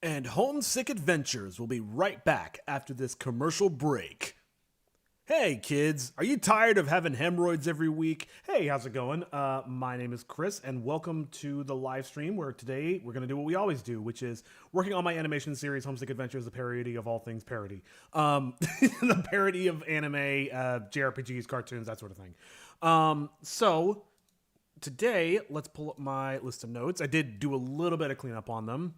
And Homesick Adventures will be right back after this commercial break. Hey kids, are you tired of having hemorrhoids every week? Hey, how's it going? My name is Chris, and welcome to the live stream where today we're going to do what we always do, which is working on my animation series, Homesick Adventures, a parody of all things parody. The parody of anime, JRPGs, cartoons, that sort of thing. So today, let's pull up my list of notes. I did do a little bit of cleanup on them.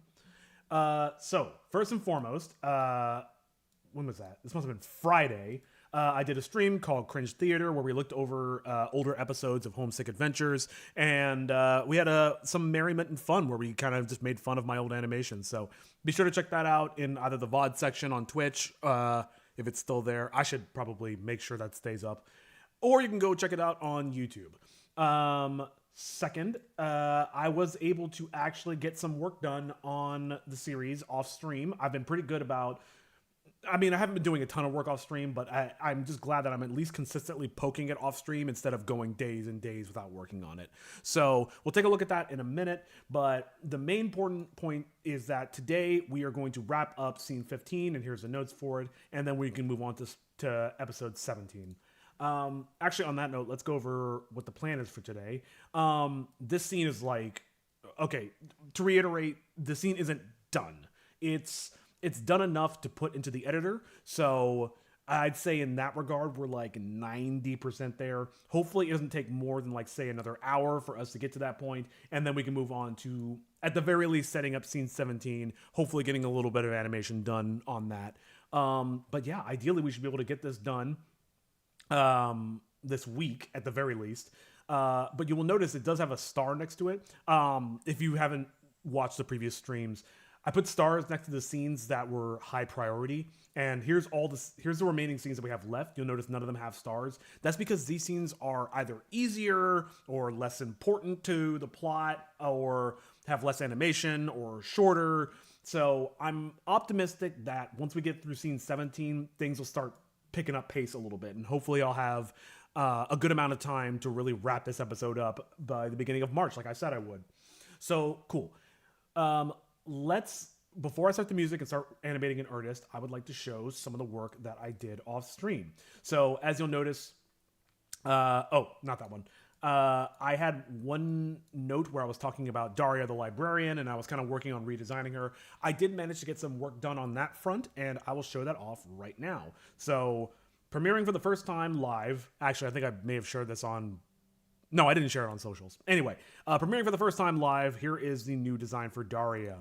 So first and foremost, when was that? This must have been Friday. I did a stream called Cringe Theater where we looked over older episodes of Homesick Adventures, and we had some merriment and fun where we kind of just made fun of my old animations. So be sure to check that out in either the VOD section on Twitch, if it's still there. I should probably make sure that stays up. Or you can go check it out on YouTube. Second, I was able to actually get some work done on the series off stream. I've been pretty good about... I haven't been doing a ton of work off stream, but I'm just glad that I'm at least consistently poking it off stream instead of going days and days without working on it. So we'll take a look at that in a minute, but the main important point is that today we are going to wrap up scene 15, and here's the notes for it, and then we can move on to episode 17. Actually, on that note, let's go over what the plan is for today. This scene is okay, to reiterate, the scene isn't done. It's done enough to put into the editor, so I'd say in that regard, we're 90% there. Hopefully it doesn't take more than say another hour for us to get to that point, and then we can move on to, at the very least, setting up scene 17, hopefully getting a little bit of animation done on that. But yeah, ideally we should be able to get this done this week at the very least. But you will notice it does have a star next to it. If you haven't watched the previous streams, I put stars next to the scenes that were high priority, and here's the remaining scenes that we have left. You'll notice none of them have stars. That's because these scenes are either easier or less important to the plot, or have less animation, or shorter. So I'm optimistic that once we get through scene 17, things will start picking up pace a little bit, and hopefully I'll have a good amount of time to really wrap this episode up by the beginning of March, like I said I would. So cool. Before I start the music and start animating in earnest, I would like to show some of the work that I did off stream. So as you'll notice, not that one. I had one note where I was talking about Daria the librarian, and I was kind of working on redesigning her. I did manage to get some work done on that front, and I will show that off right now. So premiering for the first time live. Actually, I think I may have shared this on... No, I didn't share it on socials. Anyway, premiering for the first time live, here is the new design for Daria.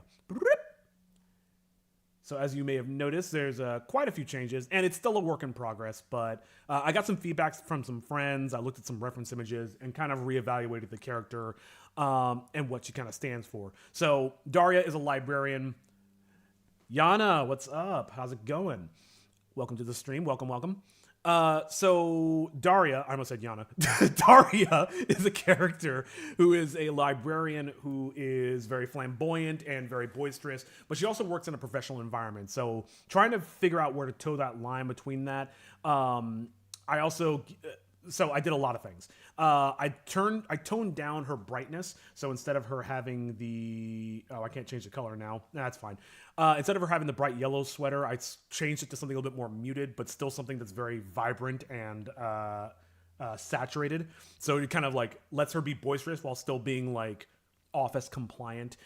So as you may have noticed, there's quite a few changes, and it's still a work in progress, but I got some feedback from some friends. I looked at some reference images and kind of reevaluated the character and what she kind of stands for. So Daria is a librarian. Yana, what's up? How's it going? Welcome to the stream. Welcome. So Daria, I almost said Yana. Daria is a character who is a librarian who is very flamboyant and very boisterous, but she also works in a professional environment. So trying to figure out where to toe that line between that. So I did a lot of things. I toned down her brightness. So instead of her having I can't change the color now. That's fine. Instead of her having the bright yellow sweater, I changed it to something a little bit more muted, but still something that's very vibrant and saturated. So it kind of lets her be boisterous while still being office compliant.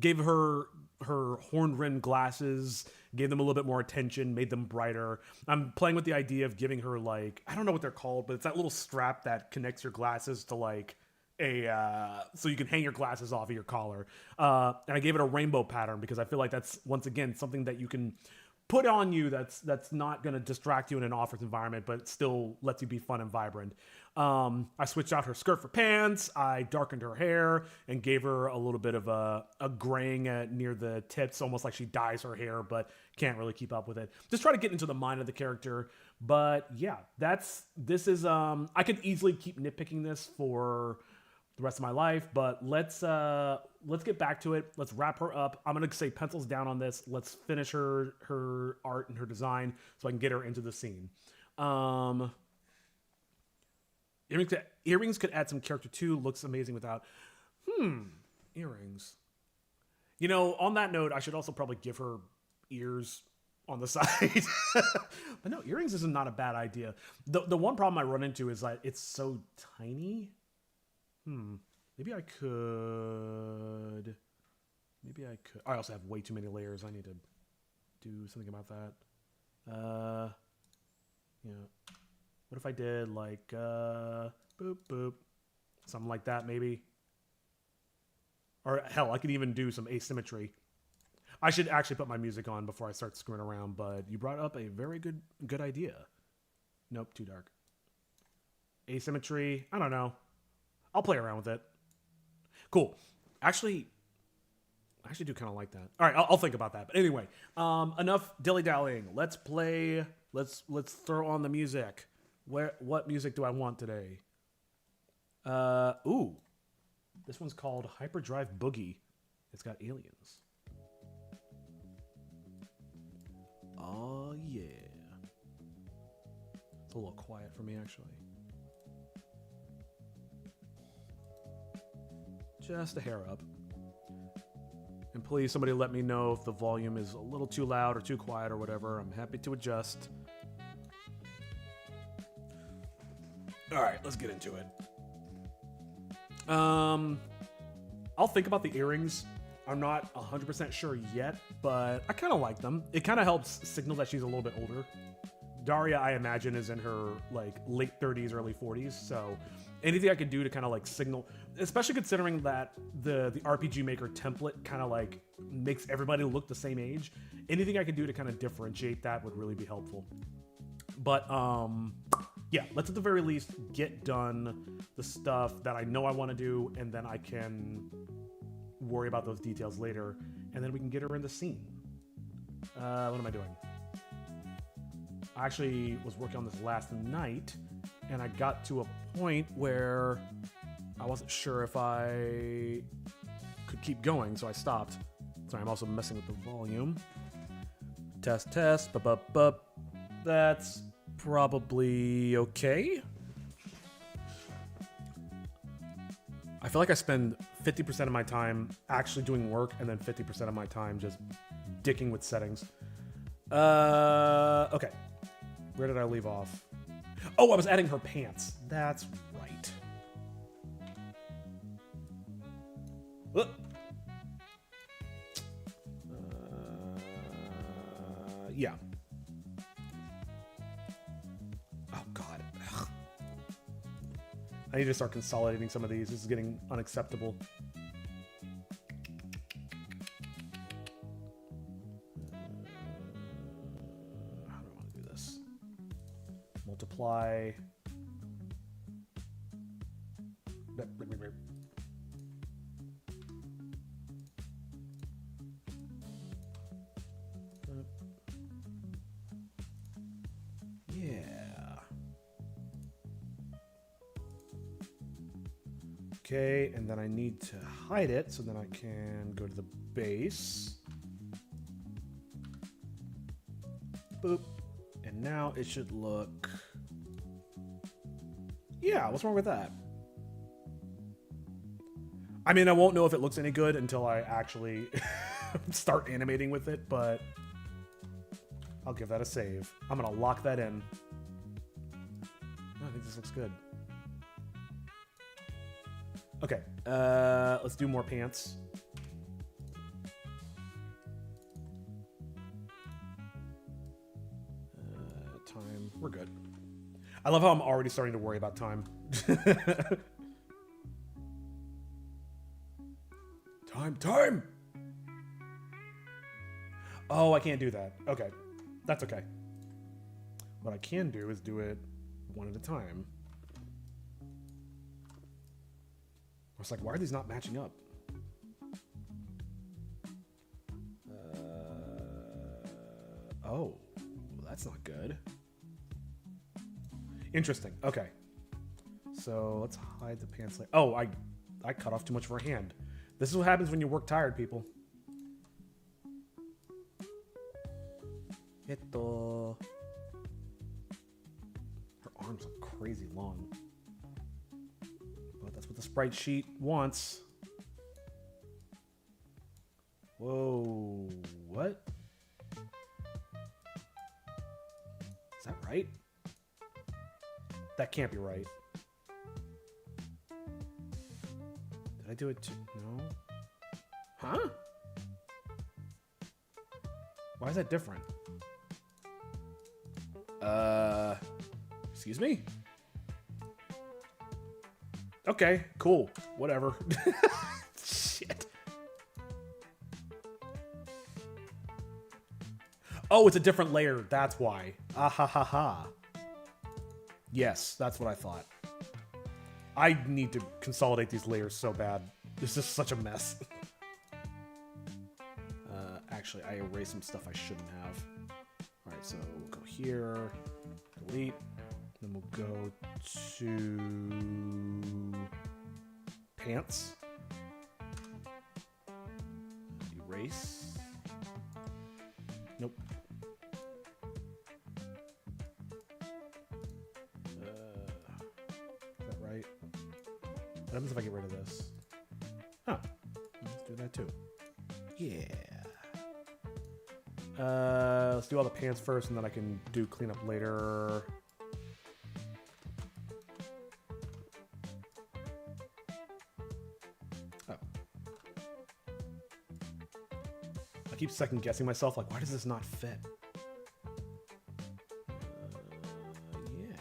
Gave her horn-rimmed glasses, gave them a little bit more attention, made them brighter. I'm playing with the idea of giving her I don't know what they're called, but it's that little strap that connects your glasses to so you can hang your glasses off of your collar. And I gave it a rainbow pattern because I feel like that's, once again, something that you can put on you that's not going to distract you in an office environment, but still lets you be fun and vibrant. I switched out her skirt for pants. I darkened her hair and gave her a little bit of a graying near the tips, almost like she dyes her hair, but can't really keep up with it. Just try to get into the mind of the character. But yeah, I could easily keep nitpicking this for the rest of my life, but let's get back to it. Let's wrap her up. I'm gonna say pencils down on this. Let's finish her art and her design so I can get her into the scene. Earrings could add some character too. Looks amazing without earrings. You know, on that note, I should also probably give her ears on the side. But no, earrings is not a bad idea. The one problem I run into is that it's so tiny. Maybe I could. Maybe I could. I also have way too many layers. I need to do something about that. Yeah. What if I did like boop boop, something like that maybe? Or hell, I could even do some asymmetry. I should actually put my music on before I start screwing around, but you brought up a very good idea. Nope, too dark. Asymmetry, I don't know. I'll play around with it. Cool. Actually, I actually do kind of like that. All right, I'll think about that. But anyway, enough dilly-dallying. Let's play. Let's throw on the music. What music do I want today? Ooh. This one's called Hyperdrive Boogie. It's got aliens. Oh, yeah. It's a little quiet for me, actually. Just a hair up. And please, somebody let me know if the volume is a little too loud or too quiet or whatever. I'm happy to adjust. All right, let's get into it. I'll think about the earrings. I'm not 100% sure yet, but I kind of like them. It kind of helps signal that she's a little bit older. Daria, I imagine, is in her like late 30s, early 40s. So anything I could do to kind of like signal, especially considering that the RPG Maker template kind of like makes everybody look the same age. Anything I could do to kind of differentiate that would really be helpful. But yeah, let's at the very least get done the stuff that I know I want to do, and then I can worry about those details later, and then we can get her in the scene. What am I doing? I actually was working on this last night, and I got to a point where I wasn't sure if I could keep going, so I stopped. Sorry, I'm also messing with the volume. Test, test, bup. That's probably okay. I feel like I spend 50% of my time actually doing work and then 50% of my time just dicking with settings. Okay. Where did I leave off? Oh, I was adding her pants. That's right. Yeah. Oh, God. Ugh. I need to start consolidating some of these. This is getting unacceptable. How do I want to do this? Multiply. Okay, and then I need to hide it, so then I can go to the base. Boop. And now it should look... Yeah, what's wrong with that? I mean, I won't know if it looks any good until I actually start animating with it, but I'll give that a save. I'm gonna lock that in. I think this looks good. Okay, let's do more pants. Time, we're good. I love how I'm already starting to worry about time. Time! Oh, I can't do that. Okay, that's okay. What I can do is do it one at a time. I was like, why are these not matching up? Oh, well, that's not good. Interesting. Okay. So let's hide the pants. Oh, I cut off too much of her hand. This is what happens when you work tired, people. Her arms are crazy long. But that's what the sprite sheet wants. Whoa, what? Is that right? That can't be right. Did I do it too? No? Huh? Why is that different? Excuse me? Okay, cool. Whatever. Shit. Oh, it's a different layer. That's why. Ah ha ha ha. Yes, that's what I thought. I need to consolidate these layers so bad. This is such a mess. Actually, I erased some stuff I shouldn't have. Alright, so we'll go here, delete, then we'll go to pants, erase, nope. Is that right? What happens if I get rid of this? Huh, let's do that too. Yeah. Let's do all the pants first, and then I can do cleanup later. Oh. I keep second guessing myself, like, why does this not fit? Yeah.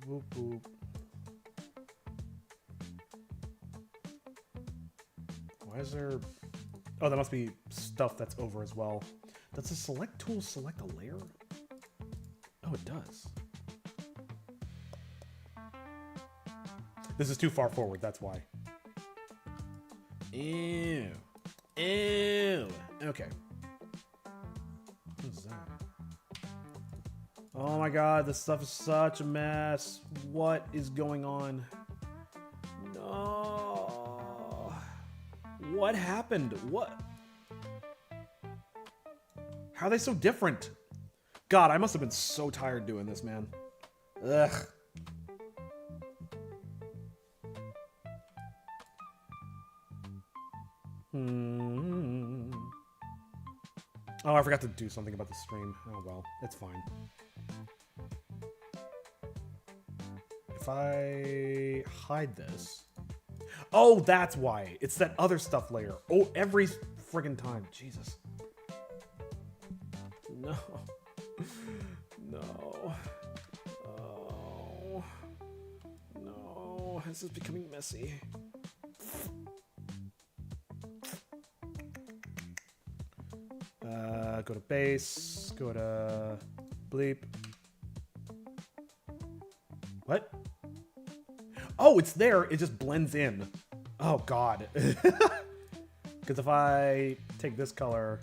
Boop, boop. Why is there... Oh, that must be stuff that's over as well. Does the select tool select a layer? Oh, it does. This is too far forward, that's why. Ew. Ew. Okay. What is that? Oh my god, this stuff is such a mess. What is going on? No. What happened? What? How are they so different? God, I must have been so tired doing this, man. Ugh. Oh, I forgot to do something about the stream. Oh well, it's fine. If I hide this... Oh, that's why. It's that other stuff layer. Oh, every friggin' time. Jesus. No. No. Oh. No. This is becoming messy. Go to base. Go to bleep. What? Oh, it's there. It just blends in. Oh, God. Because if I take this color...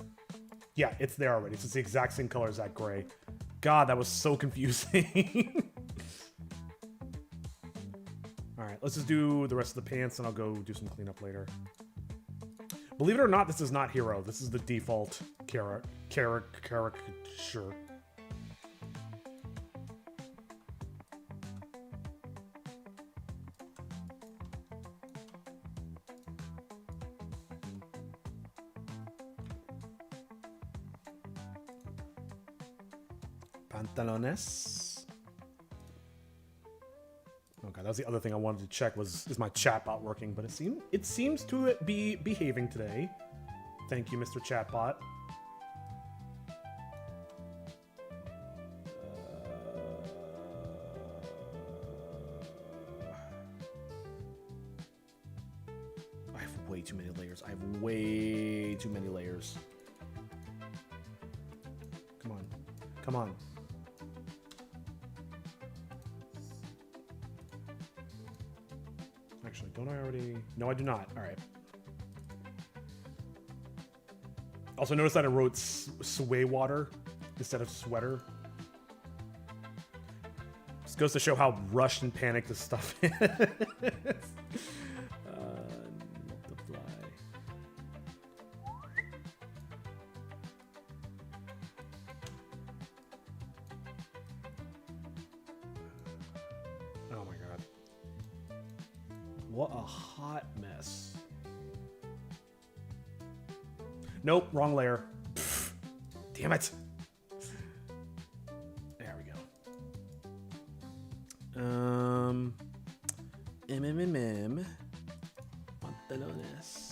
Yeah, it's there already. It's the exact same color as that gray. God, that was so confusing. Alright, let's just do the rest of the pants, and I'll go do some cleanup later. Believe it or not, this is not hero. This is the default caricature. Pantalones. Okay, that was the other thing I wanted to check was, is my chatbot working? But it seems to be behaving today. Thank you, Mr. Chatbot. I have way too many layers. I have way too many layers. Come on. Come on. Actually, don't I already... No, I do not. All right. Also, notice that I wrote sway water instead of sweater. This goes to show how rushed and panicked this stuff is. Multiply. Oh my god. What a hot mess. Nope, wrong layer. Pfft, damn it. There we go. Pantalones.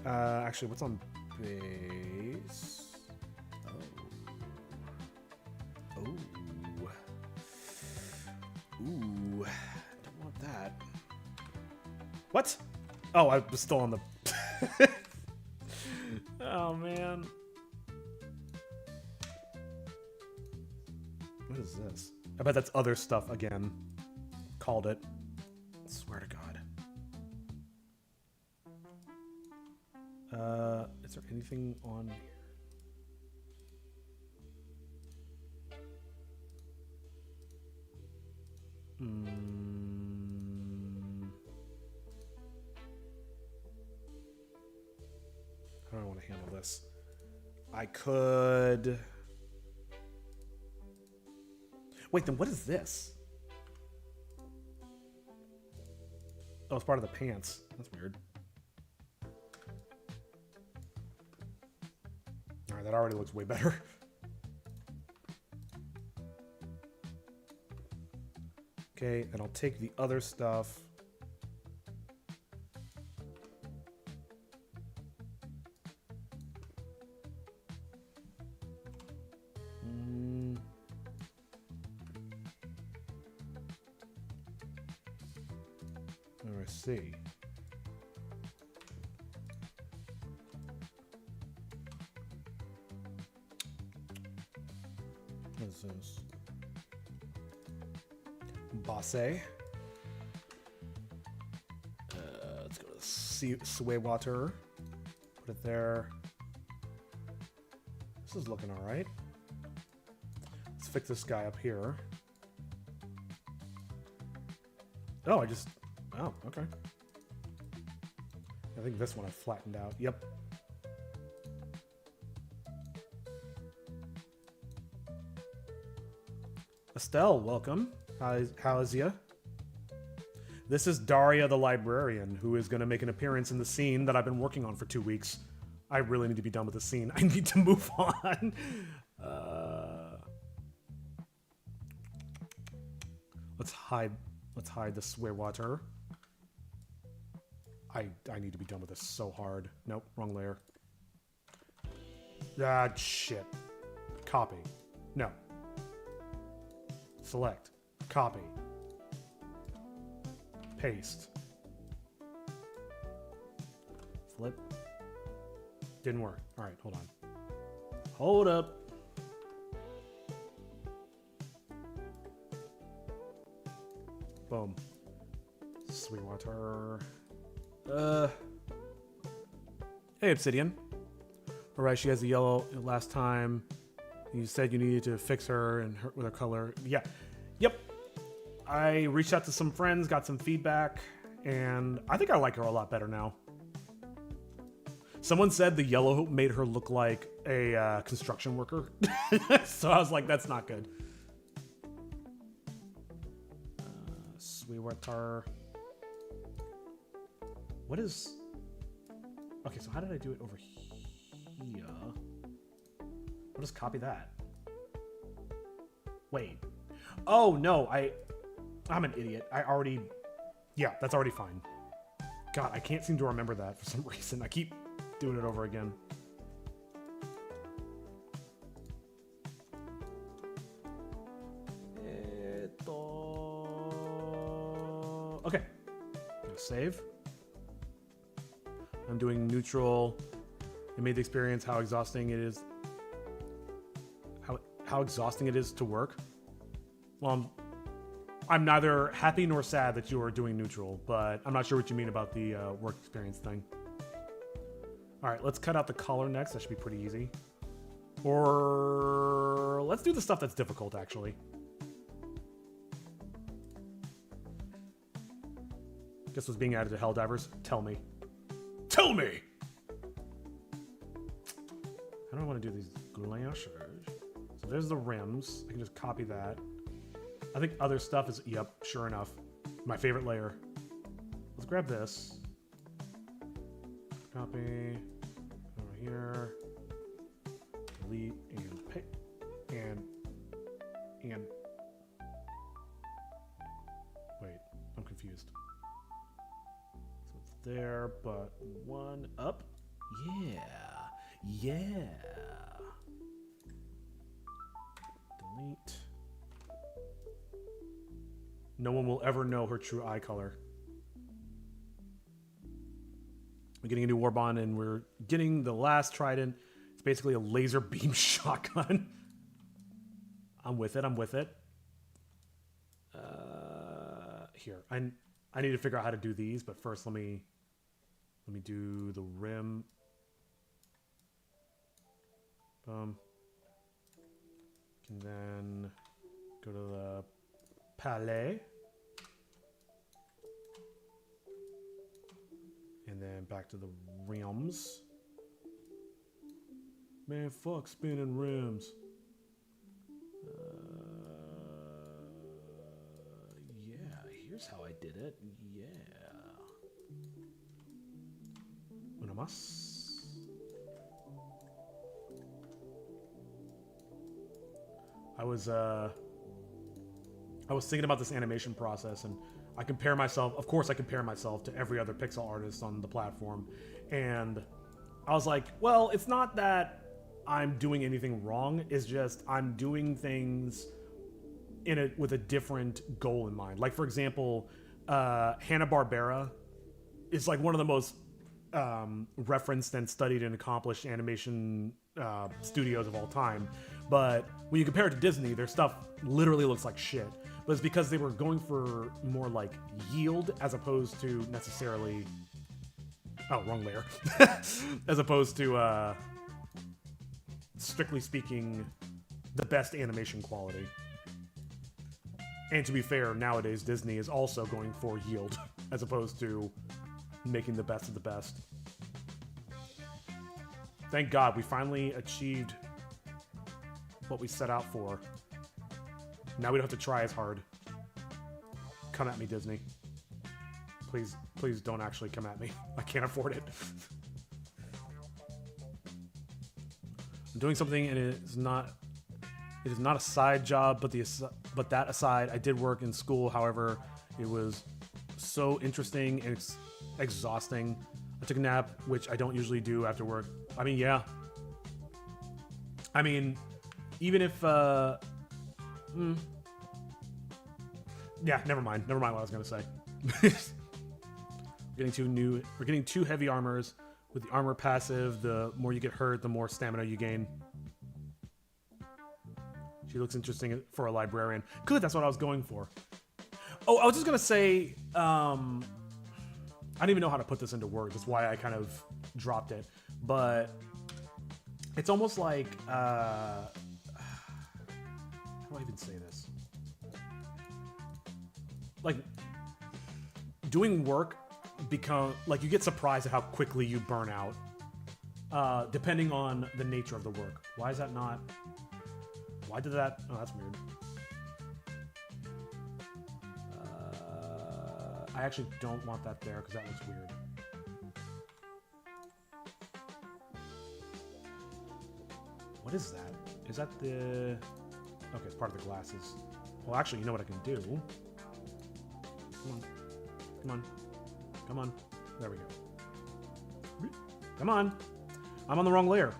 Actually, what's on base? Oh. Ooh. Don't want that. What? Oh, I was still on the... Oh, man. What is this? I bet that's other stuff again. Called it. I swear to God. Is there anything on here? How do I want to handle this? I could... Wait, then what is this? Oh, it's part of the pants. That's weird. Alright, that already looks way better. Okay, and I'll take the other stuff. Let's see. What is this? Basse. Let's go to sway water. Put it there. This is looking all right. Let's fix this guy up here. Oh, oh, okay. I think this one I flattened out. Yep. Estelle, welcome. How is ya? This is Daria the librarian, who is going to make an appearance in the scene that I've been working on for 2 weeks. I really need to be done with the scene. I need to move on. Let's hide the swear water. I need to be done with this so hard. Nope, wrong layer. Ah, shit. Copy. No. Select. Copy. Paste. Flip. Didn't work. All right, hold on. Hold up. Boom. Sweet water. Hey, Obsidian. Alright, she has the yellow last time. You said you needed to fix her and with her color. Yeah. Yep. I reached out to some friends, got some feedback, and I think I like her a lot better now. Someone said the yellow made her look like a construction worker. So I was like, that's not good. Sweet water. What is... Okay, so how did I do it over here? I'll just copy that. Wait. Oh, no, I'm an idiot. I already... Yeah, that's already fine. God, I can't seem to remember that for some reason. I keep doing it over again. Okay. Save. I'm doing neutral. It made the experience how exhausting it is. How exhausting it is to work. Well, I'm neither happy nor sad that you are doing neutral, but I'm not sure what you mean about the work experience thing. All right, let's cut out the color next. That should be pretty easy. Or let's do the stuff that's difficult, actually. Guess what's being added to Helldivers? Tell me. Tell me! How do I want to do these glaciers? So there's the rims. I can just copy that. I think other stuff is, yep, sure enough. My favorite layer. Let's grab this. Copy. Over here. Delete and paste. And. Wait, I'm confused. So it's there, but one up. Yeah. Yeah. Delete. No one will ever know her true eye color. We're getting a new warbond, and we're getting the last trident. It's basically a laser beam shotgun. I'm with it. I'm with it. Here, I need to figure out how to do these, but first let me do the rim. And then go to the palais. And then back to the rims. Man, fuck spinning rims. Yeah, here's how I did it. Yeah. Una más. I was thinking about this animation process, and I compare myself, of course I compare myself to every other pixel artist on the platform, and I was like, well, it's not that I'm doing anything wrong, it's just I'm doing things with a different goal in mind. Like, for example, Hanna-Barbera is like one of the most referenced and studied and accomplished animation studios of all time, but when you compare it to Disney, their stuff literally looks like shit. But it's because they were going for more like yield as opposed to necessarily, oh, wrong layer, as opposed to strictly speaking the best animation quality. And to be fair, nowadays Disney is also going for yield as opposed to making the best of the best. Thank God we finally achieved what we set out for. Now we don't have to try as hard. Come at me, Disney. Please, please don't actually come at me. I can't afford it. I'm doing something, and it is not a side job, but that aside, I did work in school. However, it was so interesting and exhausting. I took a nap, which I don't usually do after work. I mean, yeah. I mean, even if yeah, never mind what I was gonna say. We're getting two heavy armors. With the armor passive, the more you get hurt, the more stamina you gain. She looks interesting for a librarian. Good, that's what I was going for. Oh, I was just gonna say, I don't even know how to put this into words. That's why I kind of dropped it. But it's almost like, how do I even say this? Like, doing work you get surprised at how quickly you burn out, depending on the nature of the work. Why is that not? Why did that? Oh, that's weird. I actually don't want that there because that looks weird. What is that? Is that the... Okay, it's part of the glasses. Well, actually, you know what I can do? Come on. Come on. Come on. There we go. Come on. I'm on the wrong layer.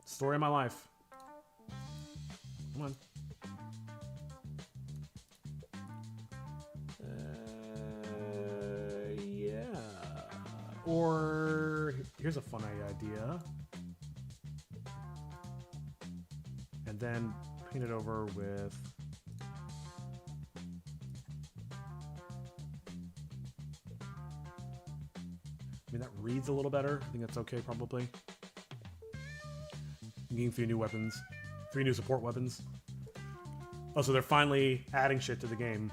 Story of my life. Come on. Yeah. Or here's a funny idea. And then paint it over with... I mean, that reads a little better. I think that's okay, probably. I'm getting 3 new weapons. 3 new support weapons. Oh, so they're finally adding shit to the game.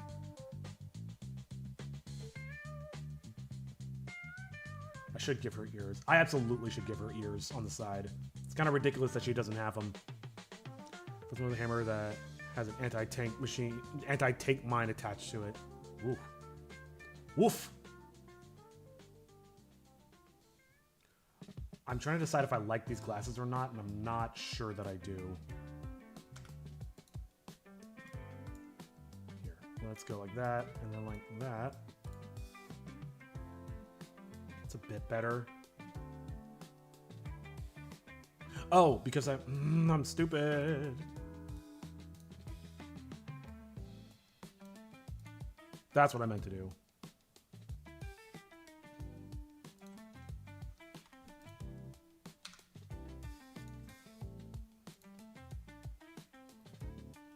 I should give her ears. I absolutely should give her ears on the side. It's kind of ridiculous that she doesn't have them. That's one of the hammer that Has an anti-tank mine attached to it. Woof. Woof. I'm trying to decide if I like these glasses or not, and I'm not sure that I do. Here, let's go like that, and then like that. It's a bit better. Oh, because I'm stupid. That's what I meant to do.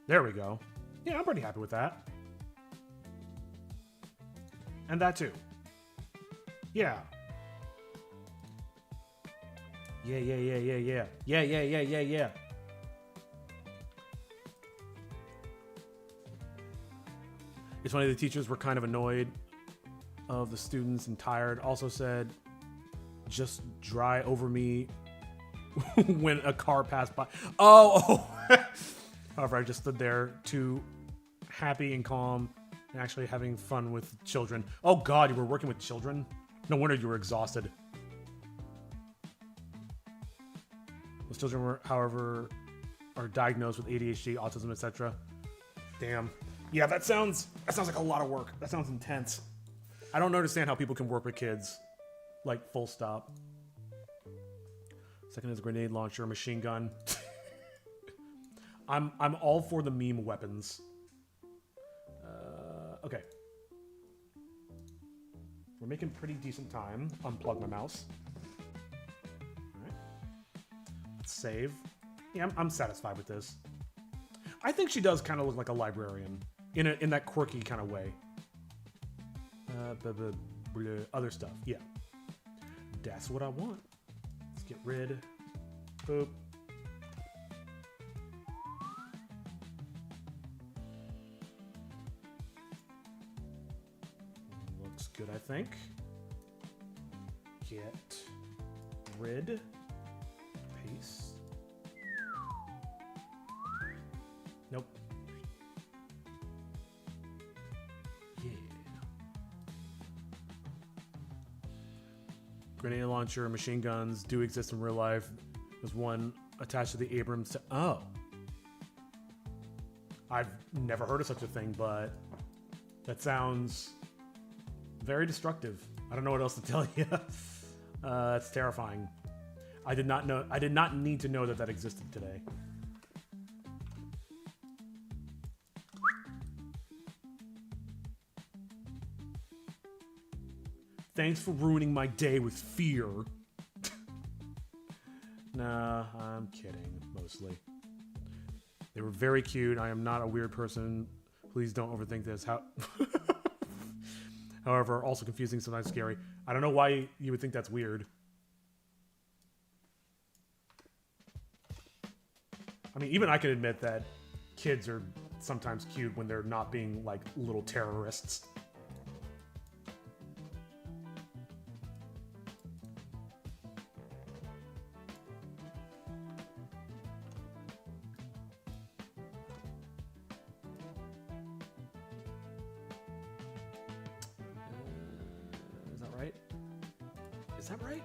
There we go. Yeah, I'm pretty happy with that. And that too. Yeah. Yeah. It's funny, the teachers were kind of annoyed of the students and tired. Also said, just dry over me when a car passed by. Oh. However, I just stood there too happy and calm and actually having fun with children. Oh God, you were working with children? No wonder you were exhausted. Those children were, however, are diagnosed with ADHD, autism, etc. Damn. Yeah, that sounds like a lot of work. That sounds intense. I don't understand how people can work with kids. Like, full stop. Second is a grenade launcher, machine gun. I'm all for the meme weapons. Okay. We're making pretty decent time. Unplug my mouse. Alright. Let's save. Yeah, I'm satisfied with this. I think she does kind of look like a librarian. In that quirky kind of way. Other stuff. Yeah. That's what I want. Let's get rid. Boop. Looks good, I think. Get rid. Paste. Nope. Yeah. Grenade launcher, machine guns do exist in real life. There's one attached to the Abrams. Oh. I've never heard of such a thing, but that sounds very destructive. I don't know what else to tell you. It's terrifying. I did not need to know that that existed today. Thanks for ruining my day with fear. Nah, I'm kidding, mostly. They were very cute. I am not a weird person. Please don't overthink this. However, also confusing, sometimes scary. I don't know why you would think that's weird. I mean, even I can admit that kids are sometimes cute when they're not being like little terrorists. Is that right?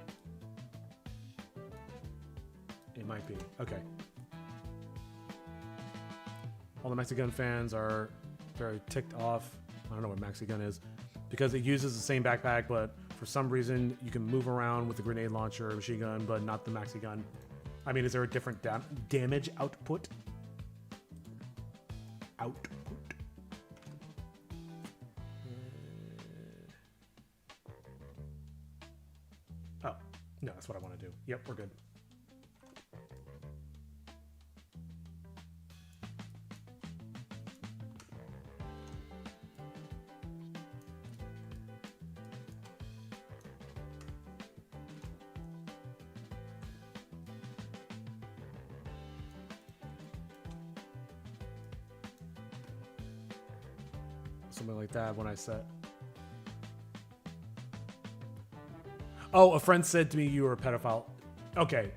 It might be. Okay. All the Mexican fans are very ticked off. I don't know what Mexican is. Because it uses the same backpack, but for some reason you can move around with the grenade launcher or machine gun, but not the maxi gun. I mean, is there a different damage output? Oh, no, that's what I want to do. Yep, we're good. Something like that when I set. Oh, a friend said to me you were a pedophile. Okay,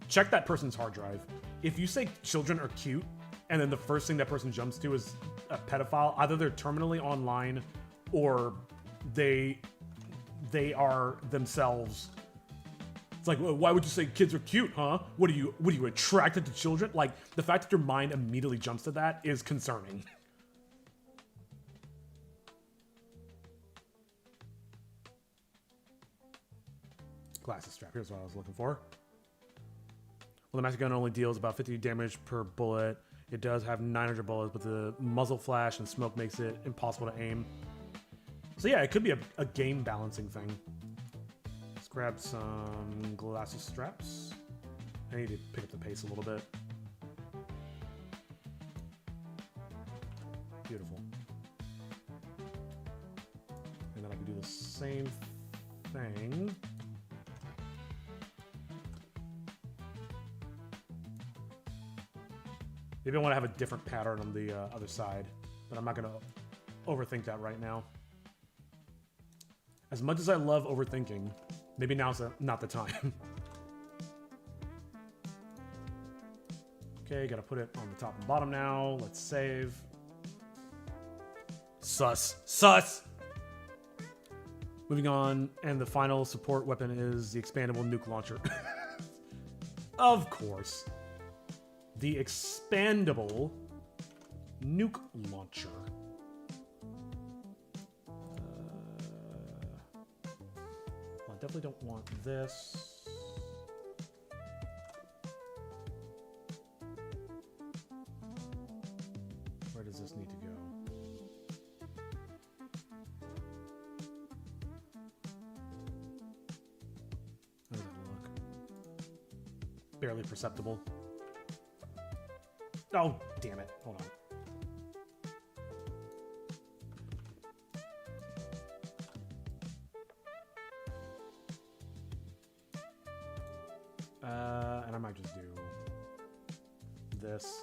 check that person's hard drive. If you say children are cute, and then the first thing that person jumps to is a pedophile. Either they're terminally online, or they are themselves. It's like, well, why would you say kids are cute, huh? What are you attracted to children? Like, the fact that your mind immediately jumps to that is concerning. Glasses strap. Here's what I was looking for. Well, the magic gun only deals about 50 damage per bullet. It does have 900 bullets, but the muzzle flash and smoke makes it impossible to aim. So yeah, it could be a game balancing thing. Let's grab some glasses straps. I need to pick up the pace a little bit. Beautiful. And then I can do the same thing. Maybe I want to have a different pattern on the other side, but I'm not going to overthink that right now. As much as I love overthinking, maybe now's not the time. Okay, gotta put it on the top and bottom now. Let's save. Sus. Moving on, and the final support weapon is the expandable nuke launcher. Of course. The expandable nuke launcher. Well, I definitely don't want this. Where does this need to go? How does that look? Barely perceptible. Oh, damn it. Hold on. And I might just do this.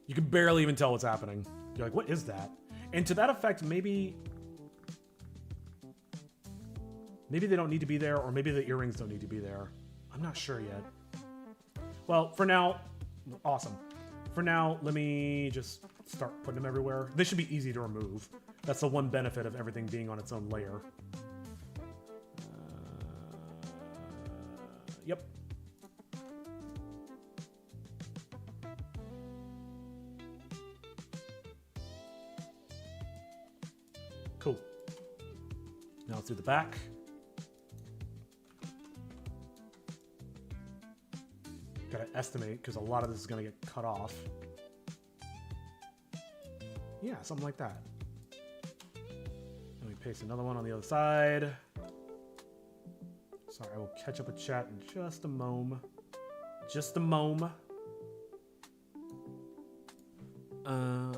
You can barely even tell what's happening. You're like, what is that? And to that effect, maybe they don't need to be there, or maybe the earrings don't need to be there. I'm not sure yet. Well, for now, awesome. For now, let me just start putting them everywhere. They should be easy to remove. That's the one benefit of everything being on its own layer. Yep. Cool. Now let's do the back. Gotta estimate, because a lot of this is gonna get cut off. Yeah, something like that. Let me paste another one on the other side. Sorry, I will catch up with chat in just a moment. Just a moment. The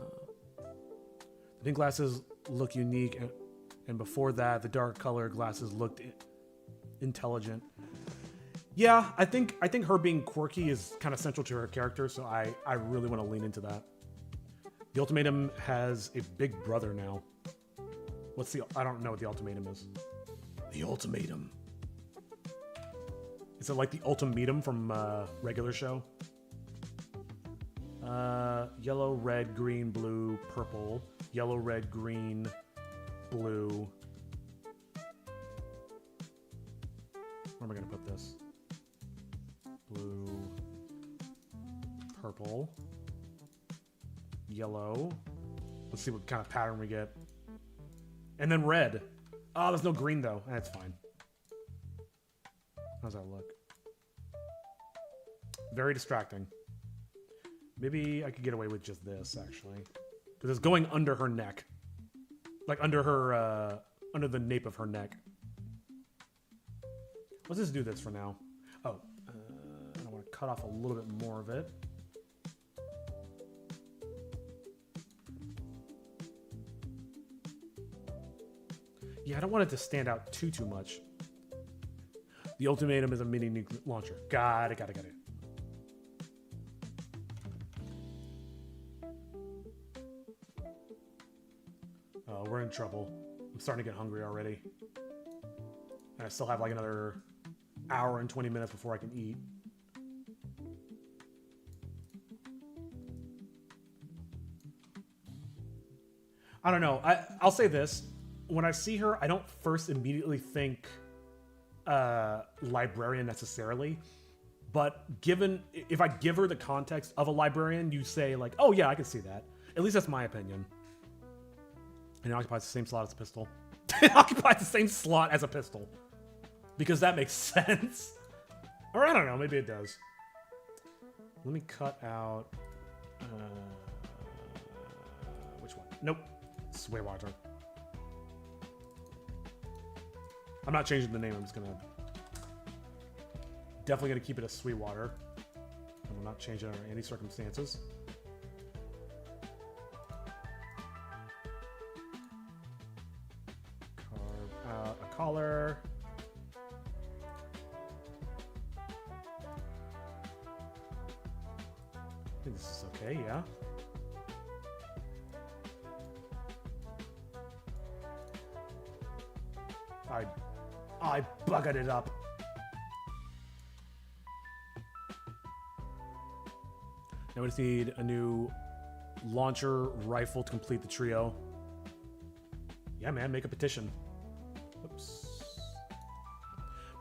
pink glasses look unique, and before that, the dark color glasses looked intelligent. Yeah, I think her being quirky is kind of central to her character, so I really want to lean into that. The ultimatum has a big brother now. I don't know what the ultimatum is. The ultimatum. Is it like the ultimatum from regular show? Yellow, red, green, blue, purple. Yellow, red, green, blue. Where am I going to put this? Blue, purple, yellow. Let's see what kind of pattern we get. And then red. Oh, there's no green though. That's fine. How's that look? Very distracting. Maybe I could get away with just this, actually. Because it's going under her neck. Like under her, under the nape of her neck. Let's just do this for now. Oh. I want to cut off a little bit more of it. Yeah, I don't want it to stand out too much. The ultimatum is a mini nuke launcher. Got it. Oh, we're in trouble. I'm starting to get hungry already. And I still have like another hour and 20 minutes before I can eat. I don't know. I'll say this. When I see her, I don't first immediately think librarian necessarily. But if I give her the context of a librarian, you say like, oh yeah, I can see that. At least that's my opinion. And it occupies the same slot as a pistol. It occupies the same slot as a pistol. Because that makes sense. Or I don't know, maybe it does. Let me cut out... which one? Nope. Sway water. I'm not changing the name, I'm just gonna... Definitely gonna keep it as Sweetwater. I will not change it under any circumstances. Carve out a collar. I think this is okay, yeah. I buggered it up. Now we just need a new launcher rifle to complete the trio. Yeah, man, make a petition. Oops.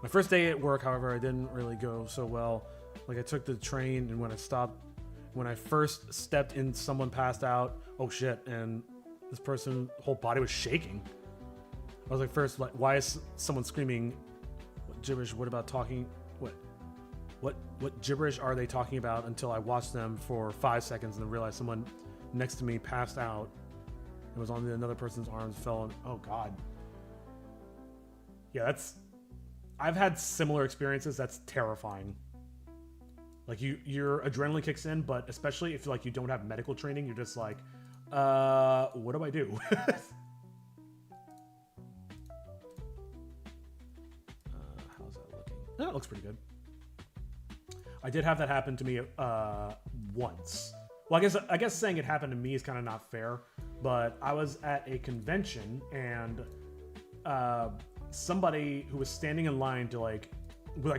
My first day at work, however, I didn't really go so well. Like, I took the train, and when I first stepped in, someone passed out. Oh shit! And this person's whole body was shaking. I was like, first, like, why is someone screaming? What gibberish? What about talking? What gibberish are they talking about? Until I watched them for 5 seconds and then realized someone next to me passed out. It was on another person's arms, fell on. Oh god. Yeah, I've had similar experiences. That's terrifying. Like your adrenaline kicks in, but especially if like you don't have medical training, you're just like, what do I do? How's that looking? That looks pretty good. I did have that happen to me once. Well, I guess saying it happened to me is kind of not fair, but I was at a convention and somebody who was standing in line to like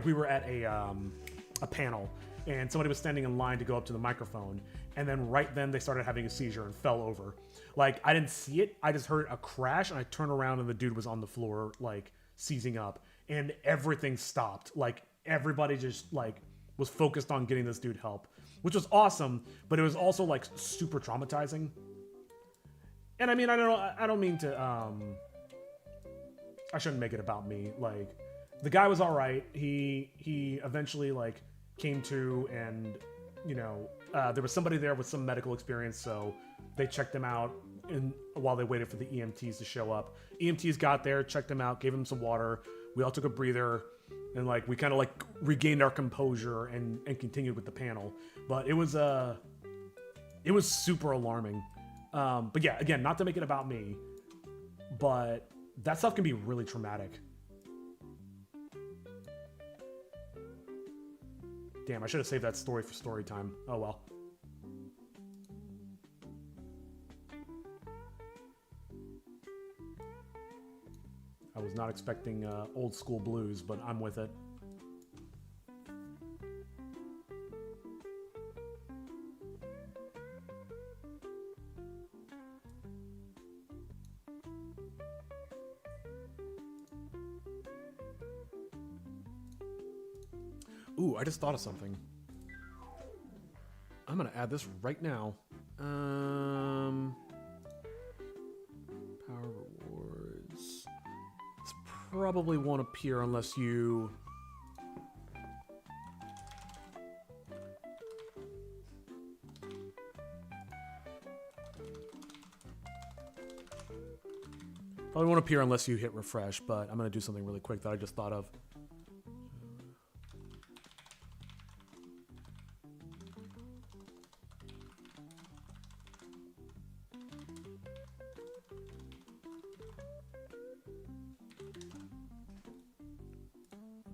we were at a panel, and somebody was standing in line to go up to the microphone, and then right then they started having a seizure and fell over. Like, I didn't see it, I just heard a crash, and I turned around and the dude was on the floor, like, seizing up, and everything stopped. Like, everybody just, like, was focused on getting this dude help, which was awesome, but it was also, like, super traumatizing. And I mean, I don't mean to, I shouldn't make it about me. Like, the guy was all right. He eventually like came to, and you know, there was somebody there with some medical experience, so they checked him out while they waited for the EMTs to show up. EMTs got there, checked him out, gave him some water. We all took a breather, and like we kind of like regained our composure and continued with the panel. But it was super alarming. But yeah, again, not to make it about me, but that stuff can be really traumatic. Damn, I should have saved that story for story time. Oh well. I was not expecting old school blues, but I'm with it. Ooh, I just thought of something. I'm gonna add this right now. Power rewards. This probably won't appear unless you... Probably won't appear unless you hit refresh, but I'm gonna do something really quick that I just thought of.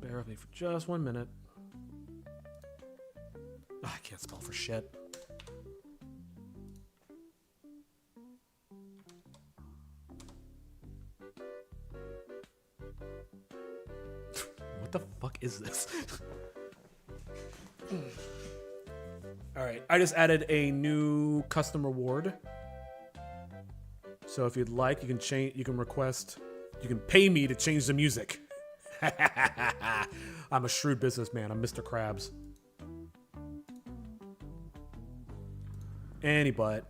Bear with me for just 1 minute. Oh, I can't spell for shit. What the fuck is this? Alright, I just added a new custom reward. So if you'd like, you can change. You can request. You can pay me to change the music. I'm a shrewd businessman. I'm Mr. Krabs. Any butt.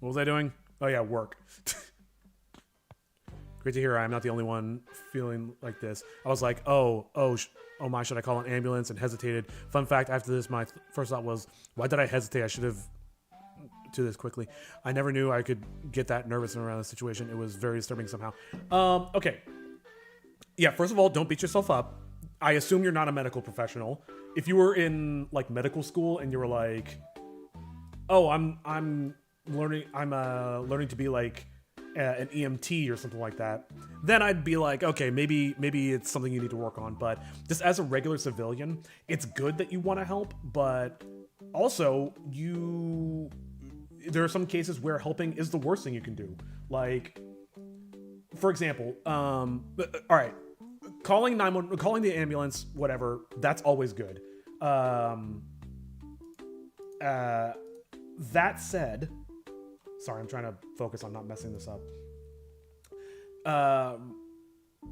What was I doing? Oh yeah, work. Great to hear I'm not the only one feeling like this. I was like, oh my, should I call an ambulance? And hesitated. Fun fact, after this, my first thought was, why did I hesitate? I should have to this quickly. I never knew I could get that nervous around the situation. It was very disturbing somehow. Okay. Yeah, first of all, don't beat yourself up. I assume you're not a medical professional. If you were in like medical school and you were like, oh, I'm learning to be like an EMT or something like that, then I'd be like, okay, maybe it's something you need to work on. But just as a regular civilian, it's good that you want to help, but also there are some cases where helping is the worst thing you can do. Like, for example, all right, calling the ambulance, whatever, that's always good. That said, sorry, I'm trying to focus on not messing this up.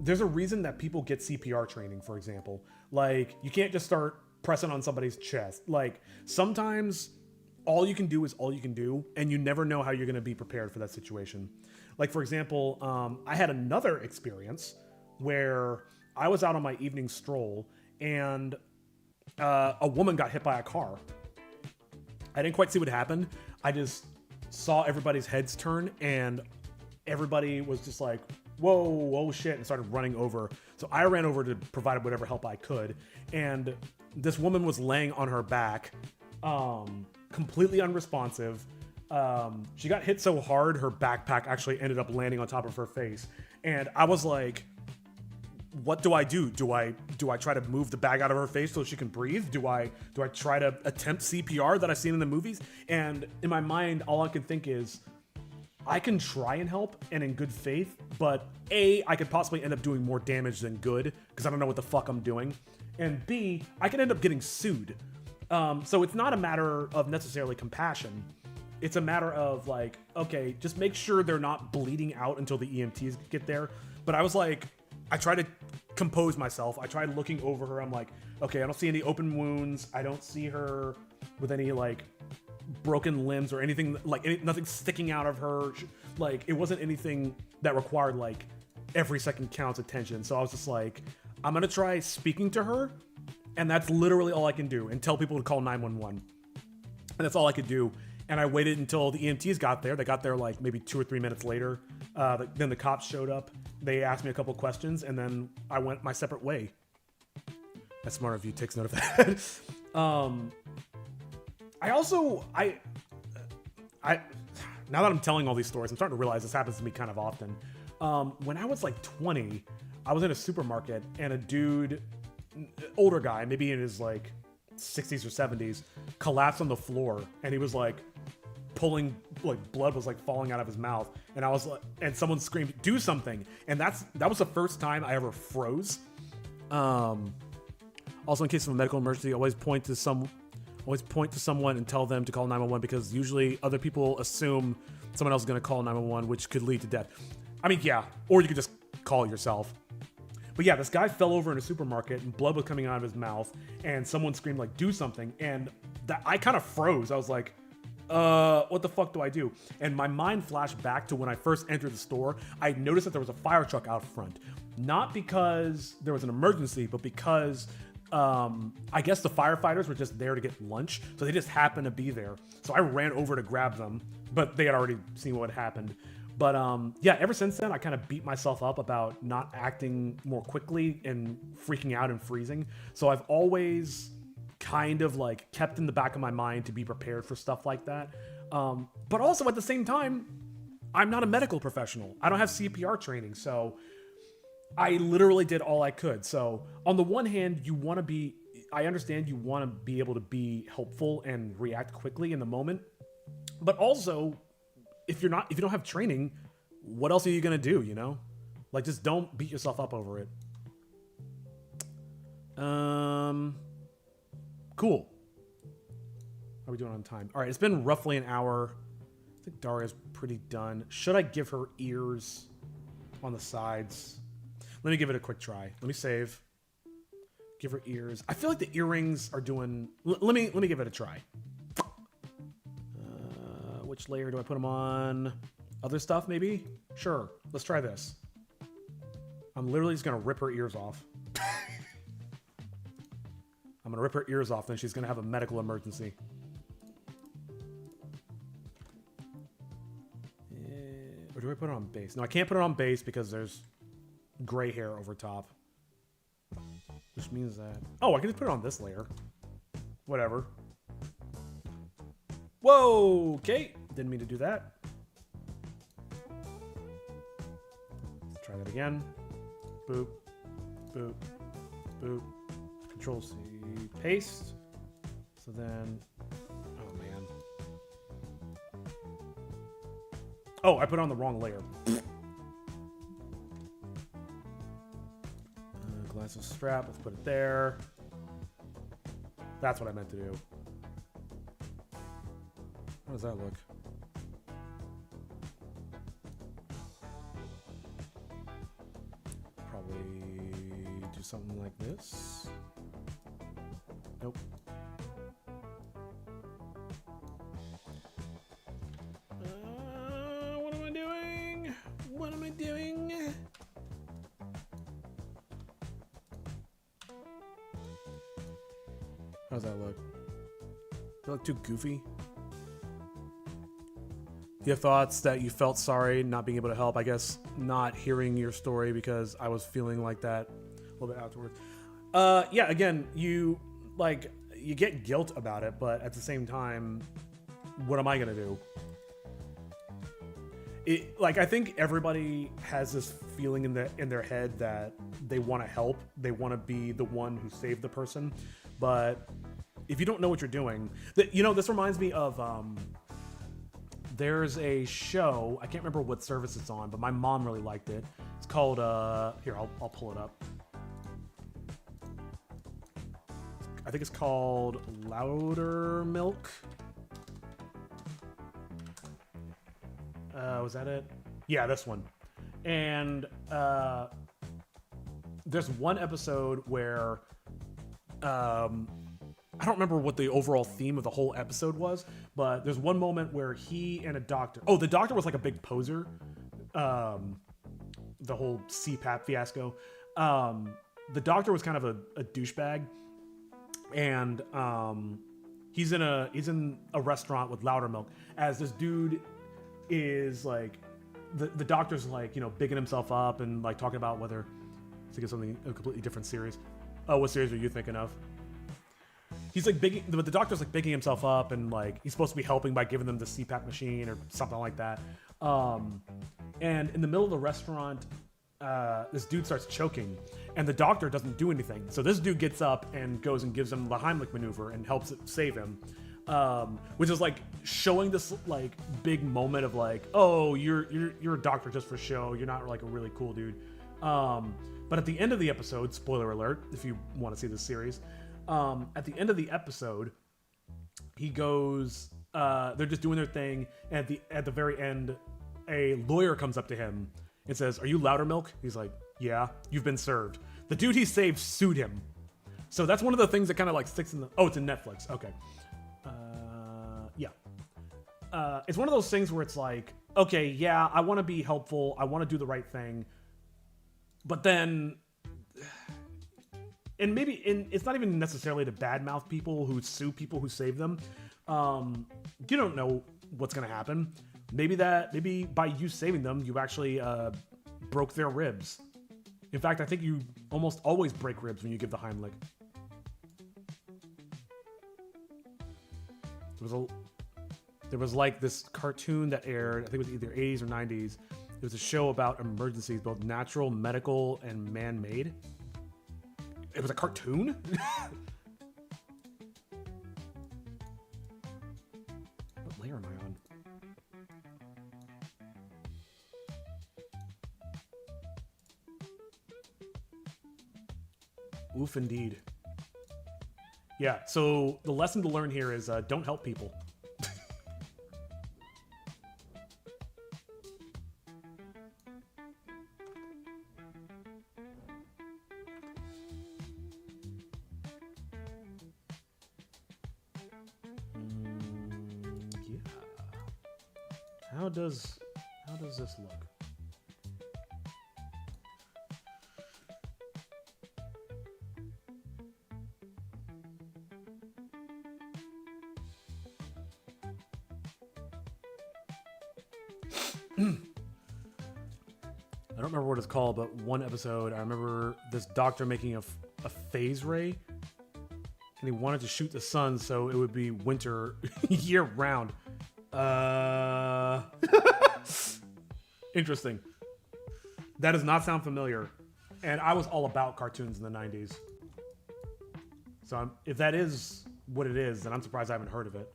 There's a reason that people get CPR training, for example. Like, you can't just start pressing on somebody's chest. Like, sometimes all you can do is all you can do, and you never know how you're going to be prepared for that situation. Like, for example, I had another experience where I was out on my evening stroll, and a woman got hit by a car. I didn't quite see what happened. I just saw everybody's heads turn, and everybody was just like, whoa, shit, and started running over. So I ran over to provide whatever help I could, and this woman was laying on her back, completely unresponsive. She got hit so hard, her backpack actually ended up landing on top of her face. And I was like, what do I do? Do I try to move the bag out of her face so she can breathe? Do I try to attempt CPR that I've seen in the movies? And in my mind, all I can think is, I can try and help, and in good faith, but A, I could possibly end up doing more damage than good, because I don't know what the fuck I'm doing. And B, I could end up getting sued. So it's not a matter of necessarily compassion. It's a matter of like, okay, just make sure they're not bleeding out until the EMTs get there. But I was like, I tried to compose myself. I tried looking over her. I'm like, okay, I don't see any open wounds. I don't see her with any like broken limbs or anything, like nothing sticking out of her. Like, it wasn't anything that required like every second counts attention. So I was just like, I'm gonna try speaking to her, and that's literally all I can do, and tell people to call 911. And that's all I could do. And I waited until the EMTs got there. They got there like maybe 2 or 3 minutes later. Then the cops showed up. They asked me a couple questions, and then I went my separate way. That's smart of you. Takes note of that. Now that I'm telling all these stories, I'm starting to realize this happens to me kind of often. When I was like 20, I was in a supermarket, and a dude, older guy, maybe in his like 60s or 70s, collapsed on the floor, and he was like pulling, like blood was like falling out of his mouth, and I was like, and someone screamed, "Do something!" And that was the first time I ever froze. Also, in case of a medical emergency, always point to someone and tell them to call 911, because usually other people assume someone else is going to call 911, which could lead to death. I mean, yeah, or you could just call yourself. But yeah, this guy fell over in a supermarket, and blood was coming out of his mouth, and someone screamed like, "Do something!" And I kind of froze. I was like, what the fuck do I do? And my mind flashed back to when I first entered the store. I noticed that there was a fire truck out front. Not because there was an emergency, but because I guess the firefighters were just there to get lunch. So they just happened to be there. So I ran over to grab them, but they had already seen what happened. But yeah, ever since then, I kind of beat myself up about not acting more quickly and freaking out and freezing. So I've always kind of like kept in the back of my mind to be prepared for stuff like that. But also at the same time, I'm not a medical professional. I don't have CPR training, so I literally did all I could. So on the one hand, I understand you want to be able to be helpful and react quickly in the moment. But also, if you don't have training, what else are you going to do, you know? Like, just don't beat yourself up over it. Cool. How are we doing on time? All right, it's been roughly an hour. I think Daria's pretty done. Should I give her ears on the sides? Let me give it a quick try. Let me save. Give her ears. I feel like the earrings are doing... Let me give it a try. Which layer do I put them on? Other stuff, maybe? Sure. Let's try this. I'm literally just going to rip her ears off. I'm going to rip her ears off, then she's going to have a medical emergency. Or do I put it on base? No, I can't put it on base because there's gray hair over top. Which means that... Oh, I can just put it on this layer. Whatever. Whoa! Okay. Didn't mean to do that. Let's try that again. Boop. Boop. Boop. Control C. Paste. So then... Oh, man. Oh, I put it on the wrong layer. Glasses strap. Let's put it there. That's what I meant to do. How does that look? Probably do something like this. Nope. What am I doing? What am I doing? How does that look? Does that look too goofy? Do you have thoughts that you felt sorry not being able to help? I guess not hearing your story because I was feeling like that a little bit afterwards. Yeah, again, you get guilt about it, but at the same time, what am I gonna do? I think everybody has this feeling in their head that they want to help, they want to be the one who saved the person, but if you don't know what you're doing, this reminds me of there's a show, I can't remember what service it's on, but my mom really liked it. It's called here, I'll pull it up. I think it's called Louder Milk. Was that it? Yeah, this one. And there's one episode where I don't remember what the overall theme of the whole episode was, but there's one moment where he and a doctor... Oh, the doctor was like a big poser. The whole CPAP fiasco. The doctor was kind of a douchebag. And he's in a restaurant with Louder Milk as this dude is like... The doctor's like, bigging himself up and like talking about whether... I think it's something, a completely different series. Oh, what series are you thinking of? He's like but the doctor's like bigging himself up and like he's supposed to be helping by giving them the CPAP machine or something like that. And in the middle of the restaurant, this dude starts choking and the doctor doesn't do anything. So this dude gets up and goes and gives him the Heimlich maneuver and helps it save him. Which is like showing this like big moment of like, oh, you're a doctor just for show. You're not like a really cool dude. But at the end of the episode, spoiler alert, if you want to see this series, at the end of the episode, he goes, they're just doing their thing, and at the very end, a lawyer comes up to him and says, "Are you Louder Milk?" He's like, "Yeah, you've been served." The dude he saved sued him. So that's one of the things that kind of like sticks in the... Oh, it's in Netflix. Okay. Yeah. It's one of those things where it's like, okay, yeah, I want to be helpful. I want to do the right thing. But then... And it's not even necessarily to badmouth people who sue people who save them. You don't know what's going to happen. Maybe by you saving them, you actually broke their ribs. In fact, I think you almost always break ribs when you give the Heimlich. There was like this cartoon that aired, I think it was either 80s or 90s. It was a show about emergencies, both natural, medical, and man-made. It was a cartoon? What layer am I on? Oof, indeed. Yeah, so the lesson to learn here is don't help people. How does this look? I don't remember what it's called, but one episode, I remember this doctor making a phase ray, and he wanted to shoot the sun so it would be winter year round. Interesting. That does not sound familiar, and I was all about cartoons in the 90s. So if that is what it is, then I'm surprised I haven't heard of it.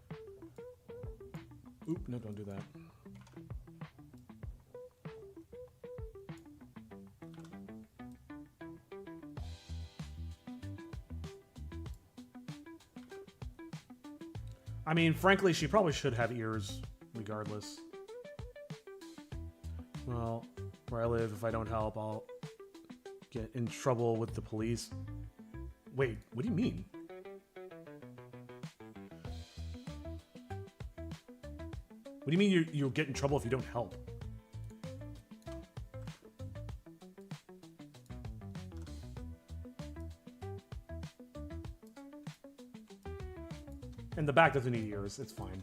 Oop, no, don't do that. I mean, frankly, she probably should have ears, regardless. Well, where I live, if I don't help, I'll get in trouble with the police. Wait, what do you mean? What do you mean you'll get in trouble if you don't help? And the back doesn't need ears. It's fine.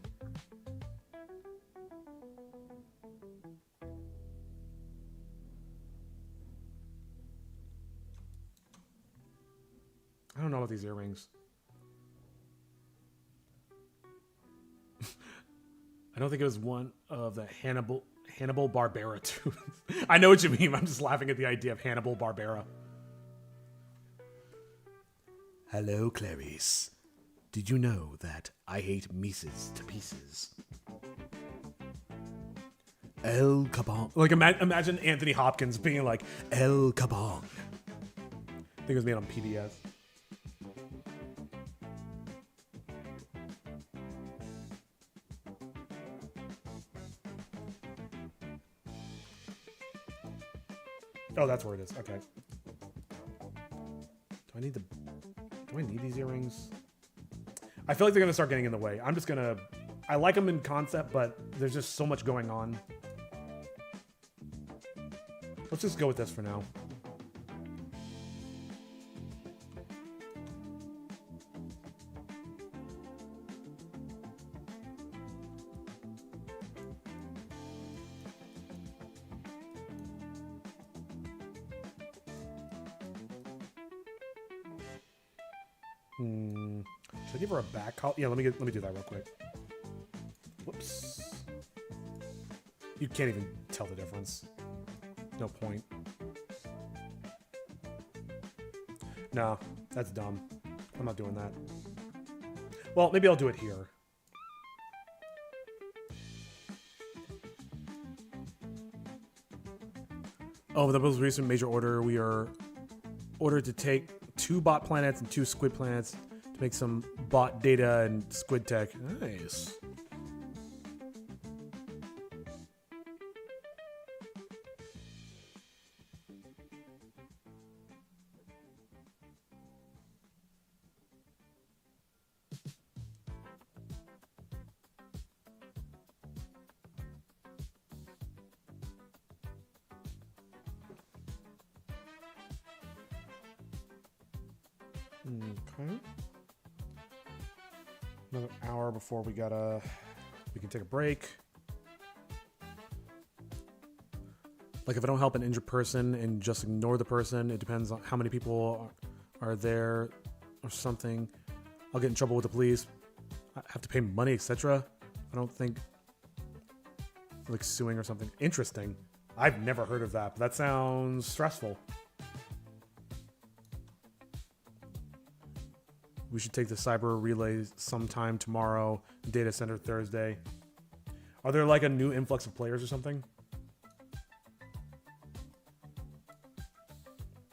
I don't know about these earrings. I don't think it was one of the Hannibal Barbera tunes. I know what you mean. I'm just laughing at the idea of Hannibal Barbera. Hello, Clarice. Did you know that I hate Mises to pieces? El Capone. Like, imagine Anthony Hopkins being like, El Capone. I think it was made on PBS. Oh, that's where it is. Okay. Do I need these earrings? I feel like they're going to start getting in the way. I like them in concept, but there's just so much going on. Let's just go with this for now. Should I give her a back collar? Yeah, let me do that real quick. Whoops. You can't even tell the difference. No point. No, that's dumb. I'm not doing that. Well, maybe I'll do it here. Oh, the most recent major order, we are ordered to take 2 bot planets and 2 squid planets to make some bot data and squid tech. Nice. Okay. Another hour before we can take a break. Like if I don't help an injured person and just ignore the person, it depends on how many people are there or something. I'll get in trouble with the police. I have to pay money, etc. I don't think like suing or something. Interesting. I've never heard of that, but that sounds stressful. We should take the cyber relay sometime tomorrow. Data center Thursday. Are there like a new influx of players or something?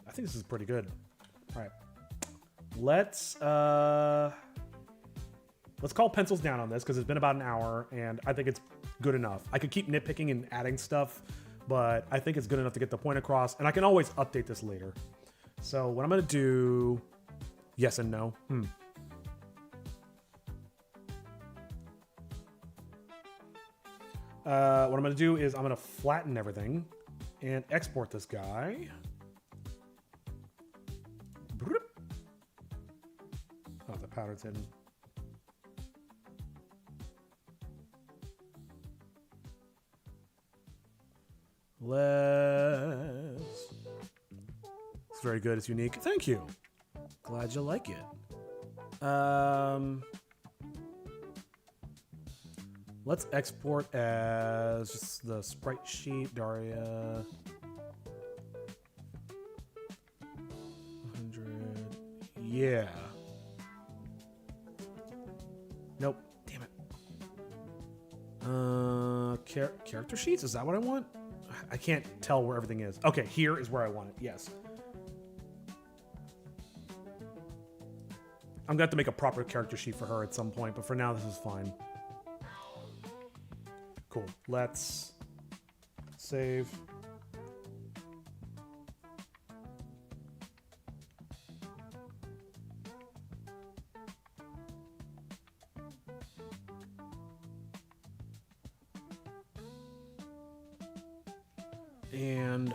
I think this is pretty good. All right. Let's call pencils down on this because it's been about an hour and I think it's good enough. I could keep nitpicking and adding stuff, but I think it's good enough to get the point across, and I can always update this later. So what I'm going to do... Yes and no. What I'm going to do is I'm going to flatten everything and export this guy. Oh, the powder's hidden. It's very good. It's unique. Thank you. Glad you like it. Let's export as just the sprite sheet, Daria. 100. Yeah. Nope. Damn it. Character sheets? Is that what I want? I can't tell where everything is. Okay, here is where I want it. Yes. I'm gonna have to make a proper character sheet for her at some point, but for now, this is fine. Cool. Let's save. And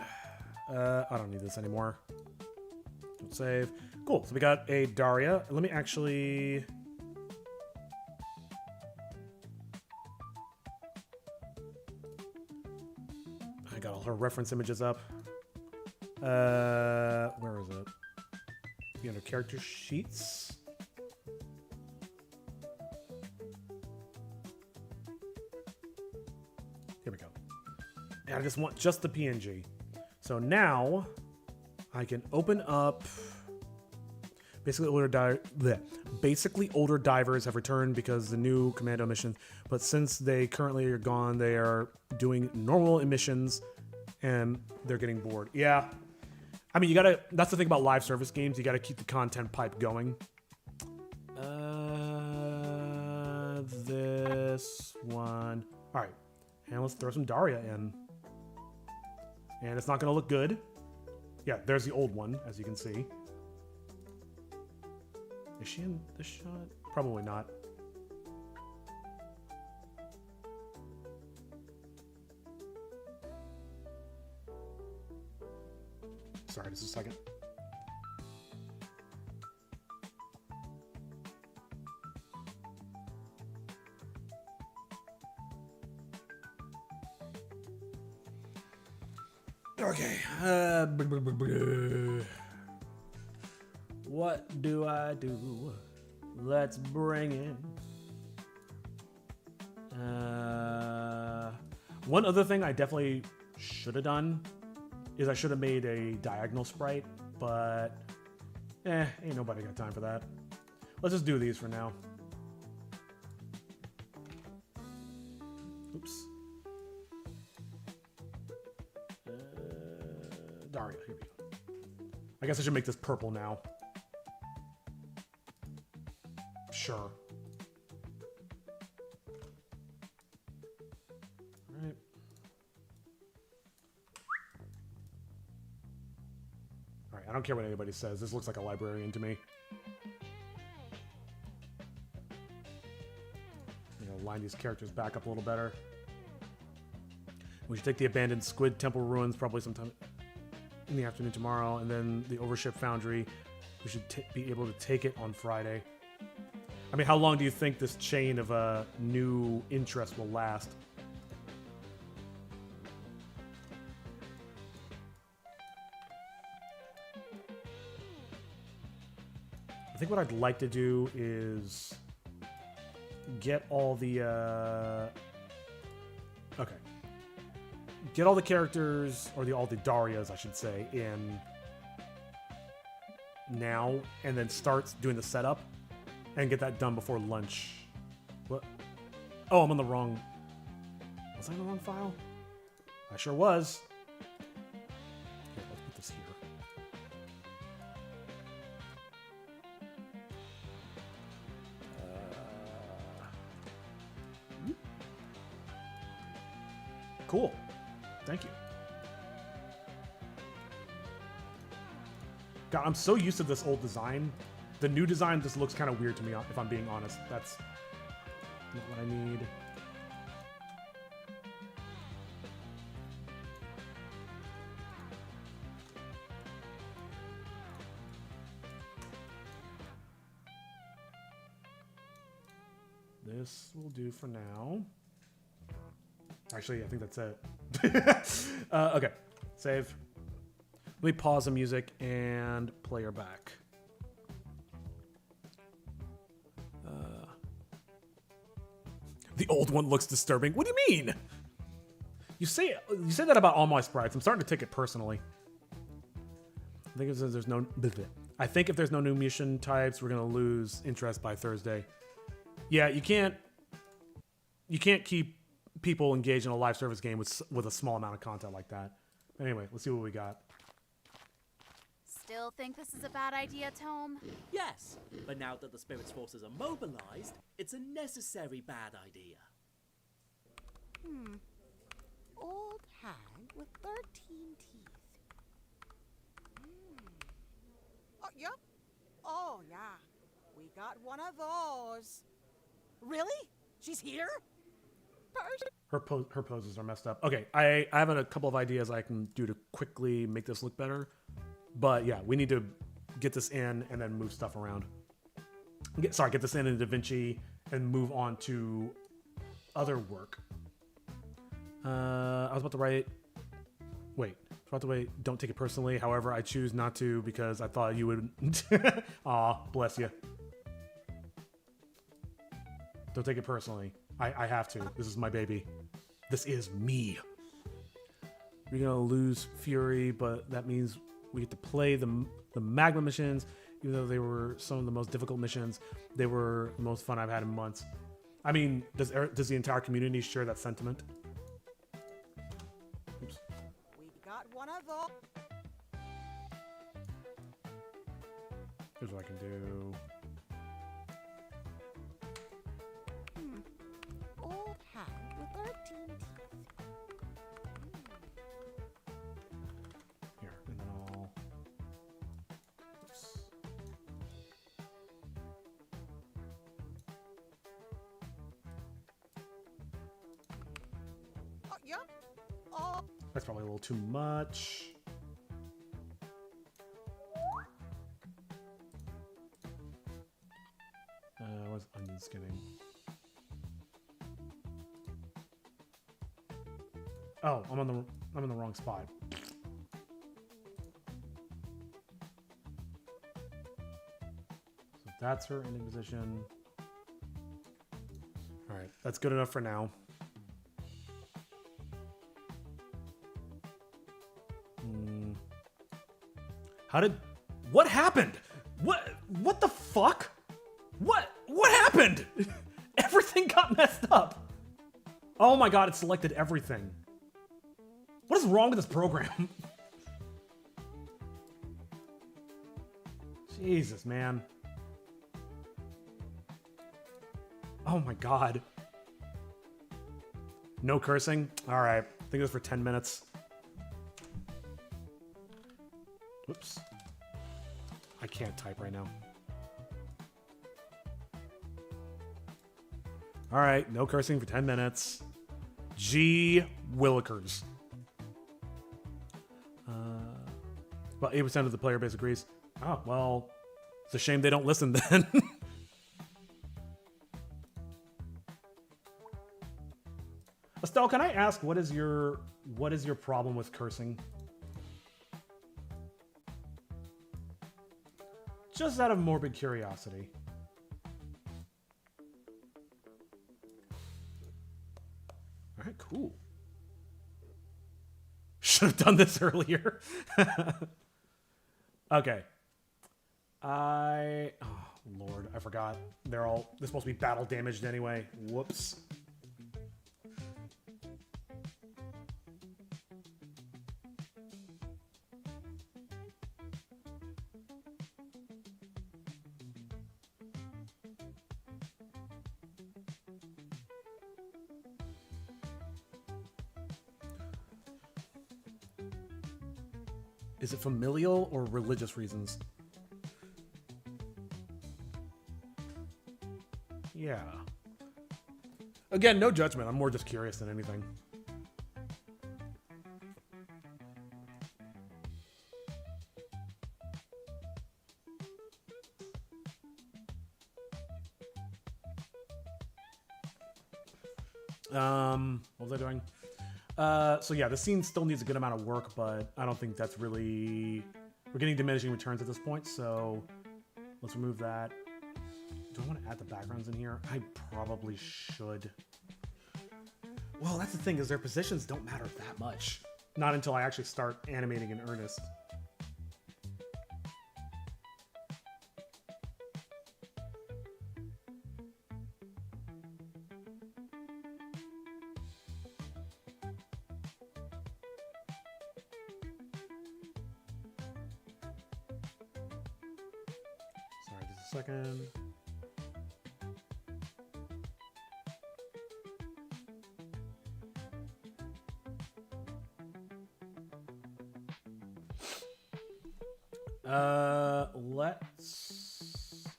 I don't need this anymore. Don't save. Cool. So we got a Daria. Let me actually... I got all her reference images up. Where is it? You know, character sheets. Here we go. And I just want just the PNG. So now I can open up. Basically, older divers have returned because the new commando missions. But since they currently are gone, they are doing normal emissions, and they're getting bored. Yeah, I mean, you gotta. That's the thing about live service games. You gotta keep the content pipe going. This one. All right, and let's throw some Daria in. And it's not gonna look good. Yeah, there's the old one, as you can see. Is she in this shot? Probably not. Sorry, just a second. Okay. What do I do? Let's bring in. One other thing I definitely should have done is I should have made a diagonal sprite, but ain't nobody got time for that. Let's just do these for now. Oops. Daria, here we go. I guess I should make this purple now. Sure. Alright. Alright, I don't care what anybody says. This looks like a librarian to me. You know, line these characters back up a little better. We should take the abandoned Squid Temple ruins probably sometime in the afternoon tomorrow, and then the Overship Foundry. We should be able to take it on Friday. I mean, how long do you think this chain of new interest will last? I think what I'd like to do is get all the... okay. Get all the characters, or all the Darias, I should say, in now, and then start doing the setup. And get that done before lunch. What? Oh, I'm on the wrong... Was I on the wrong file? I sure was. Here, let's put this here. Cool. Thank you. God, I'm so used to this old design. The new design just looks kind of weird to me, if I'm being honest. That's not what I need. this will do for now. Actually, I think that's it. Okay, save. Let me pause the music and play her back. The old one looks disturbing. What do you mean? You say that about all my sprites. I'm starting to take it personally. I think if there's no new mission types, we're gonna lose interest by Thursday. Yeah, you can't keep people engaged in a live service game with a small amount of content like that. Anyway, let's see what we got. Still think this is a bad idea, Tome? Yes, but now that the Spirit's forces are mobilized, it's a necessary bad idea. Old hag with 13 teeth. Oh, yep. Oh, yeah. We got one of those. Really? She's here? Her poses are messed up. Okay, I have a couple of ideas I can do to quickly make this look better. But yeah, we need to get this in and then move stuff around. Get this in DaVinci and move on to other work. I was about to write... Wait. I was about to write, don't take it personally. However, I choose not to because I thought you would... Aw, bless you. Don't take it personally. I have to. This is my baby. This is me. We're gonna lose Fury, but that means we get to play the Magma missions, even though they were some of the most difficult missions. They were the most fun I've had in months. I mean, does the entire community share that sentiment? Oops. We got one of those. Here's what I can do. Old hag with 13 teeth. Here, and then I'll... Oops. Oh, yep. Oh. That's probably a little too much. What's onion skinning? Oh, I'm in the wrong spot. So that's her ending position. All right, that's good enough for now. What happened? What the fuck? What happened? Everything got messed up. Oh my god, it selected everything. What is wrong with this program? Jesus, man. Oh my god. No cursing? Alright. I think it was for 10 minutes. Whoops. I can't type right now. Alright, no cursing for 10 minutes. Gee Willikers. About 8% of the player base agrees. Oh, well, it's a shame they don't listen then. Estelle, can I ask what is your problem with cursing? Just out of morbid curiosity. All right, cool. Should have done this earlier. Okay. Oh, Lord, I forgot. They're supposed to be battle damaged anyway. Whoops. Is it familial or religious reasons? Yeah. Again, no judgment. I'm more just curious than anything. What was I doing? So yeah, the scene still needs a good amount of work, but I don't think that's really... We're getting diminishing returns at this point, so let's remove that. Do I want to add the backgrounds in here? I probably should. Well, that's the thing, is their positions don't matter that much. Not until I actually start animating in earnest. Sorry, just a second.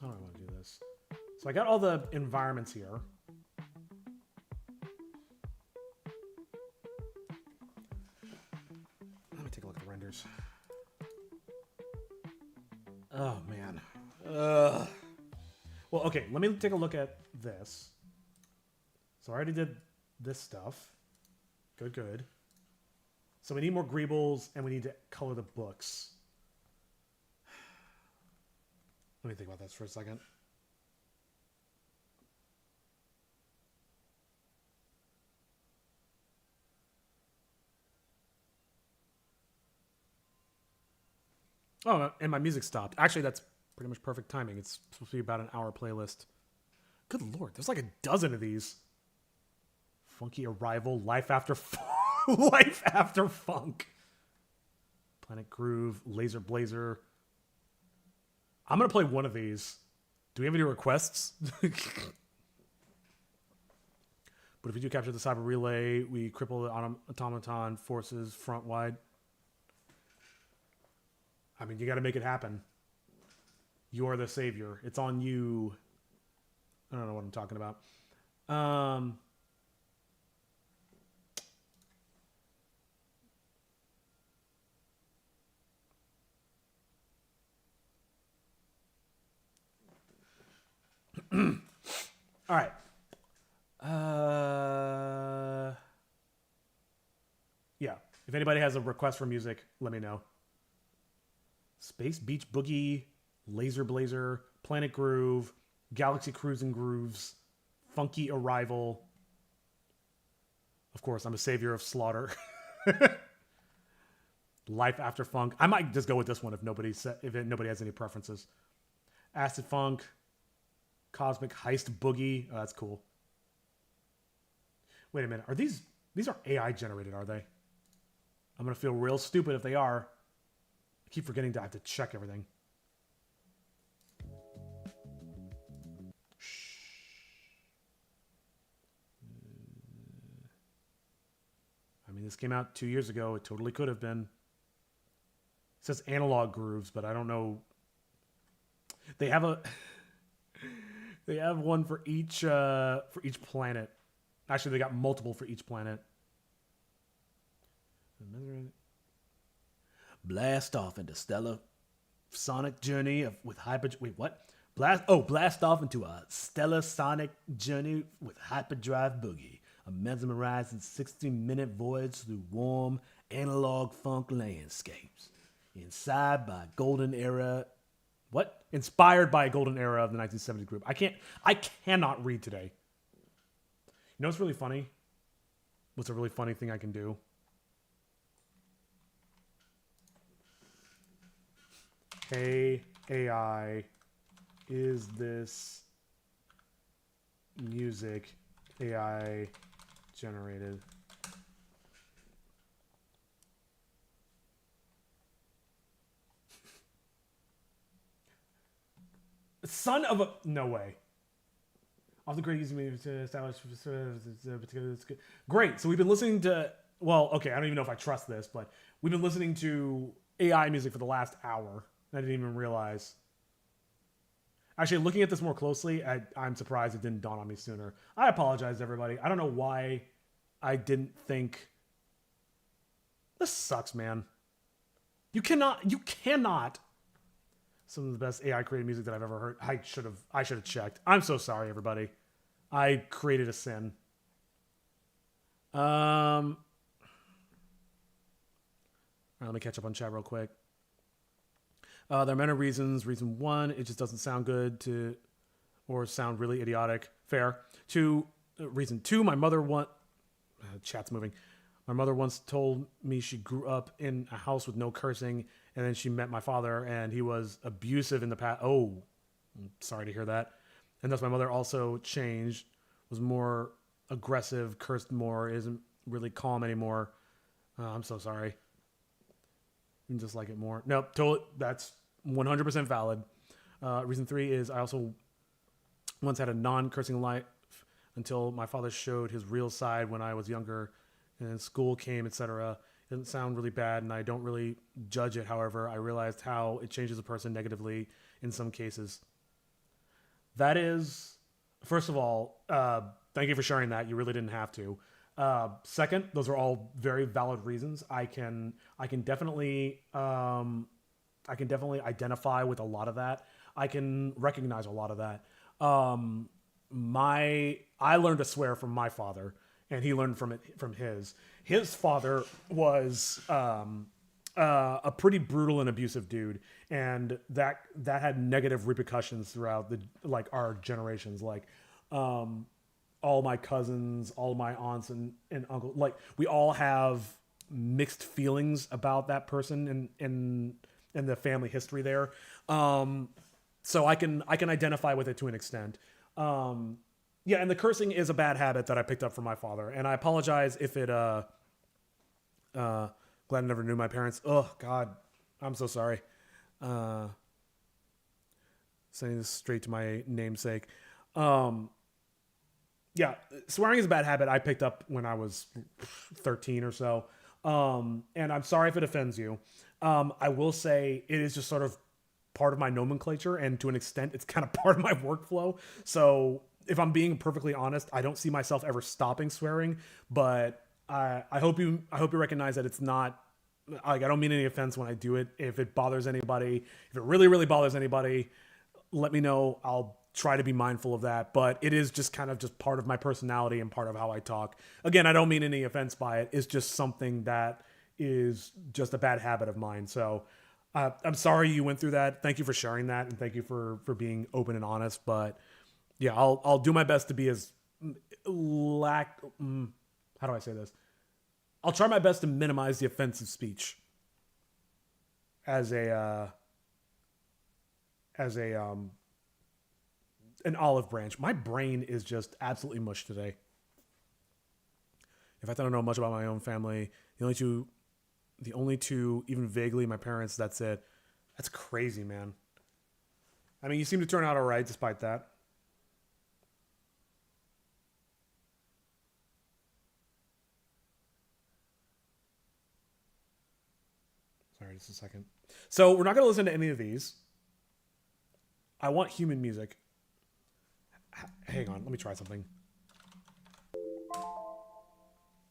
How do I want to do this? So I got all the environments here. Let me take a look at the renders. Oh, man. Well, okay, let me take a look at this. So I already did this stuff. Good, good. So we need more greebles, and we need to color the books. Let me think about this for a second. Oh, and my music stopped. Actually, that's pretty much perfect timing. It's supposed to be about an hour playlist. Good lord, there's like a dozen of these. Funky Arrival, Life After Life After Funk. Planet Groove, Laser Blazer. I'm going to play one of these. Do we have any requests? But if we do capture the cyber relay, we cripple the automaton forces front wide. I mean, you got to make it happen. You are the savior. It's on you. I don't know what I'm talking about. All right. Yeah. If anybody has a request for music, let me know. Space Beach Boogie, Laser Blazer, Planet Groove, Galaxy Cruising Grooves, Funky Arrival. Of course, I'm a savior of slaughter. Life After Funk. I might just go with this one if nobody has any preferences. Acid Funk. Cosmic Heist Boogie. Oh, that's cool. Wait a minute. Are these are AI generated, are they? I'm going to feel real stupid if they are. I keep forgetting to have to check everything. I mean, this came out 2 years ago. It totally could have been. It says analog grooves, but I don't know. They have a... They have one for each planet. Actually, they got multiple for each planet. Blast off into stellar sonic journey with hyper. Wait, what? Blast off into a stellar sonic journey with hyperdrive boogie. A mesmerizing 60-minute voyage through warm analog funk landscapes. Inspired by a golden era of the 1970s group. I cannot read today. You know what's really funny? What's a really funny thing I can do? Hey, AI, is this music AI generated? Son of a... No way. Off the great easy way to establish... Great. So we've been listening to... Well, okay, I don't even know if I trust this, but we've been listening to AI music for the last hour. I didn't even realize. Actually, looking at this more closely, I'm surprised it didn't dawn on me sooner. I apologize, everybody. I don't know why I didn't think... This sucks, man. You cannot... Some of the best AI created music that I've ever heard. I should have checked. I'm so sorry, everybody. I created a sin. Let me catch up on chat real quick. There are many reasons. Reason one, it just doesn't sound good or sound really idiotic. Fair. Reason two, my mother chat's moving. My mother once told me she grew up in a house with no cursing, and then she met my father, and he was abusive in the past. Oh, I'm sorry to hear that. And thus my mother also changed, was more aggressive, cursed more, isn't really calm anymore. I'm so sorry. You just like it more. Nope, totally. That's 100% valid. Reason three is I also once had a non-cursing life until my father showed his real side when I was younger, and then school came, etc. It doesn't sound really bad, and I don't really judge it. However, I realized how it changes a person negatively in some cases. That is, first of all, thank you for sharing that. You really didn't have to. Second, those are all very valid reasons. I can definitely identify with a lot of that. I can recognize a lot of that. I learned to swear from my father, and he learned from his. His father was a pretty brutal and abusive dude, and that had negative repercussions throughout our generations. All my cousins, all my aunts and uncles, we all have mixed feelings about that person and the family history there. So I can identify with it to an extent. Yeah, and the cursing is a bad habit that I picked up from my father, and I apologize if it. Glad I never knew my parents. Oh God, I'm so sorry. Sending this straight to my namesake. Yeah, swearing is a bad habit I picked up when I was 13 or so. And I'm sorry if it offends you. I will say it is just sort of part of my nomenclature, and to an extent, it's kind of part of my workflow. So if I'm being perfectly honest, I don't see myself ever stopping swearing, but I hope you recognize that it's not, I don't mean any offense when I do it. If it bothers anybody, if it really, really bothers anybody, let me know. I'll try to be mindful of that, but it is just kind of just part of my personality and part of how I talk. Again, I don't mean any offense by it. It's just something that is just a bad habit of mine. So I'm sorry you went through that. Thank you for sharing that, and thank you for being open and honest. But yeah, I'll do my best to be as how do I say this? I'll try my best to minimize the offensive speech as an olive branch. My brain is just absolutely mush today. In fact, I don't know much about my own family. The only two, even vaguely, my parents, that's it. That's crazy, man. I mean, you seem to turn out all right despite that. Sorry, just a second. So we're not going to listen to any of these. I want human music. Hang on, let me try something.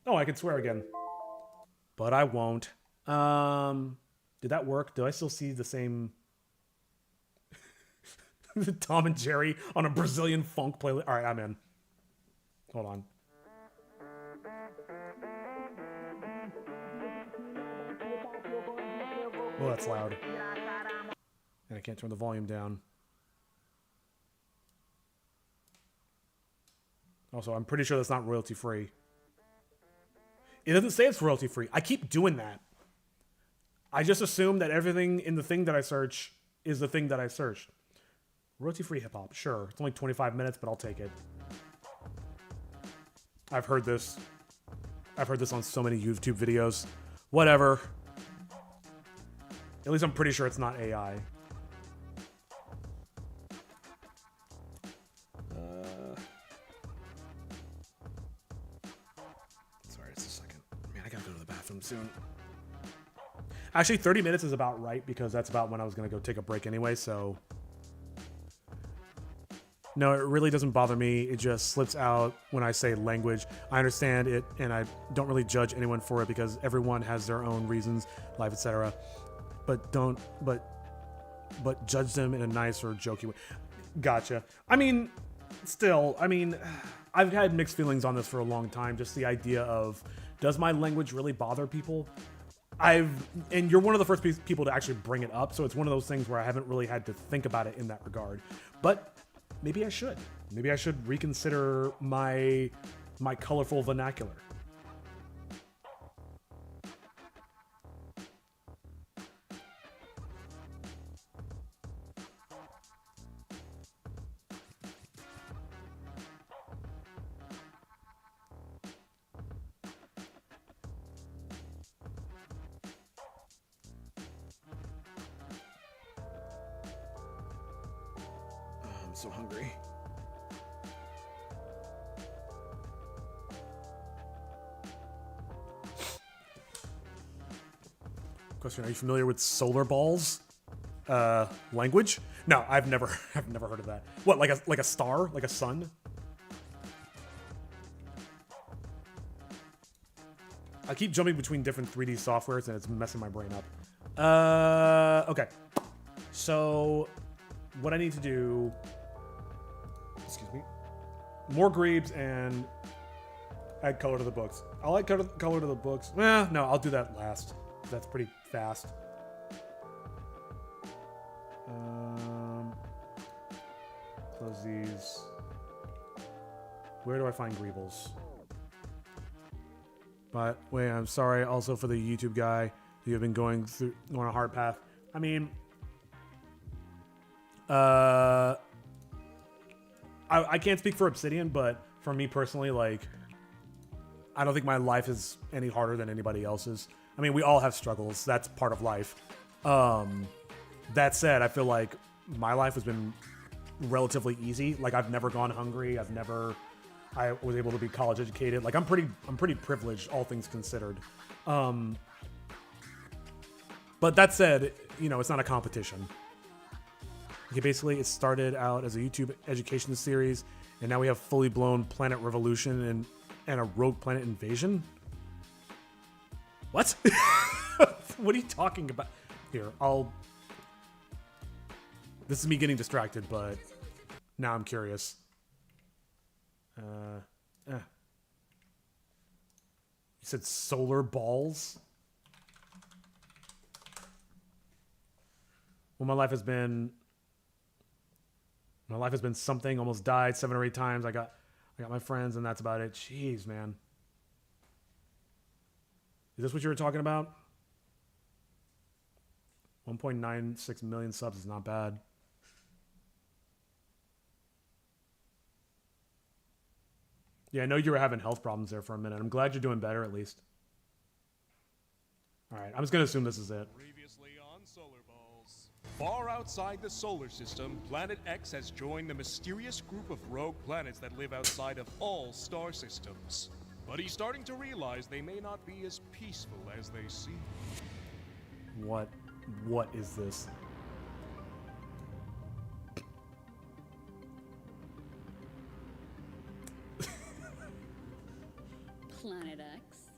Oh, I can swear again. But I won't. Did that work? Do I still see the same Tom and Jerry on a Brazilian funk playlist? All right, I'm in. Hold on. Oh, that's loud. And I can't turn the volume down. Also, I'm pretty sure that's not royalty free. It doesn't say it's royalty free. I keep doing that. I just assume that everything in the thing that I search is the thing that I searched. Royalty free hip hop, sure. It's only 25 minutes, but I'll take it. I've heard this. I've heard this on so many YouTube videos. Whatever. At least I'm pretty sure it's not AI. Sorry, just a second. Man, I gotta go to the bathroom soon. Actually, 30 minutes is about right because that's about when I was gonna go take a break anyway, so. No, it really doesn't bother me. It just slips out when I say language. I understand it, and I don't really judge anyone for it because everyone has their own reasons, life, etc. But judge them in a nice or jokey way. Gotcha. I mean, still, I've had mixed feelings on this for a long time. Just the idea of, does my language really bother people? And you're one of the first people to actually bring it up, so it's one of those things where I haven't really had to think about it in that regard. But maybe I should. Maybe I should reconsider my colorful vernacular. I'm so hungry. Question: are you familiar with solar balls? Language? No, I've never heard of that. What, like a star, like a sun? I keep jumping between different 3D softwares and it's messing my brain up. Okay. So, what I need to do... Excuse me. More greebs and add color to the books. I'll add color to the books. No, I'll do that last. That's pretty fast. Close these. Where do I find greebles? But wait, I'm sorry also for the YouTube guy who have been going on a hard path. I mean, I can't speak for Obsidian, but for me personally, like, I don't think my life is any harder than anybody else's. I mean, we all have struggles. That's part of life. That said, I feel like my life has been relatively easy. Like, I've never gone hungry. I was able to be college educated. Like, I'm pretty privileged, all things considered. But that said, you know, it's not a competition. Okay, basically, it started out as a YouTube education series, and now we have fully blown planet revolution and a rogue planet invasion. What? What are you talking about? Here, this is me getting distracted, but now I'm curious. You said solar balls? Well, my life has been something. Almost died 7 or 8 times. I got my friends, and that's about it. Jeez, man. Is this what you were talking about? 1.96 million subs is not bad. Yeah, I know you were having health problems there for a minute. I'm glad you're doing better, at least. All right, I'm just going to assume this is it. Previously on Solar Balls. Far outside the solar system, Planet X has joined the mysterious group of rogue planets that live outside of all star systems. But he's starting to realize they may not be as peaceful as they seem. What is this? Planet X.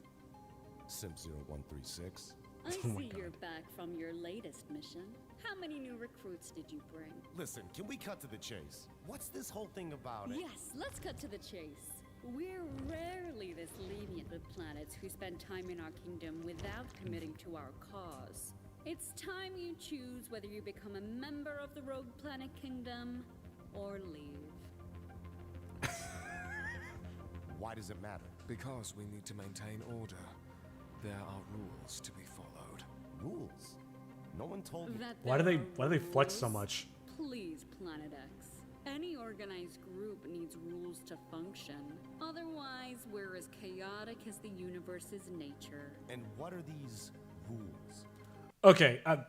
Simp 0136. I see you're back from your latest mission. How many new recruits did you bring? Listen, can we cut to the chase? What's this whole thing about? Yes, let's cut to the chase. We're rarely this lenient with planets who spend time in our kingdom without committing to our cause. It's time you choose whether you become a member of the Rogue Planet Kingdom or leave. Why does it matter? Because we need to maintain order. There are rules to be followed. Rules? No one told me. Why do they flex so much? Please, Planet X. Any organized group needs rules to function. Otherwise, we're as chaotic as the universe's nature. And what are these rules? Okay, I'm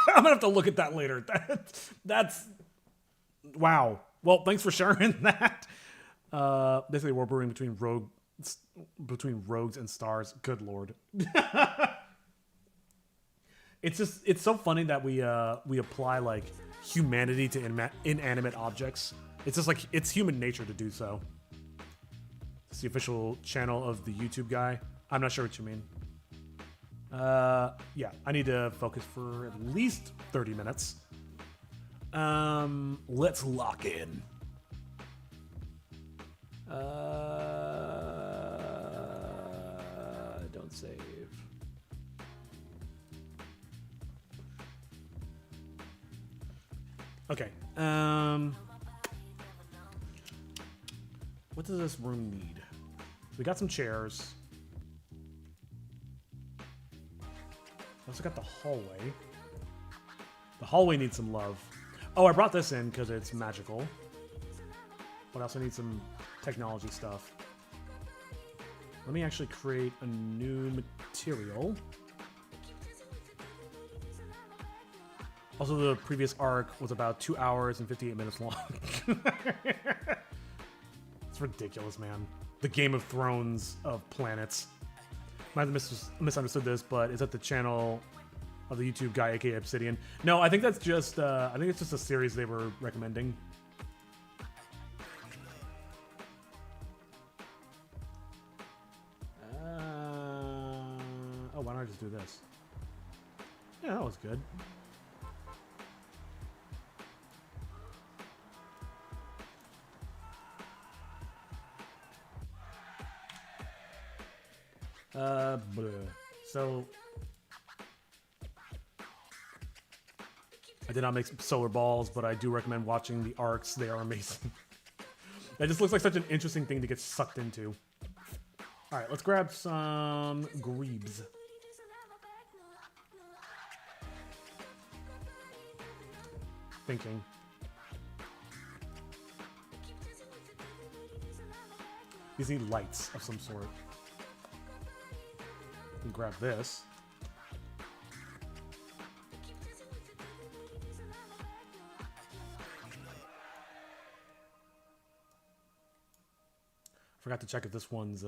gonna have to look at that later. That's wow. Well, thanks for sharing that. Basically, we're brewing between rogues and stars. Good lord. It's so funny that we apply like humanity to inanimate objects. It's just like it's human nature to do so. It's the official channel of the YouTube guy. I'm not sure what you mean. Yeah, I need to focus for at least 30 minutes. Let's lock in. Don't save. Okay. What does this room need? We got some chairs. Also got the hallway. The hallway needs some love. Oh, I brought this in because it's magical. But I also need some technology stuff. Let me actually create a new material. Also, the previous arc was about 2 hours and 58 minutes long. It's ridiculous, man. The Game of Thrones of planets. I might have misunderstood this, but is that the channel of the YouTube guy, aka Obsidian? No, I think that's just. I think it's just a series they were recommending. Oh, why don't I just do this? Yeah, that was good. Bleh. So I did not make solar balls, but I do recommend watching the arcs. They are amazing. That just looks like such an interesting thing to get sucked into. All right, let's grab some grebes. Thinking. These need lights of some sort. And grab this. Forgot to check if this one's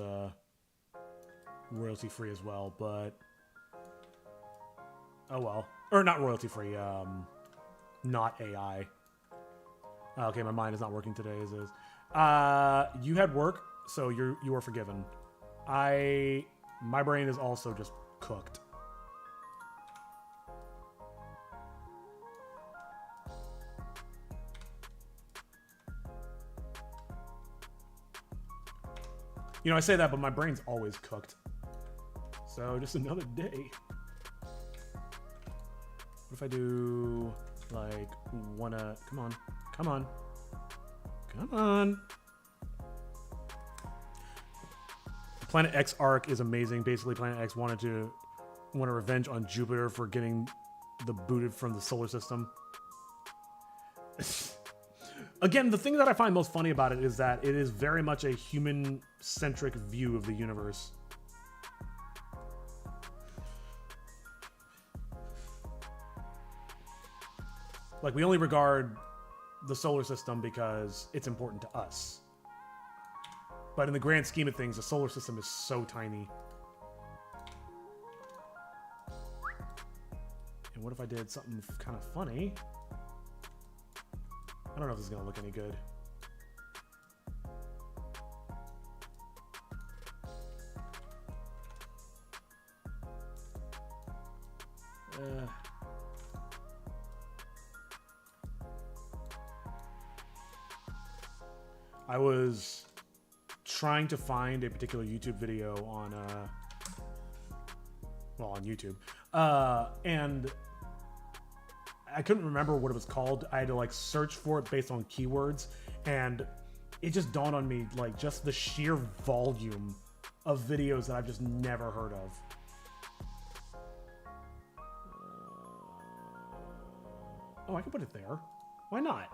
royalty free as well, but oh well. Or not royalty free, not AI. Okay, my mind is not working today as is. You had work, so you are forgiven. My brain is also just cooked. You know, I say that, but my brain's always cooked. So just another day. What if I do like come on, come on, come on. Planet X arc is amazing. Basically, Planet X wanted revenge on Jupiter for getting the booted from the solar system. Again, the thing that I find most funny about it is that it is very much a human-centric view of the universe. Like, we only regard the solar system because it's important to us. But in the grand scheme of things, the solar system is so tiny. And what if I did something kind of funny? I don't know if this is going to look any good. I was trying to find a particular YouTube video on YouTube, and I couldn't remember what it was called. I had to like search for it based on keywords, and it just dawned on me like just the sheer volume of videos that I've just never heard of. Oh, I can put it there. Why not?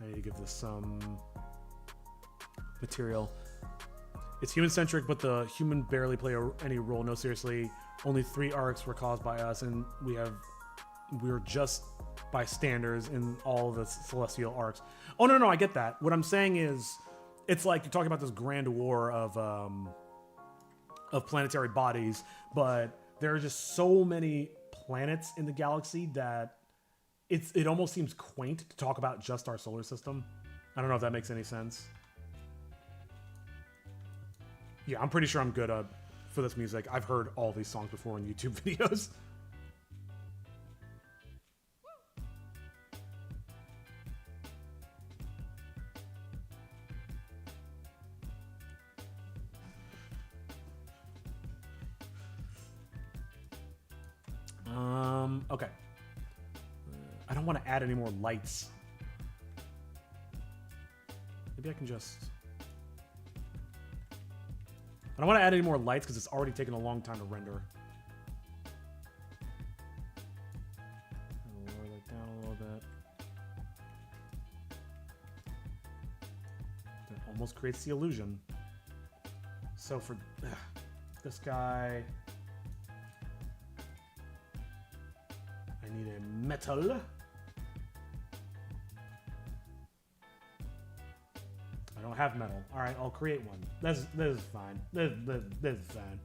I need to give this some material. It's human-centric, but the human barely play any role. No, seriously, only 3 arcs were caused by us, and we're just bystanders in all of the celestial arcs. Oh, no, I get that. What I'm saying is, it's like you're talking about this grand war of planetary bodies, but there are just so many planets in the galaxy that it almost seems quaint to talk about just our solar system. I don't know if that makes any sense. Yeah, I'm pretty sure I'm good for this music. I've heard all these songs before in YouTube videos. Okay. I don't want to add any more lights. Maybe I can just... I don't want to add any more lights because it's already taken a long time to render. Lower that down a little bit. That almost creates the illusion. So for this guy... I need a metal. I don't have metal. All right, I'll create one. This is fine. This is fine.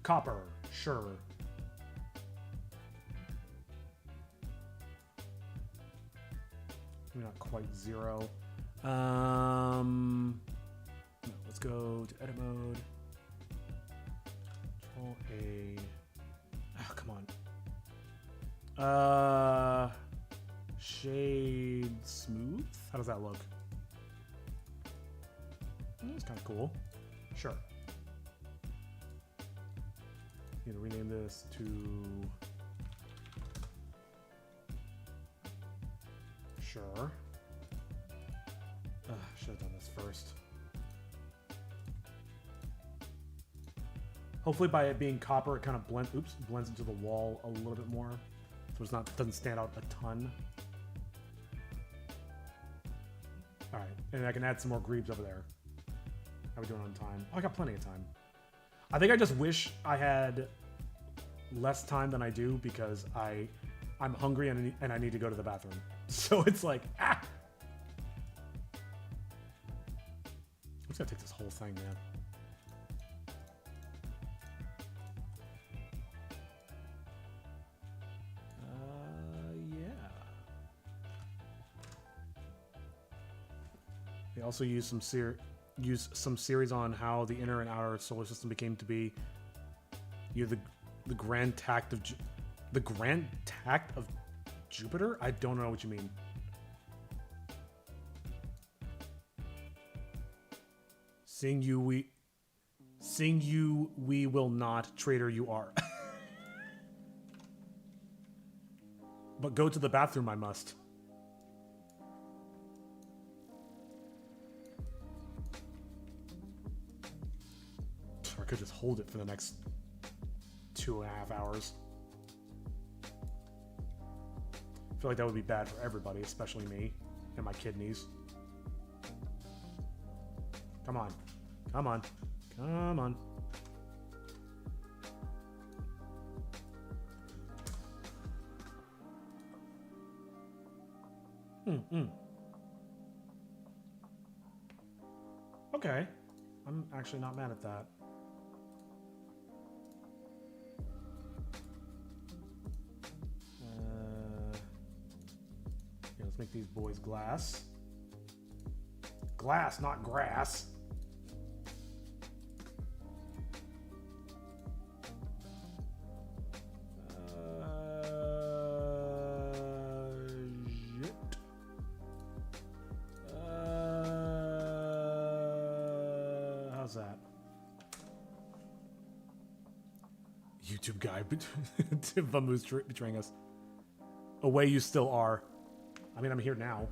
Copper, sure. Maybe not quite 0. No, let's go to edit mode. Control A. Oh, come on. Shade smooth? How does that look? That's kind of cool. Sure. Need to rename this to... Sure. Should have done this first. Hopefully by it being copper, it kind of blends into the wall a little bit more. So it's not, doesn't stand out a ton. Alright, and I can add some more greaves over there. How are we doing on time? Oh, I got plenty of time. I think I just wish I had less time than I do because I'm hungry and I need to go to the bathroom. So it's like, ah! I'm just gonna take this whole thing, man. Yeah. They also use some series on how the inner and outer solar system became to be. You know, the grand tact of Jupiter. I don't know what you mean. Seeing you we will not, traitor you are. But go to the bathroom I must. I could just hold it for the next 2.5 hours. I feel like that would be bad for everybody, especially me and my kidneys. Come on. Come on. Come on. Okay. I'm actually not mad at that. Yeah, let's make these boys glass. Glass, not grass. How's that? YouTube guy Vamuse betraying us. Away you still are. I mean, I'm here now.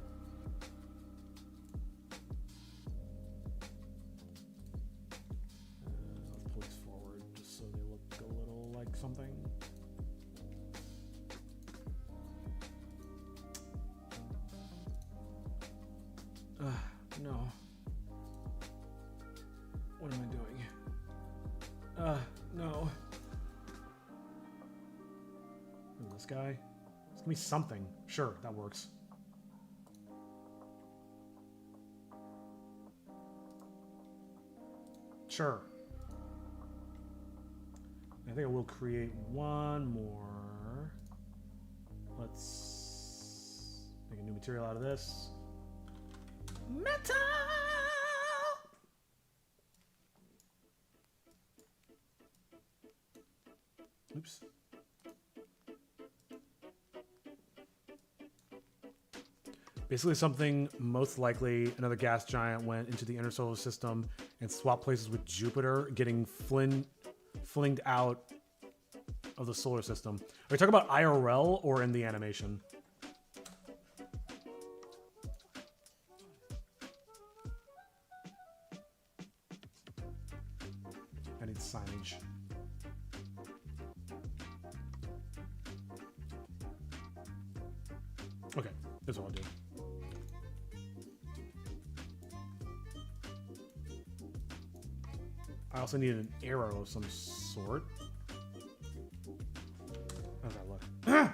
Let's pull these forward just so they look a little like something. No. What am I doing? No. Ooh, this guy. It's gonna be something. Sure, that works. Sure. I think I will create one more. Let's make a new material out of this. Metal! Oops. Basically something most likely another gas giant went into the inner solar system and swapped places with Jupiter, getting flinged out of the solar system. Are we talking about IRL or in the animation? I need signage. Okay, here's what I'll do. I also need an arrow of some sort. How's that look? More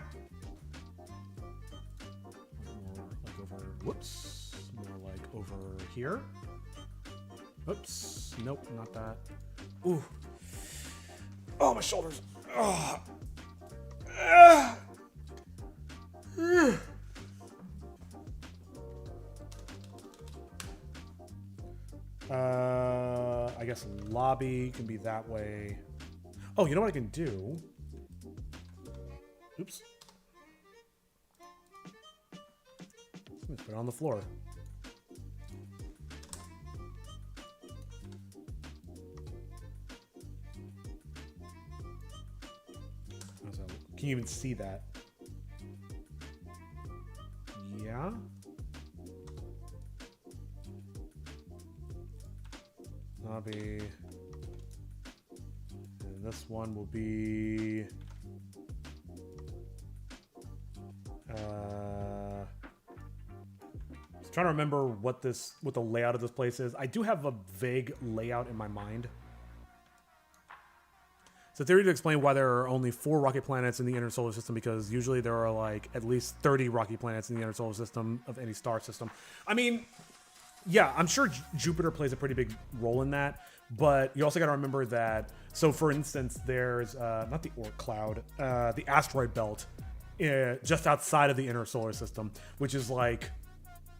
like over. Whoops. More like over here. Oops. Nope, not that. Ooh. Oh, my shoulders. Oh. I guess lobby can be that way. Oh, you know what I can do? Oops. Let's put it on the floor. Can you even see that? Yeah. Lobby. And this one will be I was trying to remember what the layout of this place is. I do have a vague layout in my mind. It's a theory to explain why there are only 4 rocky planets in the inner solar system, because usually there are like at least 30 rocky planets in the inner solar system of any star system. I mean, yeah, I'm sure Jupiter plays a pretty big role in that, but you also got to remember that, so for instance, there's, not the Oort cloud, the asteroid belt just outside of the inner solar system, which is like,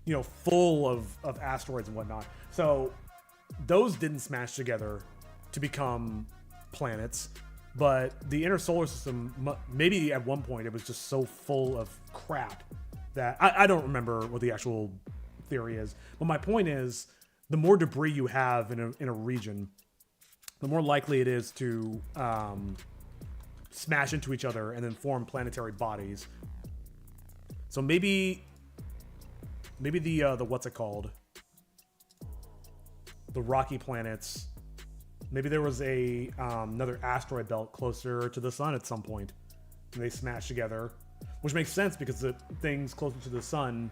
you know, full of asteroids and whatnot. So those didn't smash together to become planets, but the inner solar system, maybe at one point it was just so full of crap that I don't remember what the actual theory is, but my point is, the more debris you have in a region, the more likely it is to smash into each other and then form planetary bodies. So maybe the what's it called, the rocky planets, maybe there was a another asteroid belt closer to the sun at some point, and they smashed together, which makes sense because the things closer to the sun,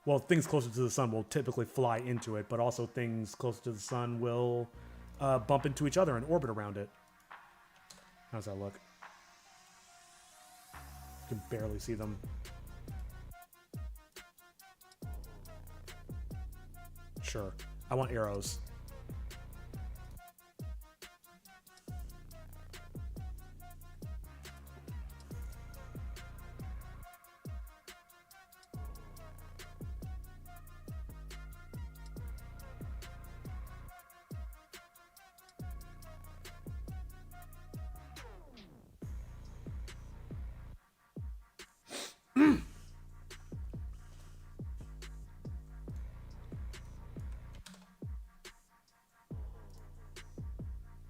well, things closer to the sun will typically fly into it, but also things closer to the sun will bump into each other and orbit around it. How's that look? You can barely see them. Sure. I want arrows.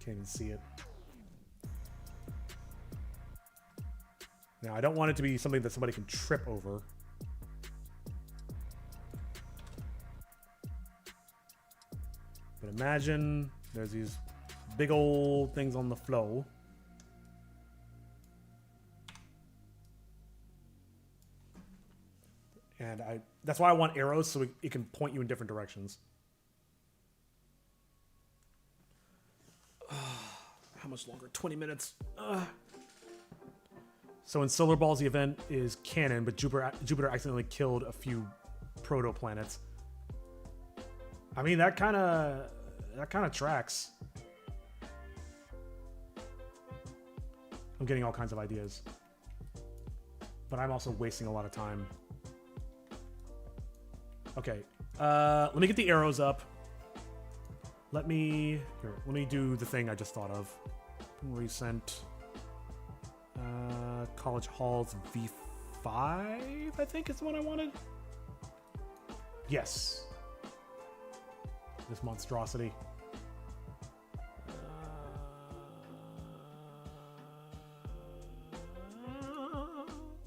Can't even see it. Now, I don't want it to be something that somebody can trip over. But imagine there's these big old things on the flow. And that's why I want arrows, so it can point you in different directions. How much longer? 20 minutes. So in Solar Balls, the event is canon, but Jupiter accidentally killed a few proto-planets. I mean, that kind of tracks. I'm getting all kinds of ideas, but I'm also wasting a lot of time. Okay, let me get the arrows up. Let me do the thing I just thought of. Recent. College Halls V5, I think is the one I wanted. Yes. This monstrosity.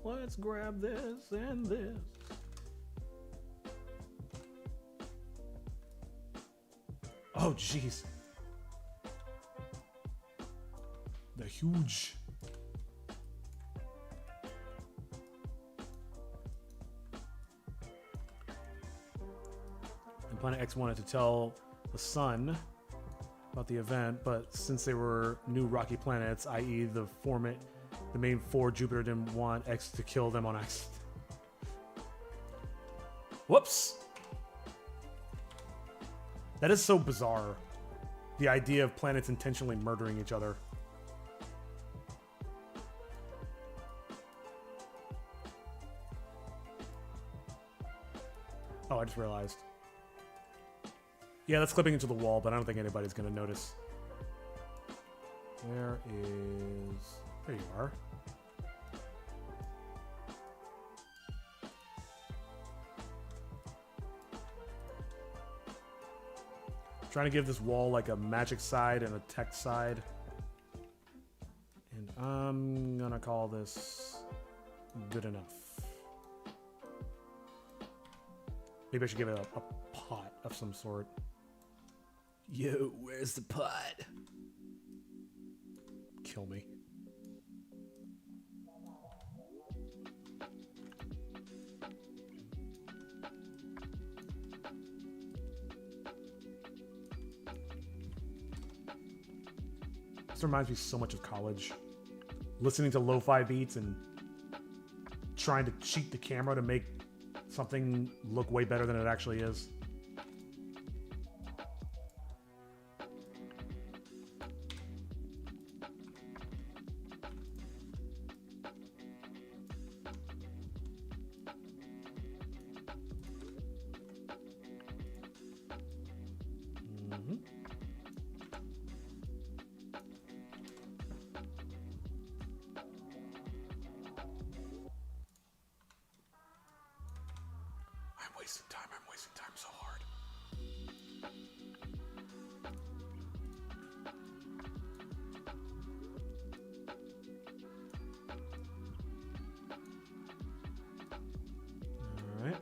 Let's grab this and this. Oh, jeez. They're huge. And Planet X wanted to tell the sun about the event, but since they were new rocky planets, i.e. the main four, Jupiter didn't want X to kill them on accident. Whoops! That is so bizarre. The idea of planets intentionally murdering each other. Oh, I just realized. Yeah, that's clipping into the wall, but I don't think anybody's gonna notice. Where is... There you are. Trying to give this wall like a magic side and a tech side. And I'm gonna call this good enough. Maybe I should give it a pot of some sort. Yo, where's the pot? Kill me. This reminds me so much of college. Listening to lo-fi beats and trying to cheat the camera to make something look way better than it actually is. I'm wasting time so hard. Alright.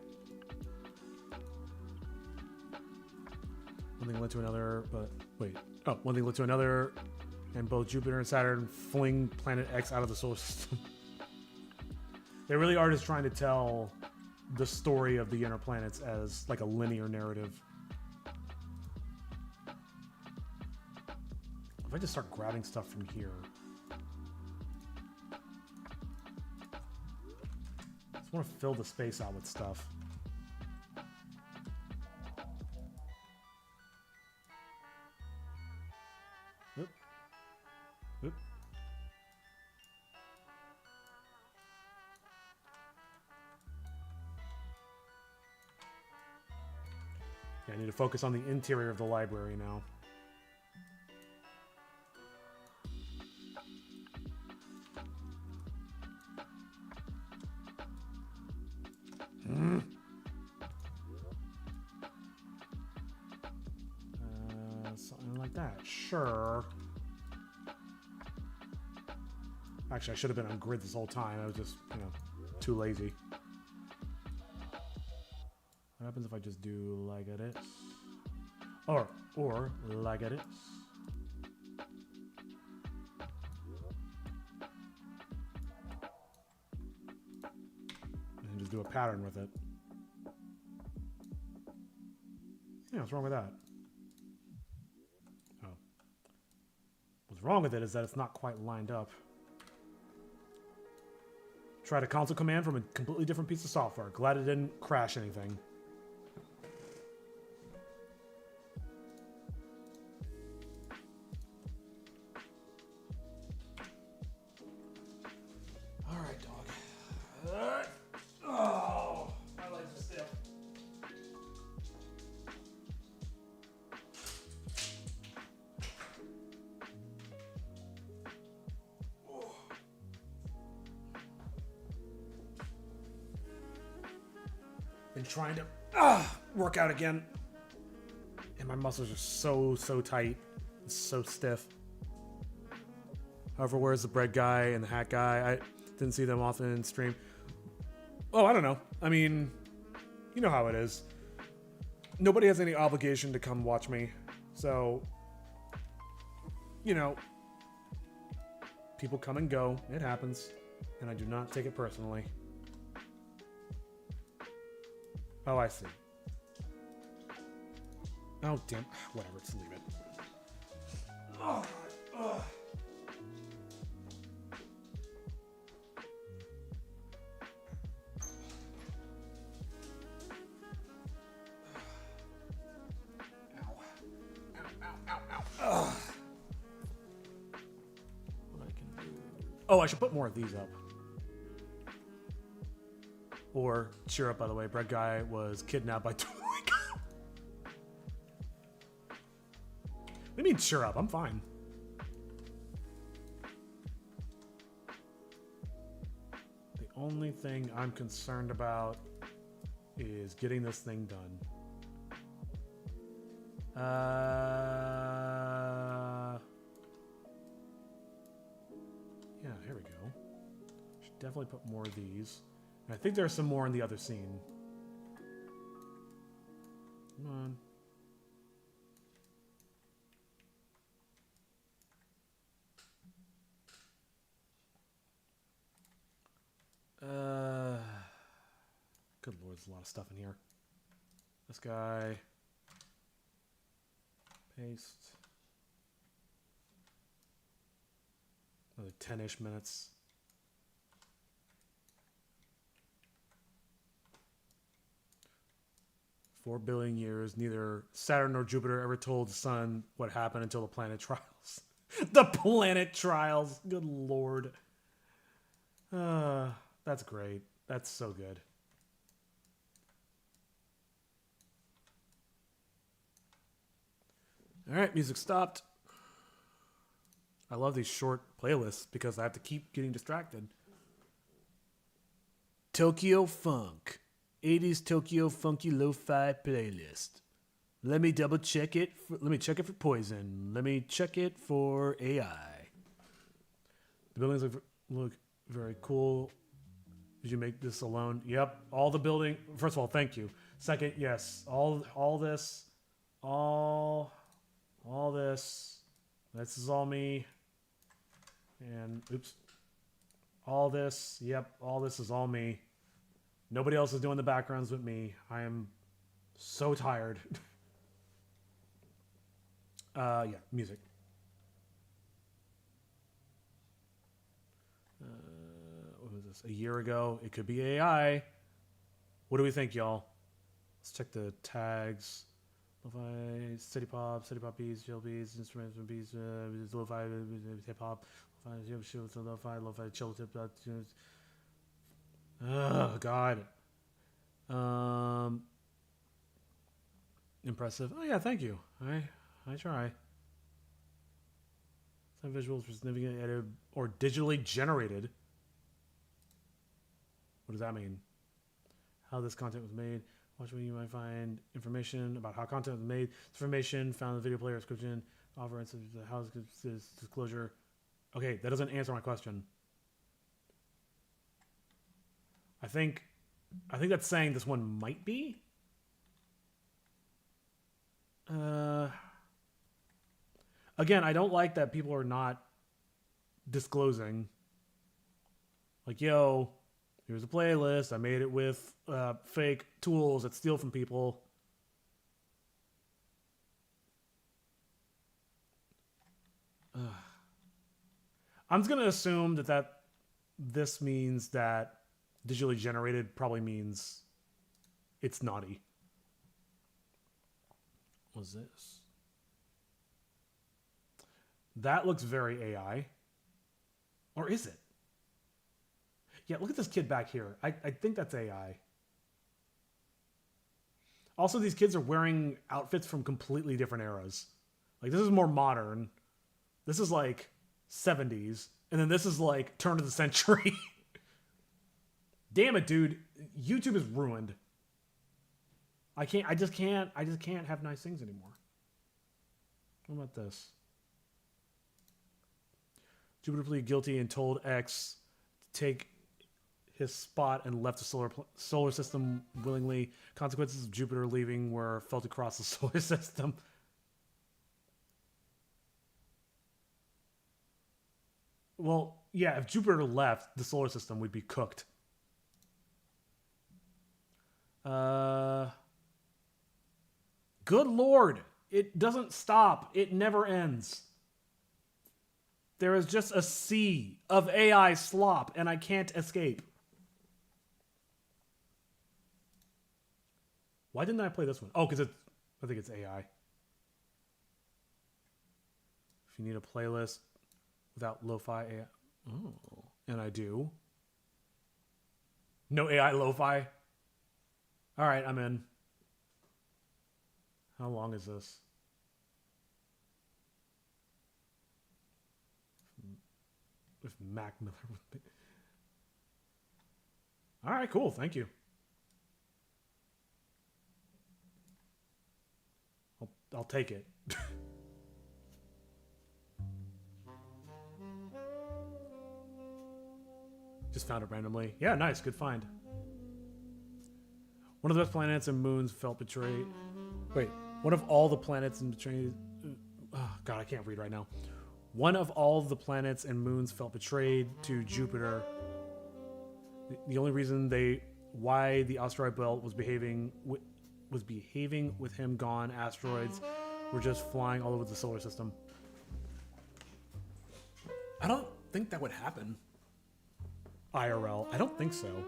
One thing led to another, but wait. Oh, one thing led to another, and both Jupiter and Saturn fling Planet X out of the solar system. They really are just trying to tell the story of the inner planets as like a linear narrative. If I just start grabbing stuff from here. I just want to fill the space out with stuff. Oop. Oop. I need to focus on the interior of the library now. Something like that. Sure. Actually, I should have been on grid this whole time. I was just, too lazy. What happens if I just do like this? Or like this? And just do a pattern with it. Yeah, what's wrong with that? Oh. What's wrong with it is that it's not quite lined up. Tried a console command from a completely different piece of software. Glad it didn't crash anything. Alright, dog. Oh, my legs are stiff. Been trying to work out again. And my muscles are so tight. It's so stiff. However, where's the bread guy and the hat guy? I didn't see them often in stream. Oh, I don't know. I mean, you know how it is. Nobody has any obligation to come watch me. So, you know, people come and go. It happens. And I do not take it personally. Oh, I see. Oh, damn. Whatever, just leave it. Oh, God. Oh, I should put more of these up. Or, cheer up, by the way, bread guy was kidnapped by... What do you mean, cheer up? I'm fine. The only thing I'm concerned about is getting this thing done. Yeah, here we go. Should definitely put more of these. And I think there's some more in the other scene. Come on. Good lord, there's a lot of stuff in here. This guy. Paste. Another 10-ish minutes. "4 billion years, neither Saturn nor Jupiter ever told the sun what happened until the planet trials." The planet trials. Good lord. That's great. That's so good. All right, music stopped. I love these short playlists because I have to keep getting distracted. Tokyo Funk. 80s Tokyo Funky Lo-Fi playlist. Let me double check it. Let me check it for poison. Let me check it for AI. The buildings look very cool. Did you make this alone? Yep. All the building. First of all, thank you. Second, yes. All this. All this. This is all me. And oops. All this. Yep. All this is all me. Nobody else is doing the backgrounds but me. I am so tired. Yeah, music. What was this? A year ago. It could be AI. What do we think, y'all? Let's check the tags. Lo-fi, city pop beats, jail beats, instruments and beats, lo-fi, hip hop, lo-fi, chill tip. Oh God. Impressive. Oh yeah, thank you. I try. Some visuals were significantly edited or digitally generated. What does that mean? How this content was made. Watch where you might find information about how content was made. This information found in the video player description. Offer instance of how this disclosure. Okay, that doesn't answer my question. I think that's saying this one might be. Again, I don't like that people are not disclosing. Like, yo, here's a playlist. I made it with fake tools that steal from people. I'm just going to assume that this means that digitally generated probably means it's naughty. What's this? That looks very AI. Or is it? Yeah, look at this kid back here. I think that's AI. Also, these kids are wearing outfits from completely different eras. Like, this is more modern. This is like 70s. And then this is like turn of the century. Damn it, dude. YouTube is ruined. I just can't have nice things anymore. What about this? Jupiter pleaded guilty and told X to take his spot and left the solar system willingly. Consequences of Jupiter leaving were felt across the solar system. Well, yeah, if Jupiter left the solar system, we'd be cooked. Good Lord. It doesn't stop. It never ends. There is just a sea of AI slop, and I can't escape. Why didn't I play this one? Oh, because I think it's AI. If you need a playlist without lo-fi AI. Oh, and I do. No AI lo-fi? All right, I'm in. How long is this? If Mac Miller would be. All right, cool. Thank you. I'll take it. Just found it randomly. Yeah, nice. Good find. One of the best planets and moons felt betrayed. Wait. One of all the planets and betrayed. Oh, God, I can't read right now. One of all the planets and moons felt betrayed to Jupiter. The only reason why the asteroid belt was behaving with him gone. Asteroids were just flying all over the solar system. I don't think that would happen. IRL. I don't think so.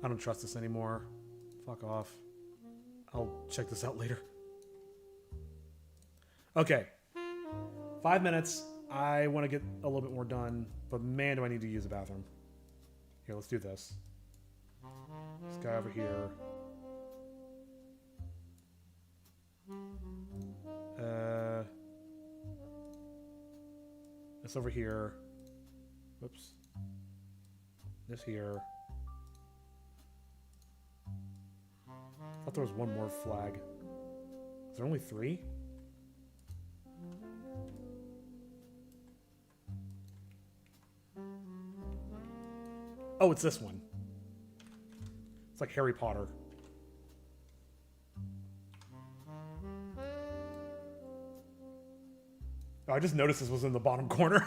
I don't trust this anymore. Fuck off. I'll check this out later. Okay. 5 minutes. I want to get a little bit more done, but man, do I need to use the bathroom. Here, let's do this. This guy over here. This over here. Whoops. This here. I thought there was one more flag. Is there only 3? Oh, it's this one. It's like Harry Potter. Oh, I just noticed this was in the bottom corner.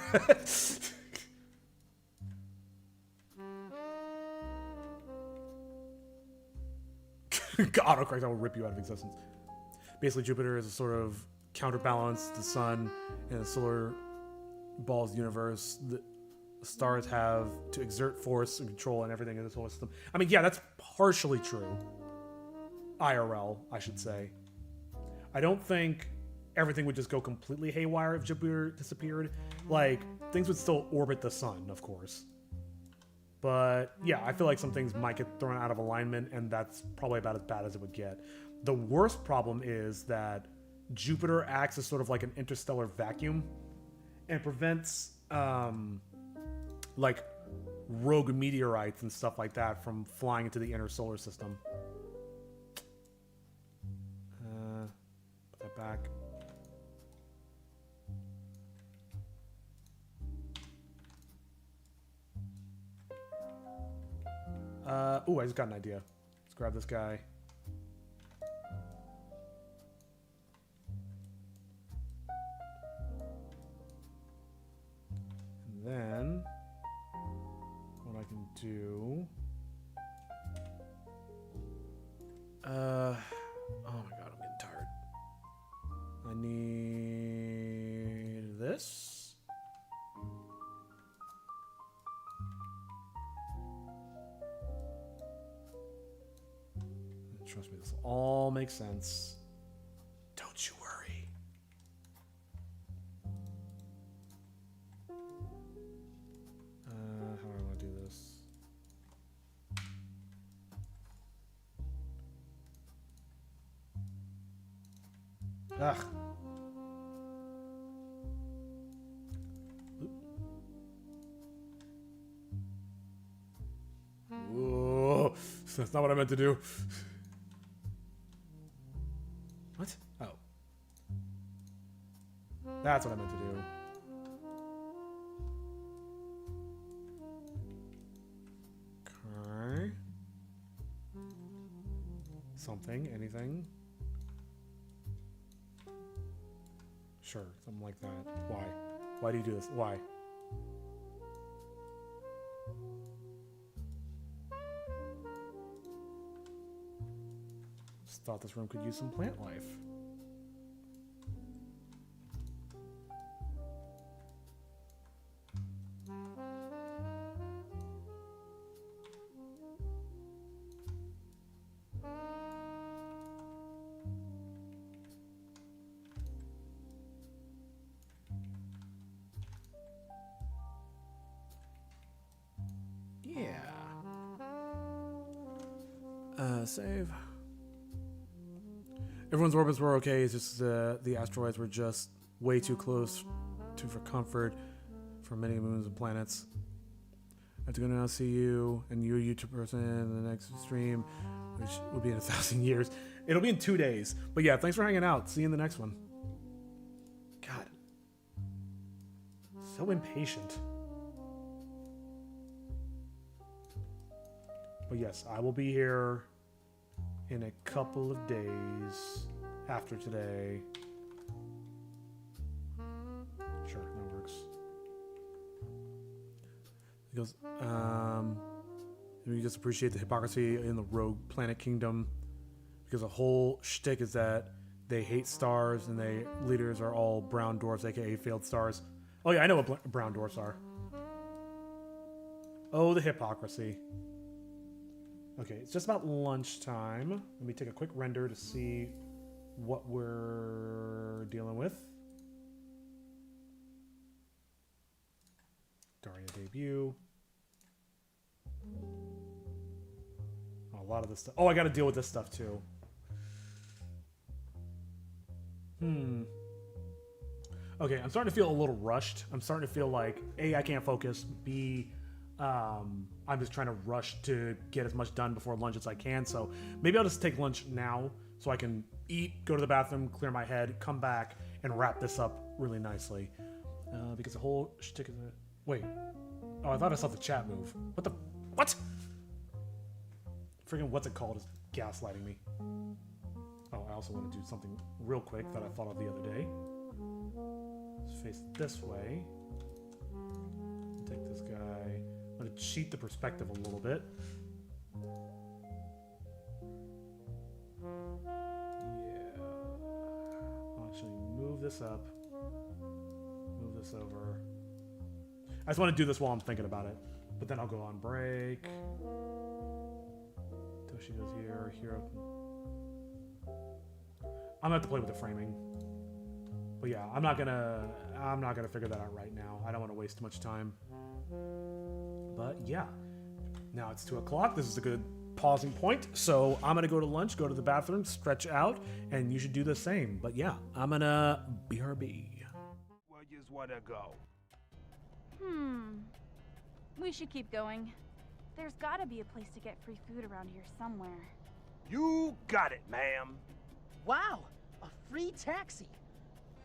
Autocorrect, I will rip you out of existence. Basically, Jupiter is a sort of counterbalance to the sun and the solar ball's universe. The stars have to exert force and control and everything in the solar system. I mean, yeah, that's partially true. IRL, I should say. I don't think everything would just go completely haywire if Jupiter disappeared. Like, things would still orbit the sun, of course. But yeah, I feel like some things might get thrown out of alignment, and that's probably about as bad as it would get. The worst problem is that Jupiter acts as sort of like an interstellar vacuum and prevents like rogue meteorites and stuff like that from flying into the inner solar system. Put that back. Ooh, I just got an idea. Let's grab this guy. And then what I can do... oh my god, I'm getting tired. I need this. Trust me, this will all make sense. Don't you worry. How do I want to do this? Ugh. Whoa. That's not what I meant to do. That's what I meant to do. Okay. Something, anything. Sure, something like that. Why? Why do you do this? Why? Just thought this room could use some plant life. Yeah. Save. Everyone's orbits were okay. It's just the asteroids were just way too close for comfort for many moons and planets. I have to go now see you and you, YouTube person, in the next stream, which will be in 1,000 years. It'll be in 2 days. But yeah, thanks for hanging out. See you in the next one. God. So impatient. But yes, I will be here in a couple of days after today. Sure, that works. He goes, we just appreciate the hypocrisy in the rogue planet kingdom, because the whole shtick is that they hate stars and they leaders are all brown dwarfs, aka failed stars. Oh yeah, I know what brown dwarfs are. Oh, the hypocrisy. Okay, it's just about lunchtime. Let me take a quick render to see what we're dealing with. Daria debut. Oh, a lot of this stuff. Oh, I gotta deal with this stuff too. Okay, I'm starting to feel a little rushed. I'm starting to feel like, A, I can't focus. B, I'm just trying to rush to get as much done before lunch as I can. So maybe I'll just take lunch now so I can eat, go to the bathroom, clear my head, come back, and wrap this up really nicely. Because the whole shtick is... Wait. Oh, I thought I saw the chat move. What the... What? Freaking what's it called is gaslighting me. Oh, I also want to do something real quick that I thought of the other day. Let's face it this way. Take this guy. I'm going to cheat the perspective a little bit. Yeah. I'll actually move this up. Move this over. I just want to do this while I'm thinking about it. But then I'll go on break. Toshido's here. Hero. I'm gonna have to play with the framing. But yeah, I'm not gonna figure that out right now. I don't want to waste too much time. But yeah, now it's 2 o'clock. This is a good pausing point. So I'm gonna go to lunch, go to the bathroom, stretch out, and you should do the same. But yeah, I'm gonna BRB. Well, just wanna go. We should keep going. There's gotta be a place to get free food around here somewhere. You got it, ma'am. Wow, a free taxi.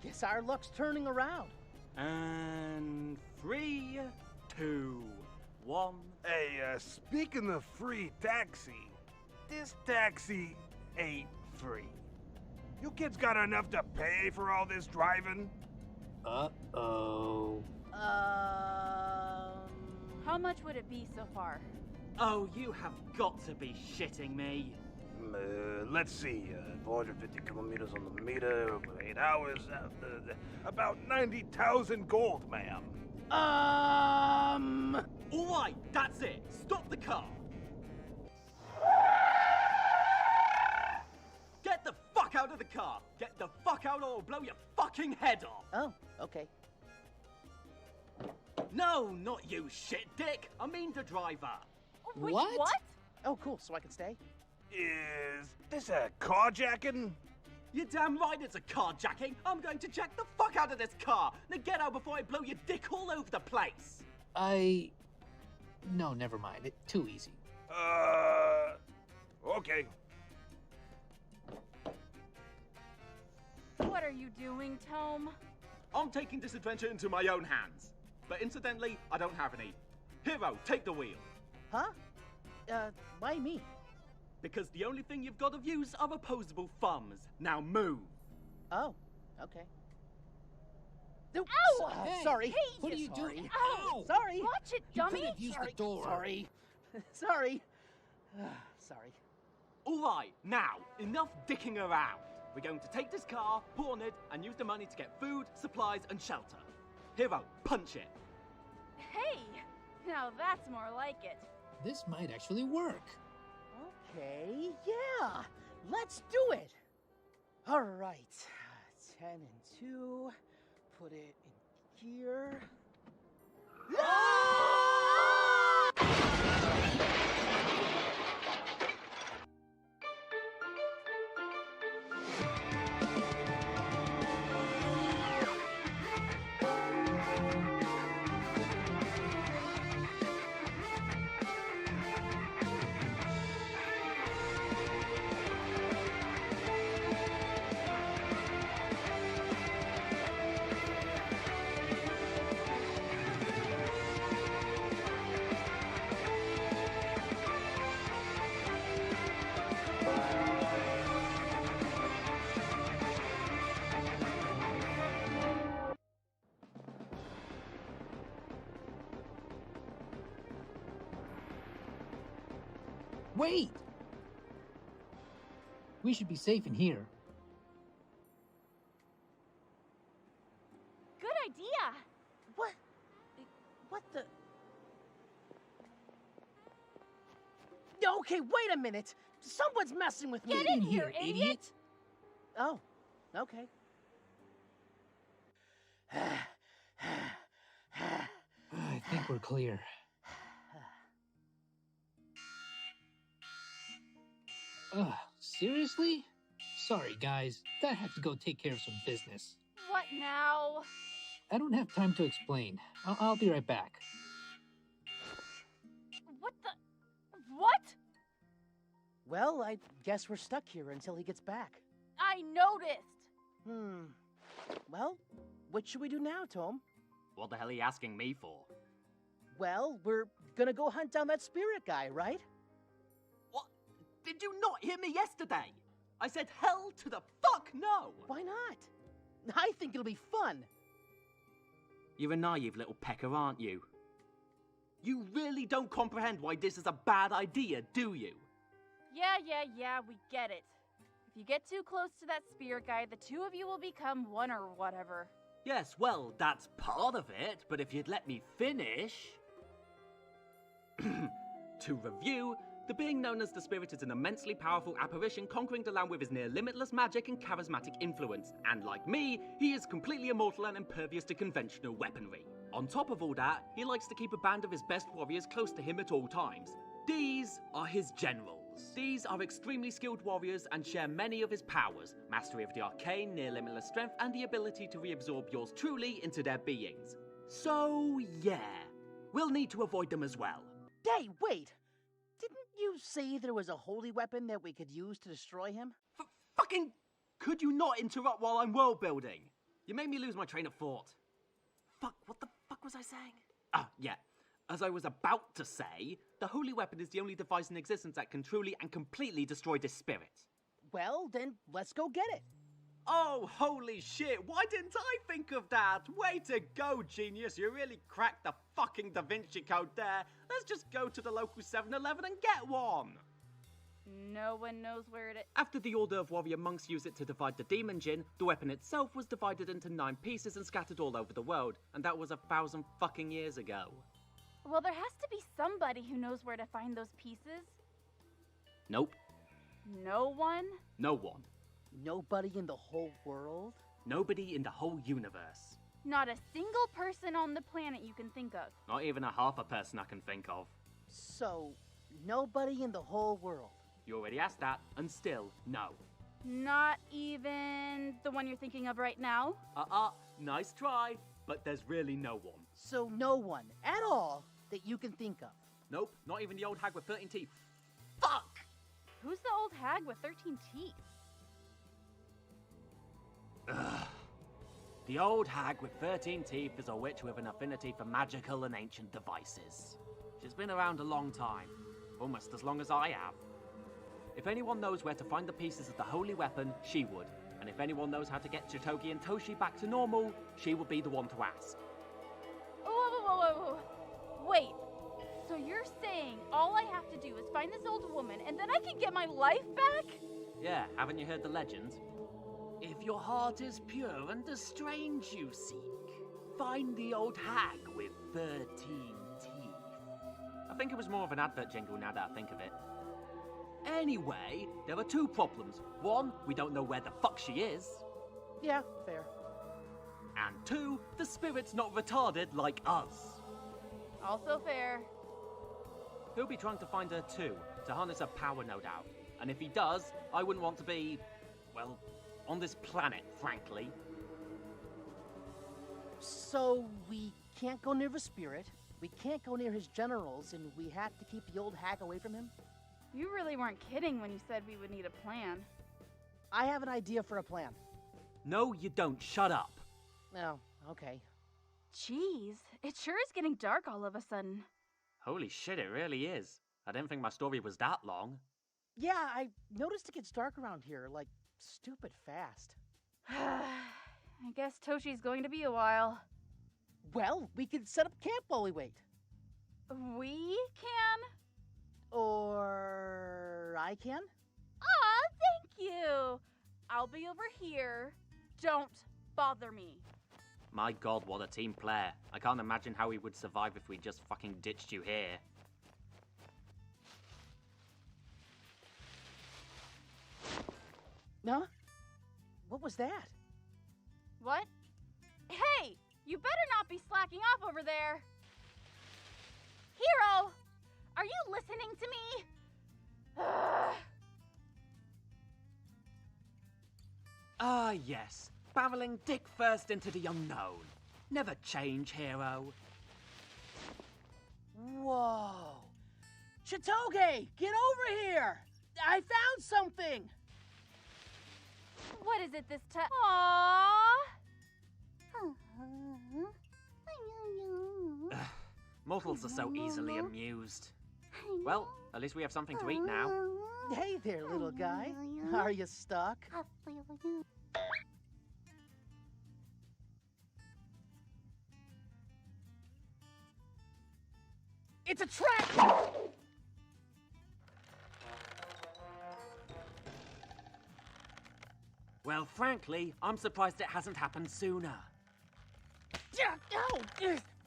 Guess our luck's turning around. And 3, 2, 1. Hey, speaking of free taxi, this taxi ain't free. You kids got enough to pay for all this driving? Uh-oh. How much would it be so far? Oh, you have got to be shitting me. Let's see, 450 kilometers on the meter over 8 hours, about 90,000 gold, ma'am. All right, that's it. Stop the car. Get the fuck out of the car. Get the fuck out or I'll blow your fucking head off. Oh, okay. No, not you, shit dick. I mean the driver. Wait, What? Oh, cool, so I can stay? Is this a carjacking? You're damn right it's a carjacking. I'm going to jack the fuck out of this car. Now get out before I blow your dick all over the place. No, never mind. Too easy. Okay. What are you doing, Tome? I'm taking this adventure into my own hands. But incidentally, I don't have any. Hero, take the wheel. Huh? Why me? Because the only thing you've got of use are opposable thumbs. Now move. Oh, okay. Oops. Ow! Hey, sorry. What are you doing? Ow! Sorry. Watch it, dummy! Sorry. Sorry. Sorry. Sorry. All right, now, enough dicking around. We're going to take this car, pawn it, and use the money to get food, supplies, and shelter. Hero, punch it. Hey! Now that's more like it. This might actually work. Okay, yeah. Let's do it. All right. 10 and 2. Put it in here. Wait! We should be safe in here. Good idea! What? What the? Okay, wait a minute. Someone's messing with me. Get in here, idiot! Oh, okay. I think we're clear. Seriously? Sorry, guys. I have to go take care of some business. What now? I don't have time to explain. I'll be right back. What the? What? Well, I guess we're stuck here until he gets back. I noticed! Well, what should we do now, Tom? What the hell are you asking me for? Well, we're gonna go hunt down that spirit guy, right? What? Did you not hear me yesterday? I said hell to the fuck no! Why not? I think it'll be fun. You're a naive little pecker, aren't you? You really don't comprehend why this is a bad idea, do you? Yeah, we get it. If you get too close to that spirit guy, the two of you will become one or whatever. Yes, well, that's part of it, but if you'd let me finish... To review, the being known as the Spirit is an immensely powerful apparition conquering the land with his near-limitless magic and charismatic influence. And like me, he is completely immortal and impervious to conventional weaponry. On top of all that, he likes to keep a band of his best warriors close to him at all times. These are his generals. These are extremely skilled warriors and share many of his powers, mastery of the arcane, near-limitless strength, and the ability to reabsorb yours truly into their beings. So, yeah, we'll need to avoid them as well. Hey, wait! Didn't you say there was a holy weapon that we could use to destroy him? Fucking... Could you not interrupt while I'm world building? You made me lose my train of thought. Fuck, what the fuck was I saying? Ah, yeah. As I was about to say, the holy weapon is the only device in existence that can truly and completely destroy this spirit. Well, then let's go get it. Oh, holy shit, why didn't I think of that? Way to go, genius, you really cracked the fucking Da Vinci Code there. Let's just go to the local 7-Eleven and get one. No one knows where it is. After the Order of Warrior Monks used it to divide the demon djinn, the weapon itself was divided into 9 pieces and scattered all over the world, and that was 1,000 fucking years ago. Well, there has to be somebody who knows where to find those pieces. Nope. No one? No one. Nobody in the whole world? Nobody in the whole universe. Not a single person on the planet you can think of. Not even a half a person I can think of. So, nobody in the whole world? You already asked that, and still, no. Not even the one you're thinking of right now? Nice try, but there's really no one. So no one, at all, that you can think of? Nope, not even the old hag with 13 teeth. Fuck! Who's the old hag with 13 teeth? Ugh. The old hag with 13 teeth is a witch with an affinity for magical and ancient devices. She's been around a long time, almost as long as I have. If anyone knows where to find the pieces of the holy weapon, she would. And if anyone knows how to get Chitogi and Toshi back to normal, she would be the one to ask. Whoa. Wait, so you're saying all I have to do is find this old woman and then I can get my life back? Yeah, haven't you heard the legend? If your heart is pure and the strange you seek, find the old hag with 13 teeth. I think it was more of an advert jingle now that I think of it. Anyway, there are two problems. One, we don't know where the fuck she is. Yeah, fair. And two, the spirit's not retarded like us. Also fair. He'll be trying to find her too, to harness her power, no doubt. And if he does, I wouldn't want to be, well, on this planet, frankly. So we can't go near the spirit, we can't go near his generals, and we have to keep the old hag away from him? You really weren't kidding when you said we would need a plan. I have an idea for a plan. No, you don't. Shut up. Oh, okay. Jeez, it sure is getting dark all of a sudden. Holy shit, it really is. I didn't think my story was that long. Yeah, I noticed it gets dark around here, like, stupid fast. I guess Toshi's going to be a while. Well, we could set up camp while we wait. We can? Or I can? Aw, thank you! I'll be over here. Don't bother me. My god, what a team player. I can't imagine how we would survive if we just fucking ditched you here. Huh? What was that? What? Hey! You better not be slacking off over there! Hero! Are you listening to me? Ah, yes. Barreling dick first into the unknown. Never change, hero. Whoa! Chitoge, get over here! I found something! What is it this time? Aww! Mortals are so easily amused. Well, at least we have something to eat now. Hey there, little guy. Are you stuck? It's a trap! Well, frankly, I'm surprised it hasn't happened sooner.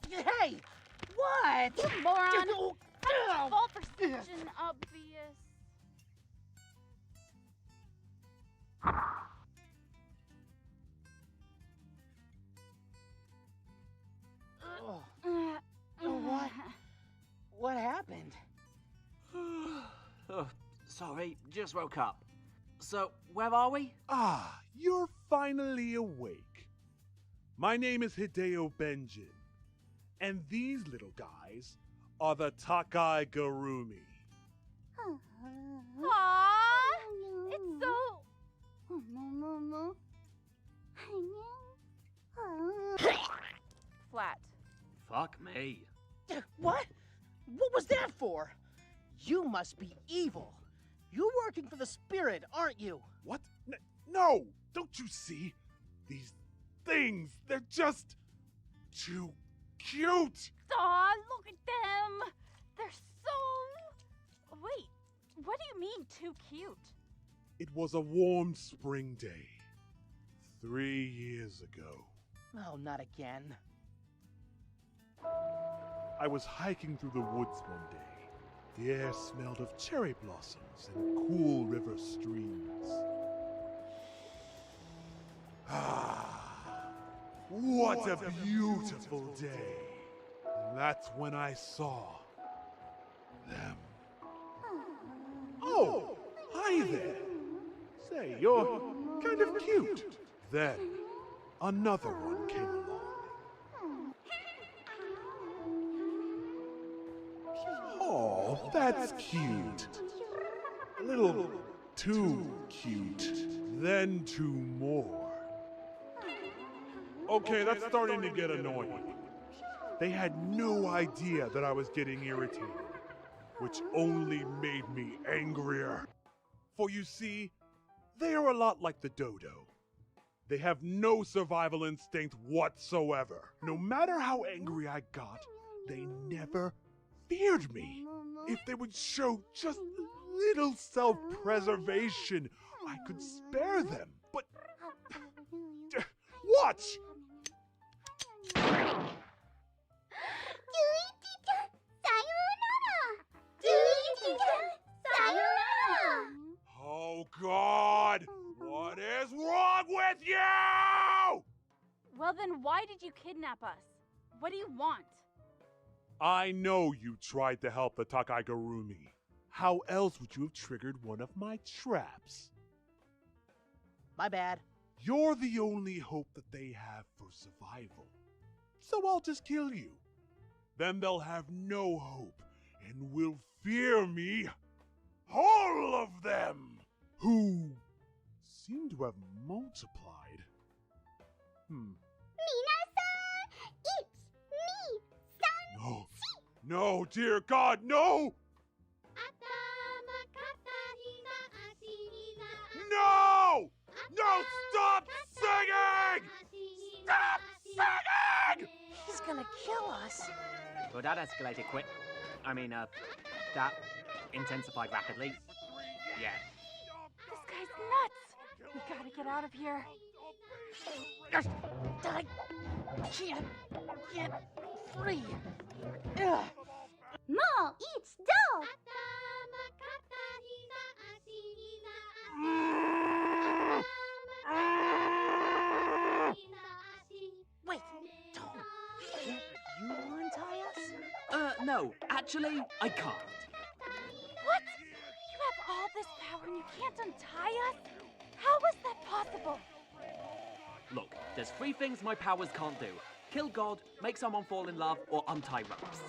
Hey! What? You moron! How fall for such an obvious... What happened? Oh, sorry, just woke up. So, where are we? Ah, you're finally awake. My name is Hideo Benjin, and these little guys are the Takai Garumi. Aww! It's so... flat. Fuck me. What? What was that for? You must be evil. You're working for the spirit, aren't you? What? No! Don't you see? These things, they're just too cute! Aw, look at them! They're so... Wait, what do you mean, too cute? It was a warm spring day 3 years ago. Oh, not again. I was hiking through the woods one day. The air smelled of cherry blossoms and cool river streams. Ah, what a beautiful day. And that's when I saw them. Oh, hi there. Say, you're kind of cute. Then, another one came along. Oh, that's cute. A little too cute. Then two more. Okay, that's starting to get annoying. They had no idea that I was getting irritated, which only made me angrier. For you see, they are a lot like the dodo. They have no survival instinct whatsoever. No matter how angry I got, they never feared me. If they would show just a little self-preservation, I could spare them. But watch! Oh God! What is wrong with you? Well, then why did you kidnap us? What do you want? I know you tried to help the Takaigarumi. How else would you have triggered one of my traps? My bad. You're the only hope that they have for survival. So I'll just kill you. Then they'll have no hope and will fear me. All of them! Who seem to have multiplied. No. No, dear God, no! No! No, stop singing! Stop singing! He's gonna kill us. Well, that escalated quick. That intensified rapidly. Yeah. This guy's nuts! We gotta get out of here. I can't get free. Ugh. No, it's dope! Wait, Tom. Can't you untie us? No, actually, I can't. What? You have all this power and you can't untie us? How is that possible? Look, there's 3 things my powers can't do. Kill God, make someone fall in love, or untie ropes.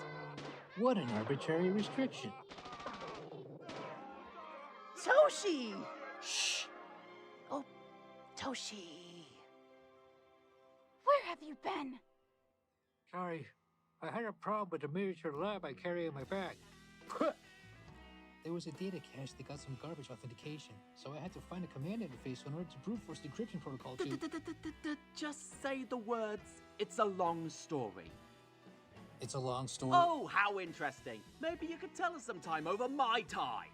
What an arbitrary restriction. Toshi! Shh! Oh, Toshi. Where have you been? Sorry, I had a problem with the miniature lab I carry in my bag. There was a data cache that got some garbage authentication, so I had to find a command interface in order to brute force the encryption protocol to... Just say the words. It's a long story. It's a long story. Oh, how interesting. Maybe you could tell us sometime over my ties.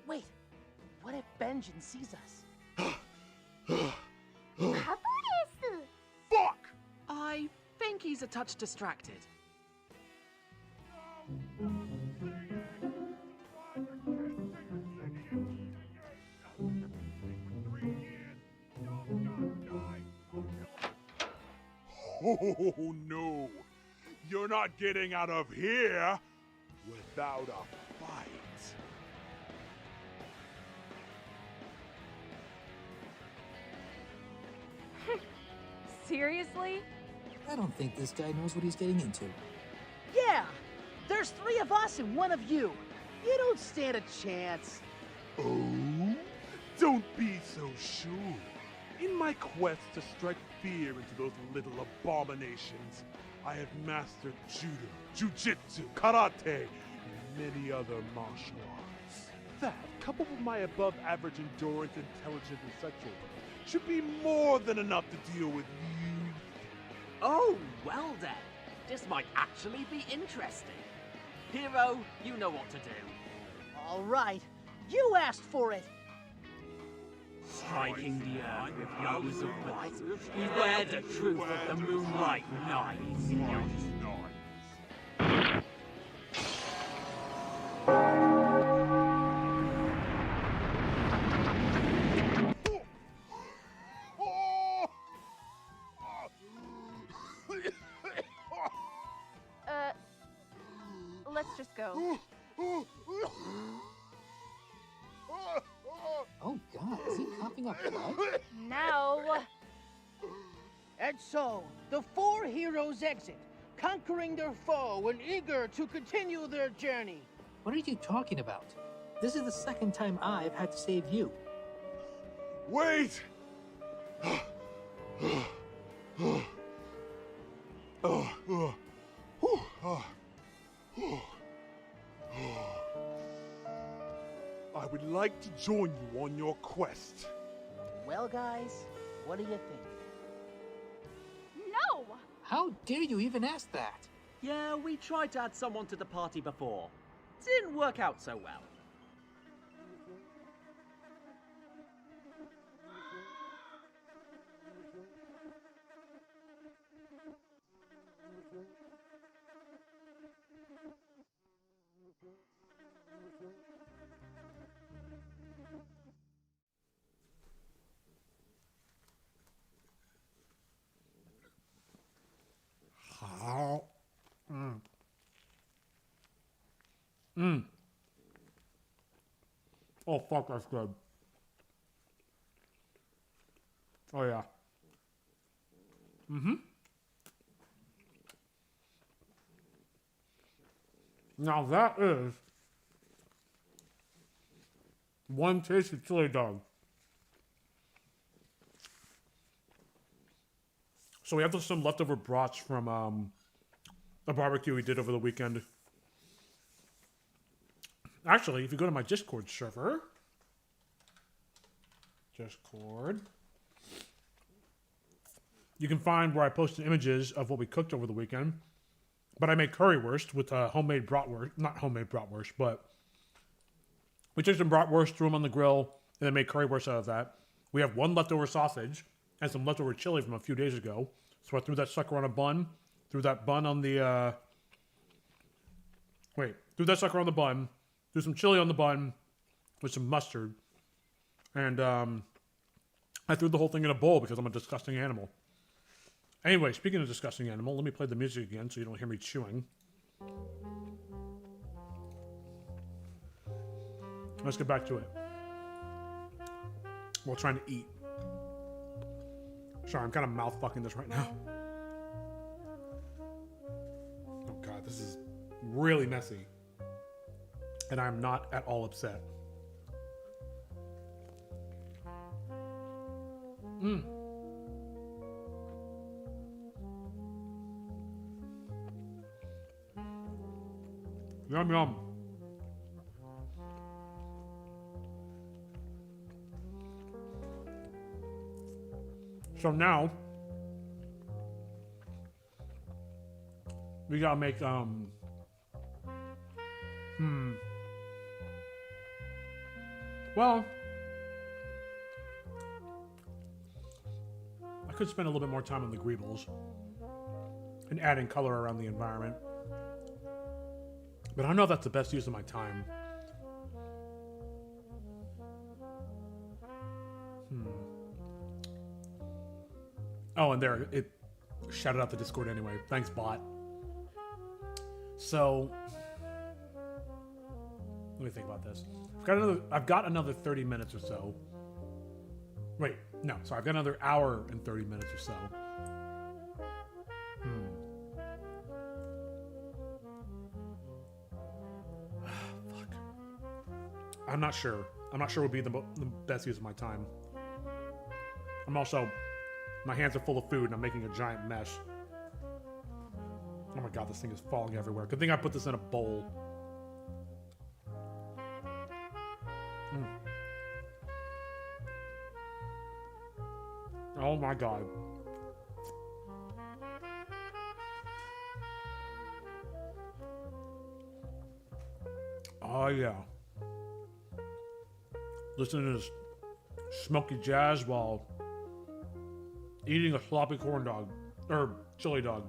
Wait, what if Benjin sees us? Fuck! I think he's a touch distracted. Oh no! You're not getting out of here without a fight. Seriously? I don't think this guy knows what he's getting into. Yeah! There's 3 of us and 1 of you. You don't stand a chance. Oh? Don't be so sure. In my quest to strike fear into those little abominations, I have mastered judo, jujitsu, karate, and many other martial arts. That, coupled with my above-average endurance, intelligence, and sexual life, should be more than enough to deal with you. Oh, well then. This might actually be interesting. Hero, you know what to do. All right, you asked for it. Striking the earth with blows of light, beware the truth of the moonlight night. Let's just go. Oh God, is he coughing up blood? No. And so, the 4 heroes exit, conquering their foe and eager to continue their journey. What are you talking about? This is the second time I've had to save you. Wait! I would like to join you on your quest. Well, guys, what do you think? No! How dare you even ask that? Yeah, we tried to add someone to the party before. Didn't work out so well. Oh, fuck, that's good. Oh, yeah. Mm-hmm. Now that is one tasty chili dog. So we have some leftover brats from a barbecue we did over the weekend. Actually, if you go to my Discord server, Discord, you can find where I posted images of what we cooked over the weekend. But I made currywurst with homemade bratwurst, not homemade bratwurst, but we took some bratwurst, threw them on the grill, and then made currywurst out of that. We have one leftover sausage and some leftover chili from a few days ago. So I threw that sucker on a bun, threw that bun on the, threw that sucker on the bun, threw some chili on the bun with some mustard, and I threw the whole thing in a bowl because I'm a disgusting animal. Anyway, speaking of disgusting animal, let me play the music again so you don't hear me chewing. Let's get back to it. While trying to eat. Sorry, I'm kind of mouth fucking this right now. Oh god, this is really messy. And I'm not at all upset. Yum yum. So now we gotta make well, I could spend a little bit more time on the greebles and adding color around the environment. But I don't know if that's the best use of my time. Oh, and there, it shouted out the Discord anyway. Thanks, bot. So, let me think about this. I've got another 30 minutes or so. Wait, no, sorry, I've got another hour and 30 minutes or so. Fuck. I'm not sure. I'm not sure what would be the best use of my time. I'm also, my hands are full of food and I'm making a giant mess. Oh my god, this thing is falling everywhere. Good thing I put this in a bowl. Oh my god. Oh yeah. Listening to this smoky jazz while eating a sloppy corn dog. Or chili dog.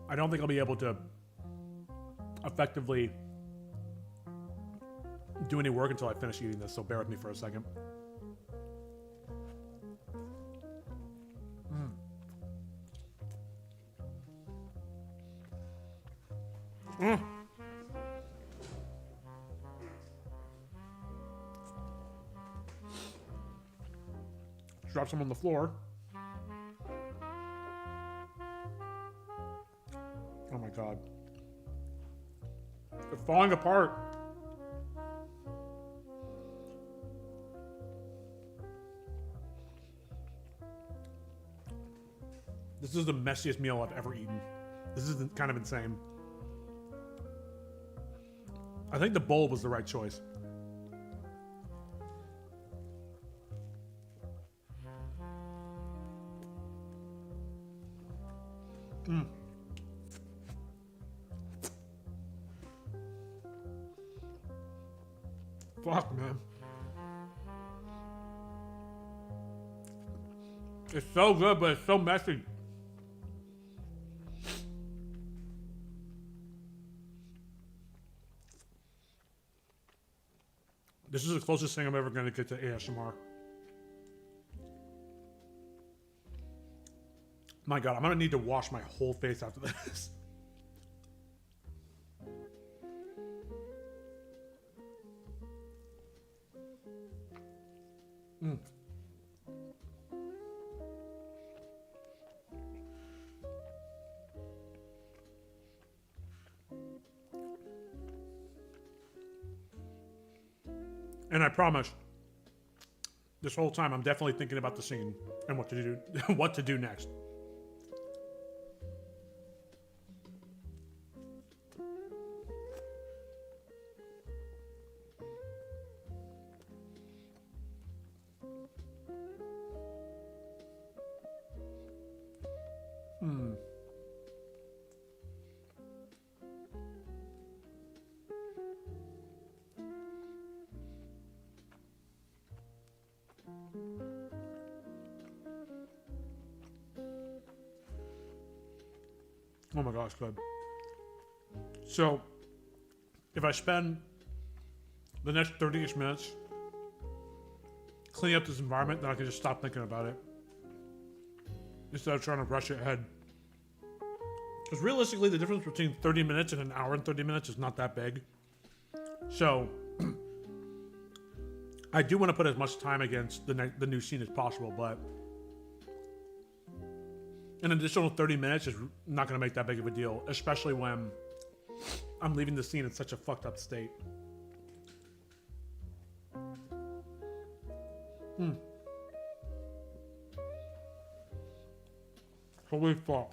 I don't think I'll be able to effectively do any work until I finish eating this, so bear with me for a second. Drop some on the floor. They're falling apart. This is the messiest meal I've ever eaten. This is kind of insane. I think the bowl was the right choice. Mm. Fuck, man. It's so good, but it's so messy. This is the closest thing I'm ever going to get to ASMR. My God, I'm going to need to wash my whole face after this. Mm. And I promise, this whole time I'm definitely thinking about the scene and what to do, what to do next. Hmm. Oh my gosh, good. So, if I spend the next 30-ish minutes cleaning up this environment, then I can just stop thinking about it instead of trying to rush ahead. Because realistically, the difference between 30 minutes and an hour and 30 minutes is not that big. So, I do want to put as much time against the new scene as possible, but an additional 30 minutes is not going to make that big of a deal, especially when I'm leaving the scene in such a fucked up state. Hmm. Holy fuck.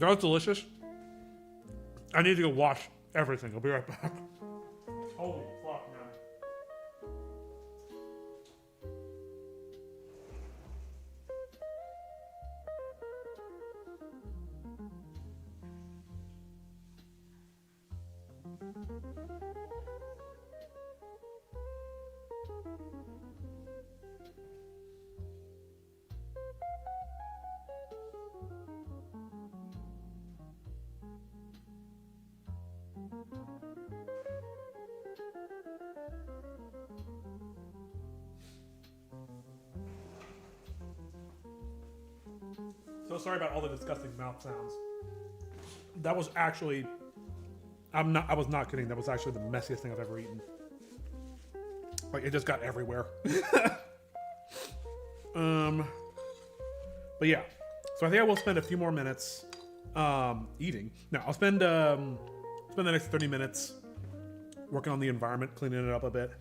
That was delicious. I need to go wash everything. I'll be right back. Holy fuck, man. So sorry about all the disgusting mouth sounds. That was actually, I was not kidding. That was actually the messiest thing I've ever eaten. Like, it just got everywhere. But yeah. So I think I will spend a few more minutes eating. No, I'll spend the next 30 minutes working on the environment, cleaning it up a bit.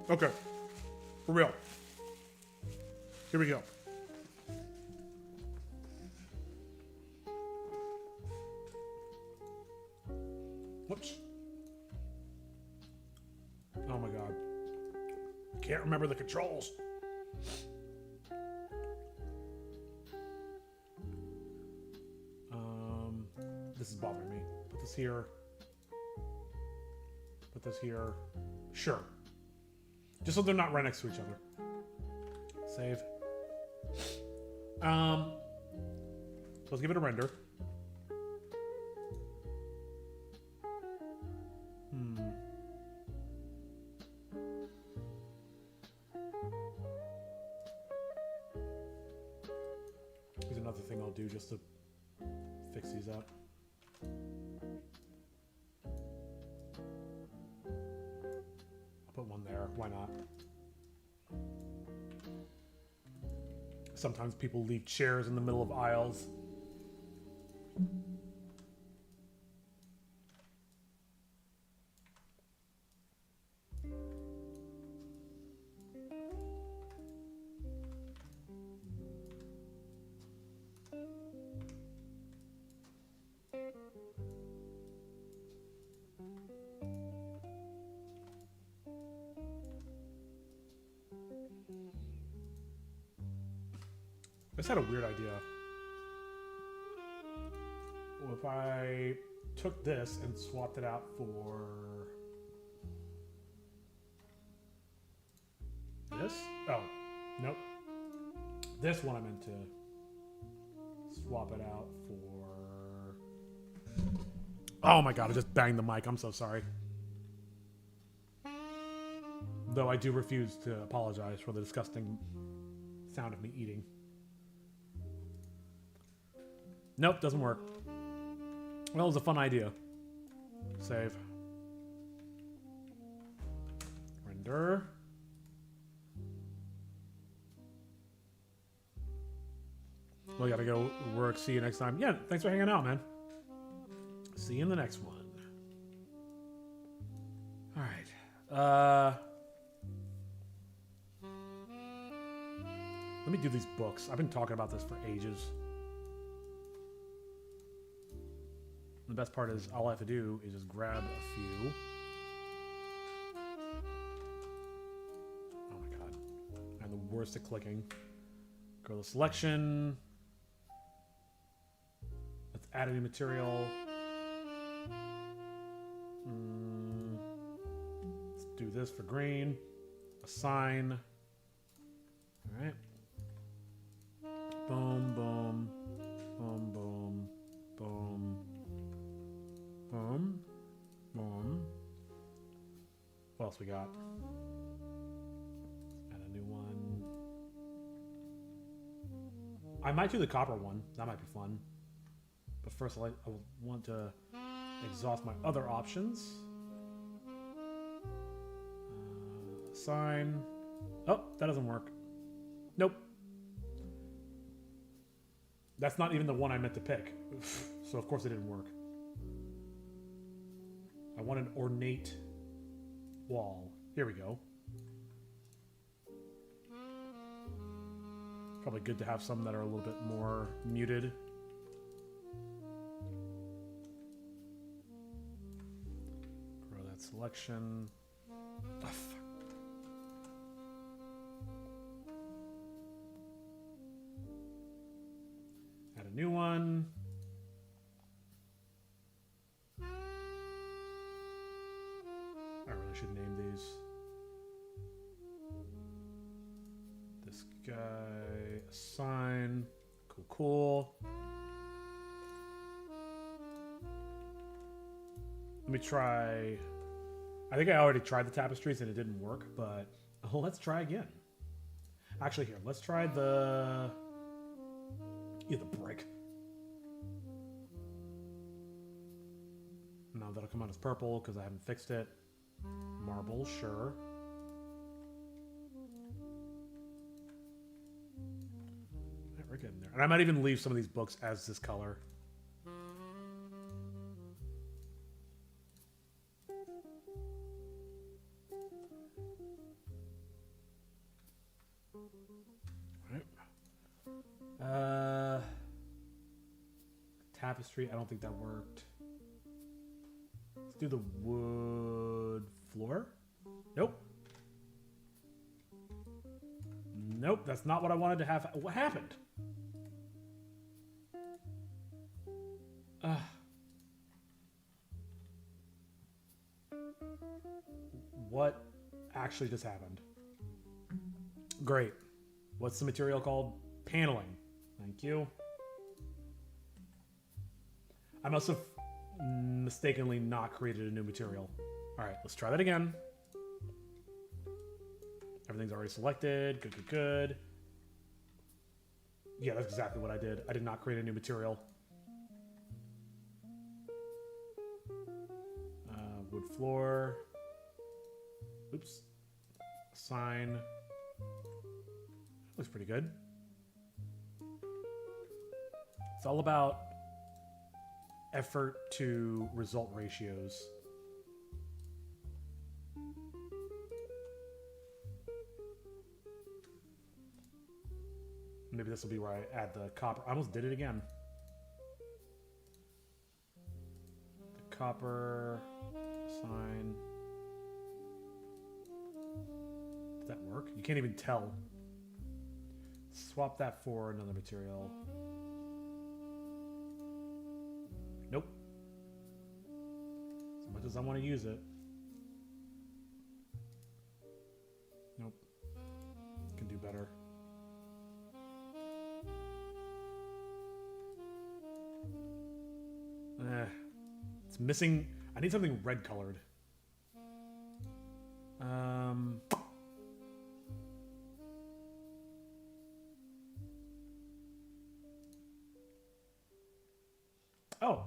Okay, for real. Here we go. Whoops. Oh my God. Can't remember the controls. This is bothering me. Put this here. Put this here. Sure. Just so they're not right next to each other. Save. So let's give it a render. Here's another thing I'll do just to fix these up. I'll put one there. Why not? Sometimes people leave chairs in the middle of aisles. I just had a weird idea. Well, if I took this and swapped it out for this? Oh, nope. This one I meant to swap it out for... Oh my god, I just banged the mic. I'm so sorry. Though I do refuse to apologize for the disgusting sound of me eating. Nope, doesn't work. Well, it was a fun idea. Save. Render. Well, I gotta go work. See you next time. Yeah, thanks for hanging out, man. See you in the next one. Alright. Let me do these books. I've been talking about this for ages. The best part is all I have to do is just grab a few. Oh my god. I'm the worst at clicking. Go to selection. Let's add a new material. Let's do this for green. Assign. Alright. Boom, boom. Boom, boom. Boom. Boom. Boom. What else we got? Add a new one. I might do the copper one. That might be fun. But first I want to exhaust my other options. Assign. Oh, that doesn't work. Nope. That's not even the one I meant to pick. So of course it didn't work. I want an ornate wall. Here we go. Probably good to have some that are a little bit more muted. Grow that selection. Oh, fuck. Add a new one. I really should name these. This guy, assign. Cool, cool. Let me try. I think I already tried the tapestries and it didn't work, but let's try again. Actually, here, let's try the. Yeah, the brick. No, that'll come out as purple because I haven't fixed it. Marble, sure. Right, we're getting there. And I might even leave some of these books as this color. Right. Tapestry, I don't think that worked. Let's do the wood floor. Nope. Nope, that's not what I wanted to have. What happened? What actually just happened? Great. What's the material called? Paneling. Thank you. I must have mistakenly not created a new material. All right, let's try that again. Everything's already selected. Good, good, good. Yeah, that's exactly what I did. I did not create a new material. Wood floor. Oops. Sign. Looks pretty good. It's all about effort to result ratios. Maybe this will be where I add the copper. I almost did it again. The copper sign. Does that work? You can't even tell. Swap that for another material. Nope. As much as I want to use it. Nope. Can do better. It's missing. I need something red colored. Oh,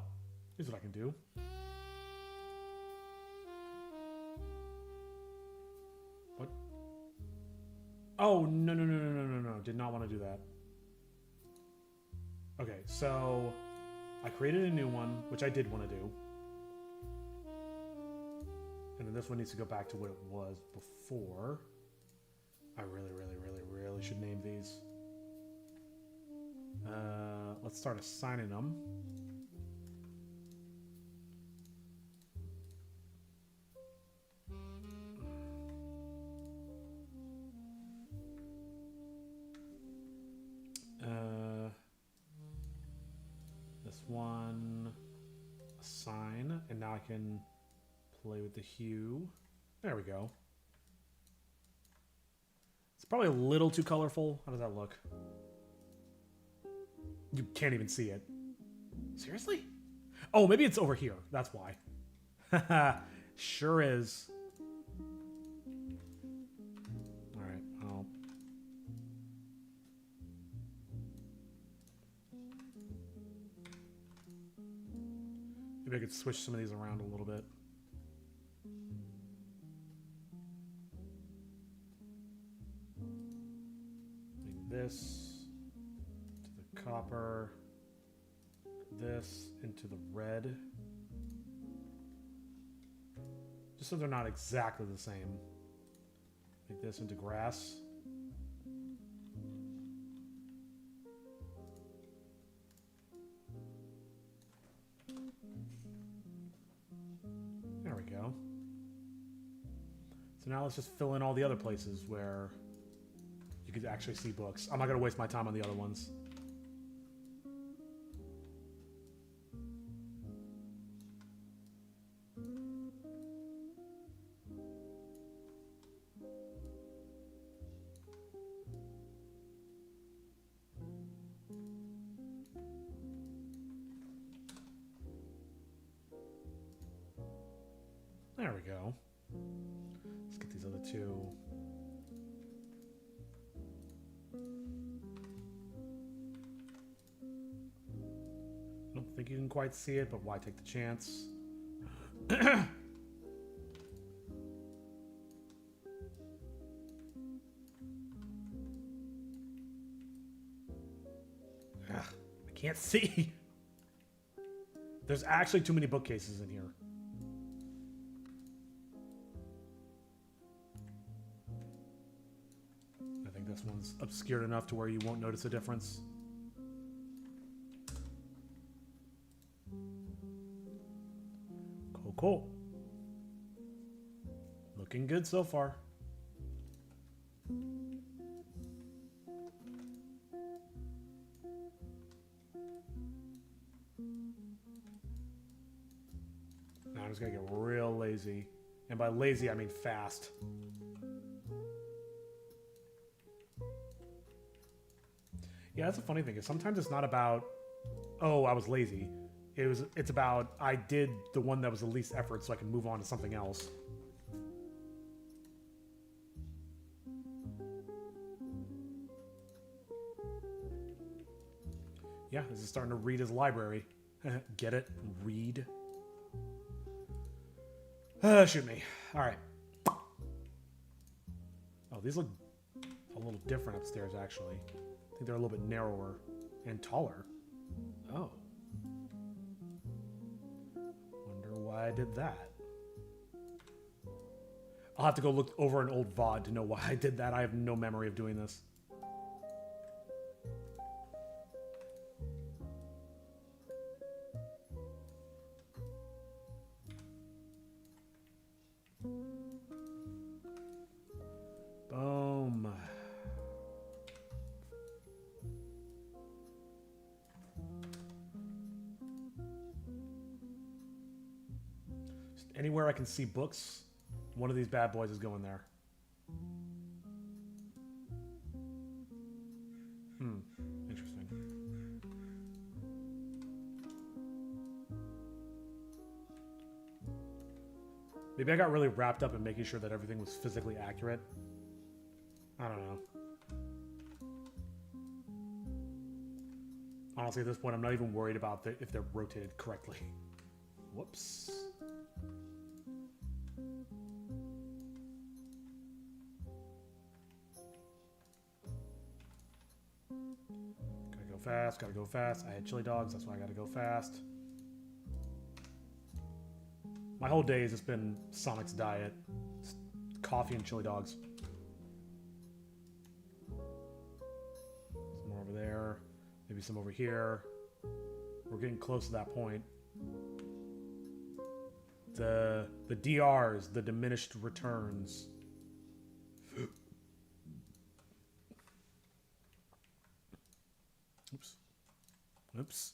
here's what I can do. What? Oh, no. Did not want to do that. Okay, so I created a new one, which I did want to do. And then this one needs to go back to what it was before. I really should name these. Let's start assigning them. This one, assign, and now I can play with the hue. There we go. It's probably a little too colorful. How does that look? You can't even see it. Seriously? Oh, maybe it's over here. That's why. Haha, sure is. Alright, well. Maybe I could switch some of these around a little bit. This to the copper, this into the red, just so they're not exactly the same. Make this into grass. There we go. So now let's just fill in all the other places where you could actually see books. I'm not going to waste my time on the other ones. There we go. Let's get these other two. I don't think you can quite see it, but why take the chance? I can't see. There's actually too many bookcases in here. I think this one's obscured enough to where you won't notice a difference. Cool. Looking good so far. Now I'm just gonna get real lazy. And by lazy, I mean fast. Yeah, that's a funny thing. Is sometimes it's not about, oh, I was lazy. It's about I did the one that was the least effort so I can move on to something else. Yeah, this is starting to read his library. Get it? Read. Shoot me. All right. These look a little different upstairs, actually. I think they're a little bit narrower and taller. Oh. Wonder why I did that. I'll have to go look over an old VOD to know why I did that. I have no memory of doing this. Boom. Just anywhere I can see books, one of these bad boys is going there. Interesting. Maybe I got really wrapped up in making sure that everything was physically accurate. I don't know. Honestly, at this point, I'm not even worried about if they're rotated correctly. Whoops. Gotta go fast, gotta go fast. I had chili dogs, that's why I gotta go fast. My whole day has just been Sonic's diet. It's coffee and chili dogs. Some more over there. Maybe some over here. We're getting close to that point. The DRs, the diminished returns. Oops. Oops.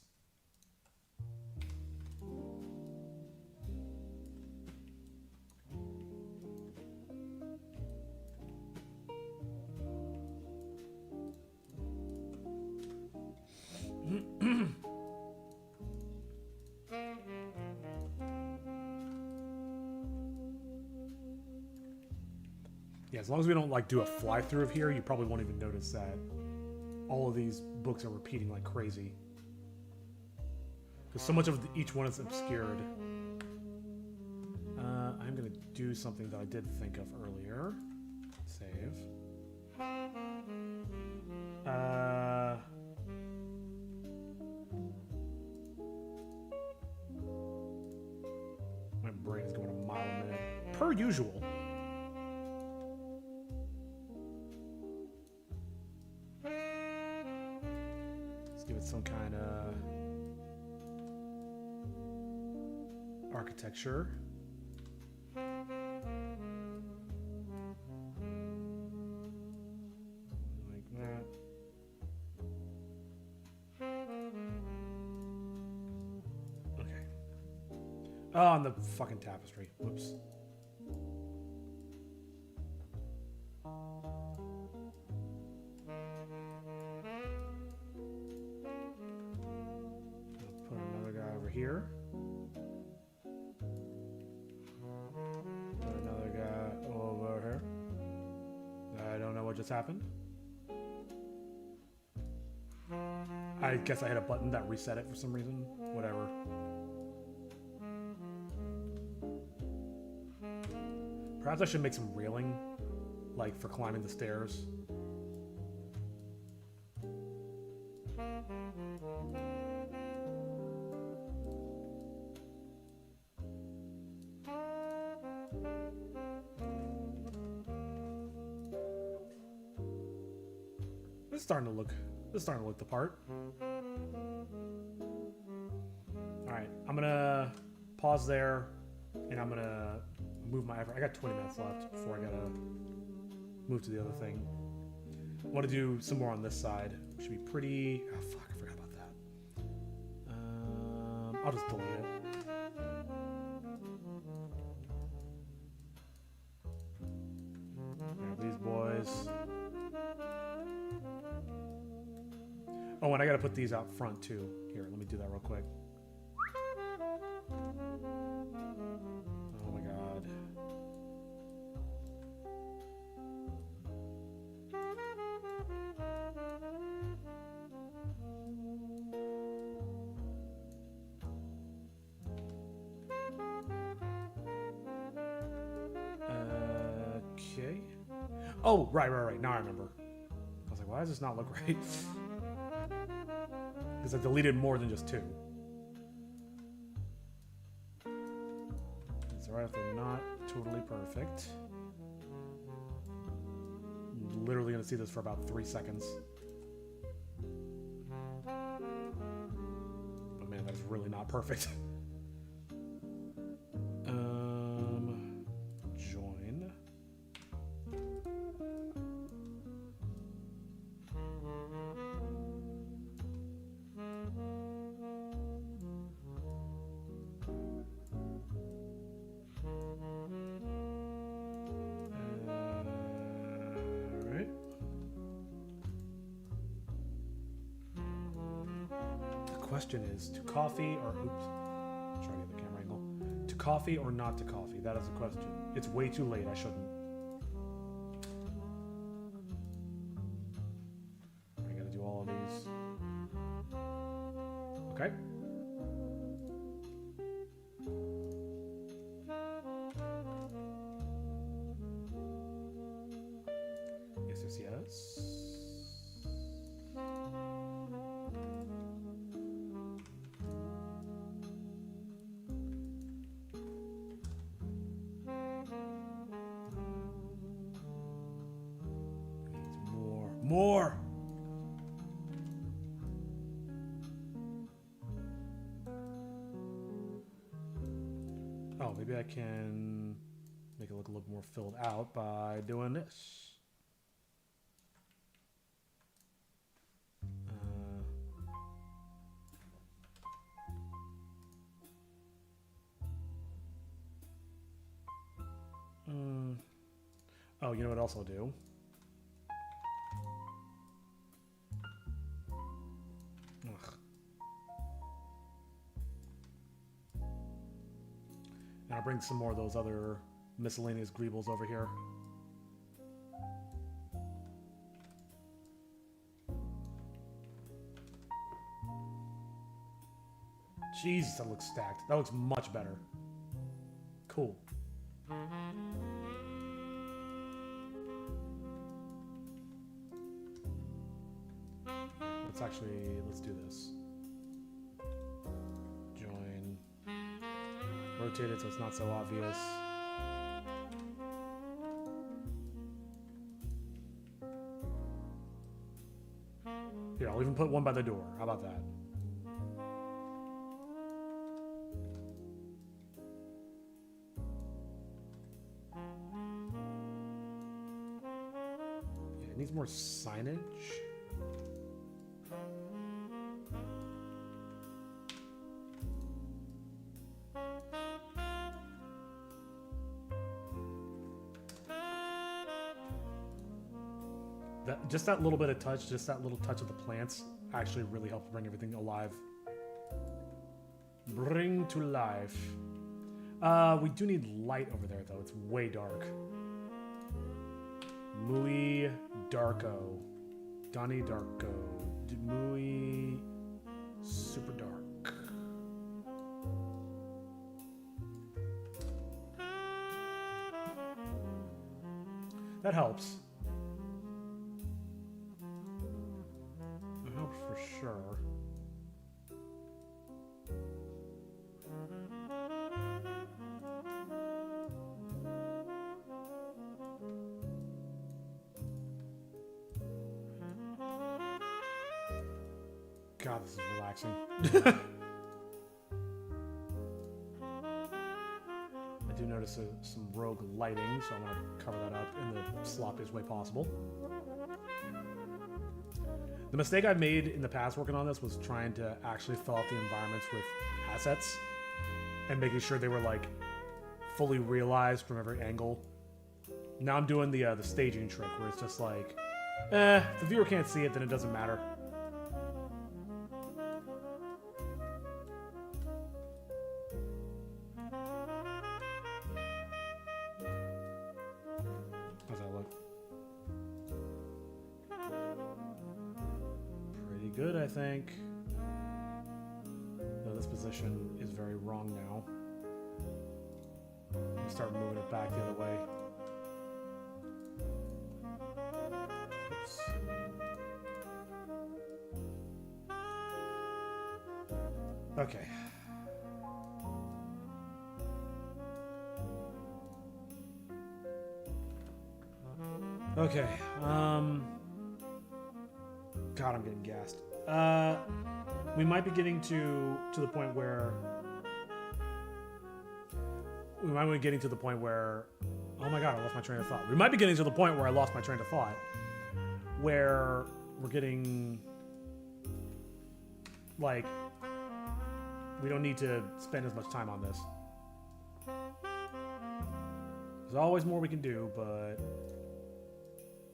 Yeah, as long as we don't like do a fly through of here, you probably won't even notice that all of these books are repeating like crazy. Because so much of each one is obscured. I'm going to do something that I did think of earlier. Save. My brain is going a mile a minute. Per usual. Let's give it some kind of architecture. Like that. Okay. Oh, on the fucking tapestry. Whoops. Put another guy over here. Put another guy over here. I don't know what just happened. I guess I hit a button that reset it for some reason. Whatever. Perhaps I should make some railing, like for climbing the stairs. This is starting to look the part. Alright, I'm gonna pause there and I'm gonna move my effort. I got 20 minutes left before I gotta move to the other thing. I want to do some more on this side. Should be pretty... Oh fuck, I forgot about that. I'll just delete it. Grab these boys. Oh, and I gotta put these out front too. Here, let me do that real quick. Oh my god. Okay. Oh, right. Now I remember. I was like, why does this not look right? Because I deleted more than just 2. It's alright if they're not totally perfect. I'm literally going to see this for about 3 seconds. But man, that's really not perfect. Join. Right. The question is, to coffee or oops. Try to get the camera angle. To coffee or not to coffee? That is the question. It's way too late. I shouldn't. I gotta do all of these. Okay. Yes. More! Oh, maybe I can make it look a little more filled out by doing this. Oh, you know what else I'll do? Ugh. And I'll bring some more of those other miscellaneous greebles over here. Jesus, that looks stacked. That looks much better. Cool. Let's do this. Join. Rotate it so it's not so obvious. Here, I'll even put one by the door. How about that? Yeah, it needs more signage. Just that little bit of touch, just that little touch of the plants actually really helps bring everything alive. Bring to life. We do need light over there, though. It's way dark. Muy Darko. Donnie Darko. Muy super dark. That helps. For sure. God, this is relaxing. I do notice some rogue lighting, so I want to cover that up in the sloppiest way possible. The mistake I made in the past working on this was trying to actually fill out the environments with assets and making sure they were like fully realized from every angle. Now I'm doing the staging trick where it's just like, if the viewer can't see it, then it doesn't matter. How's that look? Good, I think. Though this position is very wrong now. Let me start moving it back the other way. Okay. Okay. God, I'm getting gassed. We might be getting to the point where oh my god, I lost my train of thought. We might be getting to the point where I lost my train of thought, where we're getting like we don't need to spend as much time on this. There's always more we can do, but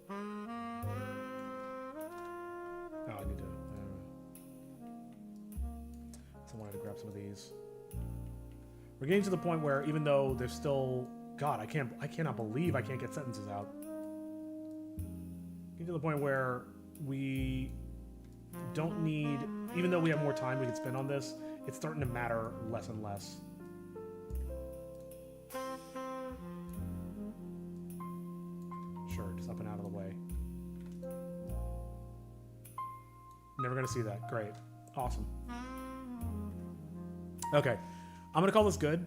oh, I need to. I wanted to grab some of these. We're getting to the point where even though there's still God, I cannot believe I can't get sentences out. Getting to the point where we don't need, even though we have more time we can spend on this, it's starting to matter less and less. Sure, just up and out of the way. Never gonna see that. Great. Awesome. Okay. I'm gonna call this good.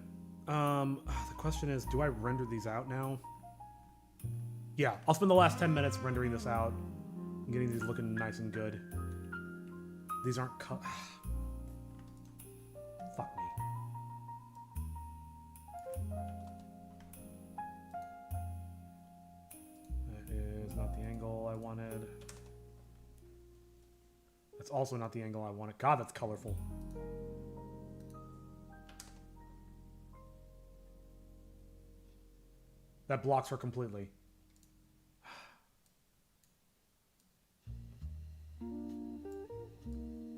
The question is, do I render these out now? Yeah, I'll spend the last 10 minutes rendering this out and getting these looking nice and good. These aren't cut. Fuck me. That is not the angle I wanted. That's also not the angle I wanted. God, that's colorful. That blocks her completely.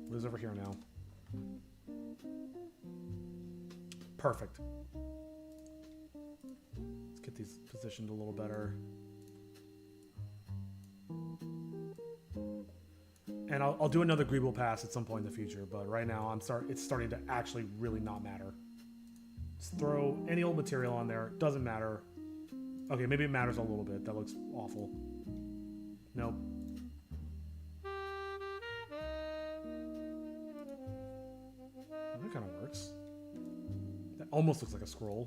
What is over here now? Perfect. Let's get these positioned a little better. And I'll do another Greeble pass at some point in the future, but right now it's starting to actually really not matter. Just throw any old material on there. Doesn't matter. Okay, maybe it matters a little bit. That looks awful. Nope. That kind of works. That almost looks like a scroll.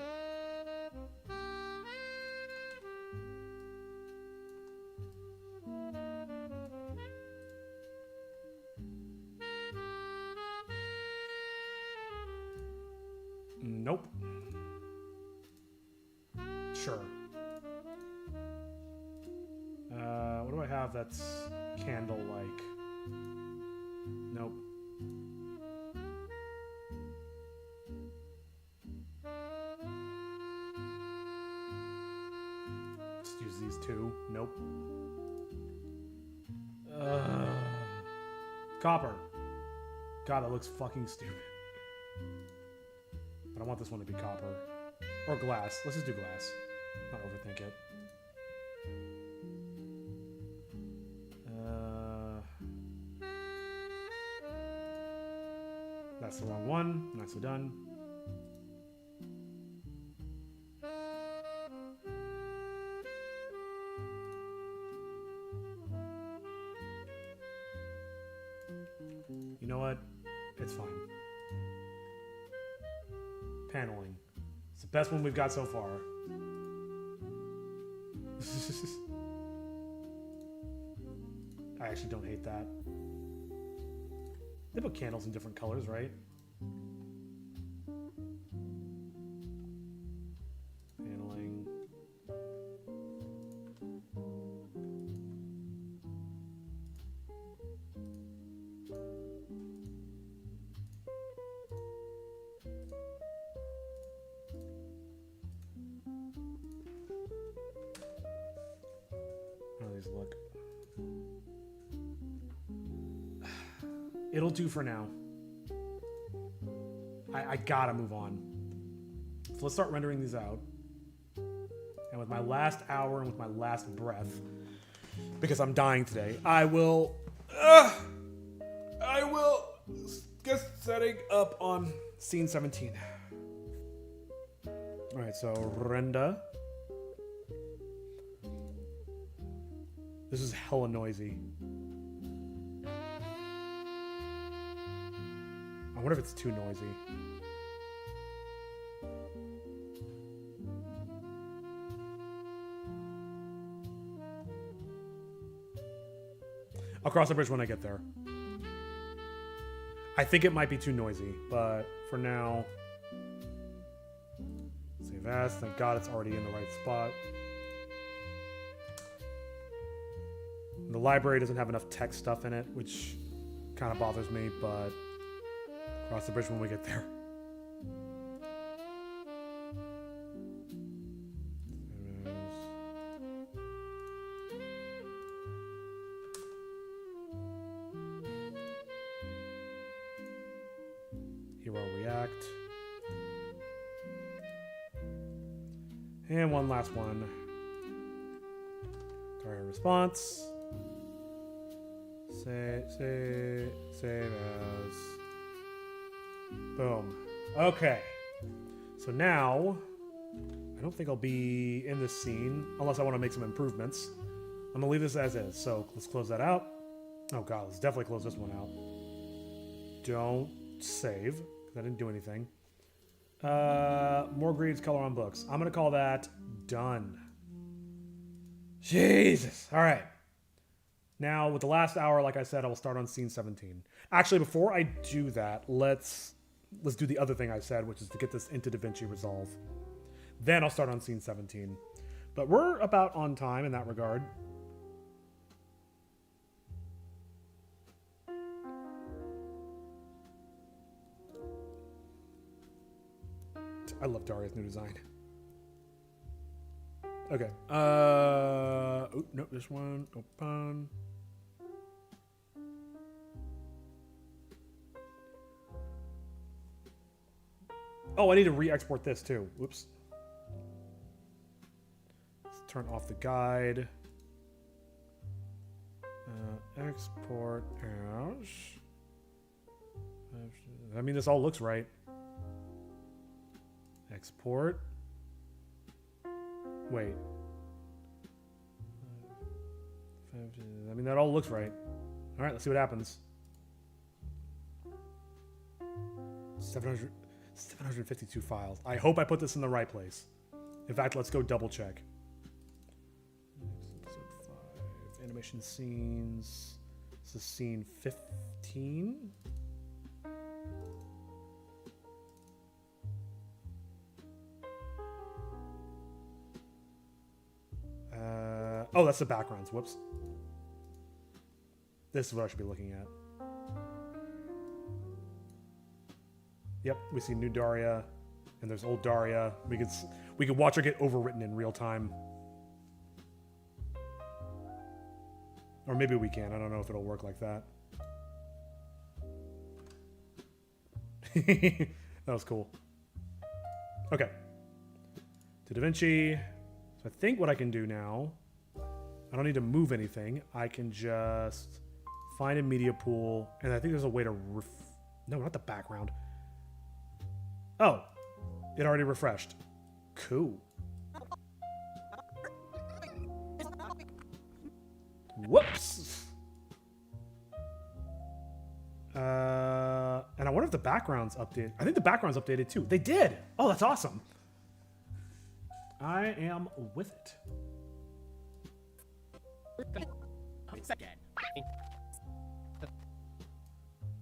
Nope. Sure. What do I have that's candle-like? Nope. Just use these two. Nope. Copper. God, that looks fucking stupid. But I want this one to be copper. Or glass. Let's just do glass. Not overthink it. That's the wrong one. Nicely done. You know what? It's fine. Paneling. It's the best one we've got so far. I actually don't hate that. They put candles in different colors, right? Paneling. How do these look? It'll do for now. I gotta move on. So let's start rendering these out. And with my last hour and with my last breath, because I'm dying today, I will get setting up on scene 17. All right, so render. This is hella noisy. I wonder if it's too noisy. I'll cross the bridge when I get there. I think it might be too noisy, but for now... Save as. Thank God it's already in the right spot. The library doesn't have enough tech stuff in it, which kind of bothers me, but cross the bridge when we get there. Hero react. And one last one. Target response. Save as. Boom. Okay. So now, I don't think I'll be in this scene unless I want to make some improvements. I'm gonna leave this as is. So let's close that out. Oh god, let's definitely close this one out. Don't save, because I didn't do anything. More Greaves color on books. I'm gonna call that done. Jesus. All right. Now, with the last hour, like I said, I will start on scene 17. Actually, before I do that, let's do the other thing I said, which is to get this into DaVinci Resolve. Then I'll start on scene 17. But we're about on time in that regard. I love Daria's new design. Okay. Oh, no, this one. Open. Oh, I need to re-export this too. Whoops. Let's turn off the guide. Export as. I mean, this all looks right. Export. Wait. I mean, that all looks right. All right, let's see what happens. 752 files. I hope I put this in the right place. In fact, let's go double check. Episode 5. Animation scenes. This is scene 15. Oh, that's the backgrounds. Whoops. This is what I should be looking at. Yep, we see new Daria, and there's old Daria. We could watch her get overwritten in real time. Or maybe we can. I don't know if it'll work like that. That was cool. Okay. To DaVinci. So I think what I can do now, I don't need to move anything. I can just find a media pool, and I think there's a way to no, not the background. Oh, it already refreshed. Cool. Whoops. And I wonder if the background's updated. I think the background's updated too. They did. Oh, that's awesome. I am with it.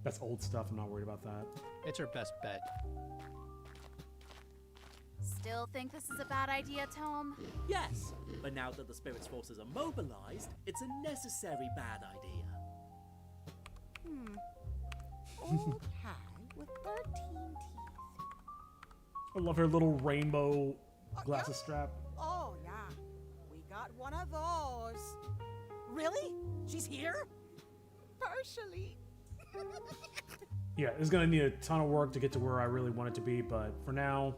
That's old stuff. I'm not worried about that. It's her best bet. Still think this is a bad idea, Tom? Yes, but now that the Spirit's forces are mobilized, it's a necessary bad idea. Old hag with 13 teeth. I love her little rainbow glasses strap. Oh, yeah. We got one of those. Really? She's here? Partially. Yeah, it's gonna need a ton of work to get to where I really want it to be, but for now,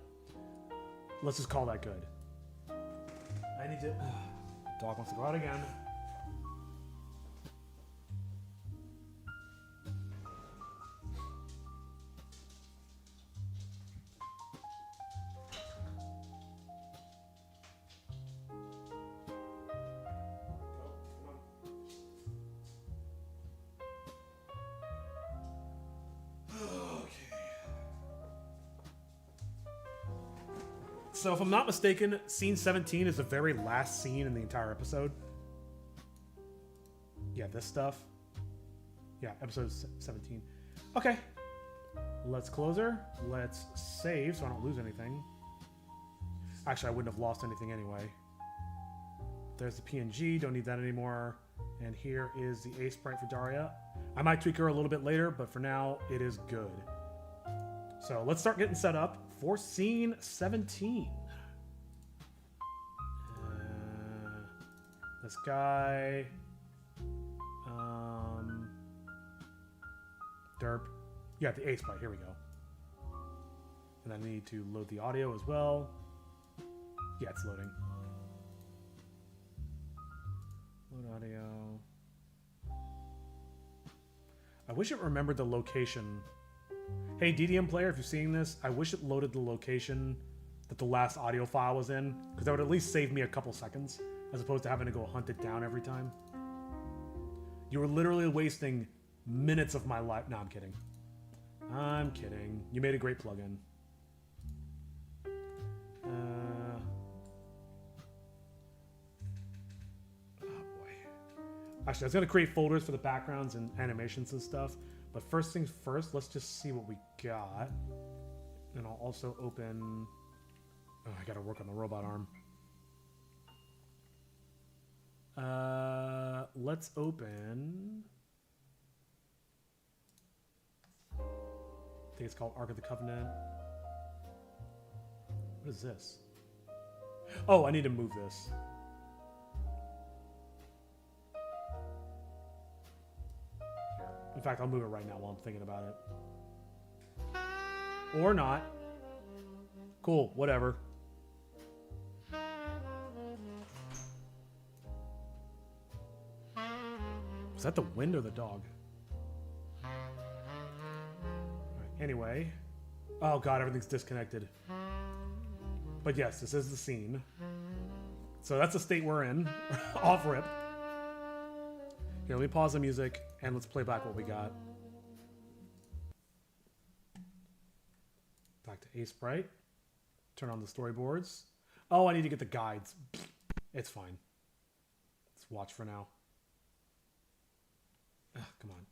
let's just call that good. I need to... Dog wants to go out again. Okay. So if I'm not mistaken, scene 17 is the very last scene in the entire episode. Yeah, this stuff. Yeah, episode 17. Okay. Let's close her. Let's save so I don't lose anything. Actually, I wouldn't have lost anything anyway. There's the PNG. Don't need that anymore. And here is the A sprite for Daria. I might tweak her a little bit later, but for now, it is good. So let's start getting set up for scene 17. This guy. Derp. Yeah, the A sprite. Here we go. And I need to load the audio as well. Yeah, it's loading. Load audio. I wish it remembered the location. Hey, DDM player, if you're seeing this, I wish it loaded the location that the last audio file was in, because that would at least save me a couple seconds, as opposed to having to go hunt it down every time. You were literally wasting minutes of my life. No, I'm kidding. I'm kidding. You made a great plugin. Actually, I was going to create folders for the backgrounds and animations and stuff. But first things first, let's just see what we got. And I'll also open... Oh, I got to work on the robot arm. Let's open... I think it's called Ark of the Covenant. What is this? Oh, I need to move this. In fact, I'll move it right now while I'm thinking about it. Or not. Cool, whatever. Was that the wind or the dog? All right, anyway. Oh god, everything's disconnected. But yes, this is the scene. So that's the state we're in. Off rip. Here, let me pause the music and let's play back what we got. Back to A sprite. Turn on the storyboards. Oh, I need to get the guides. It's fine. Let's watch for now. Ugh, come on.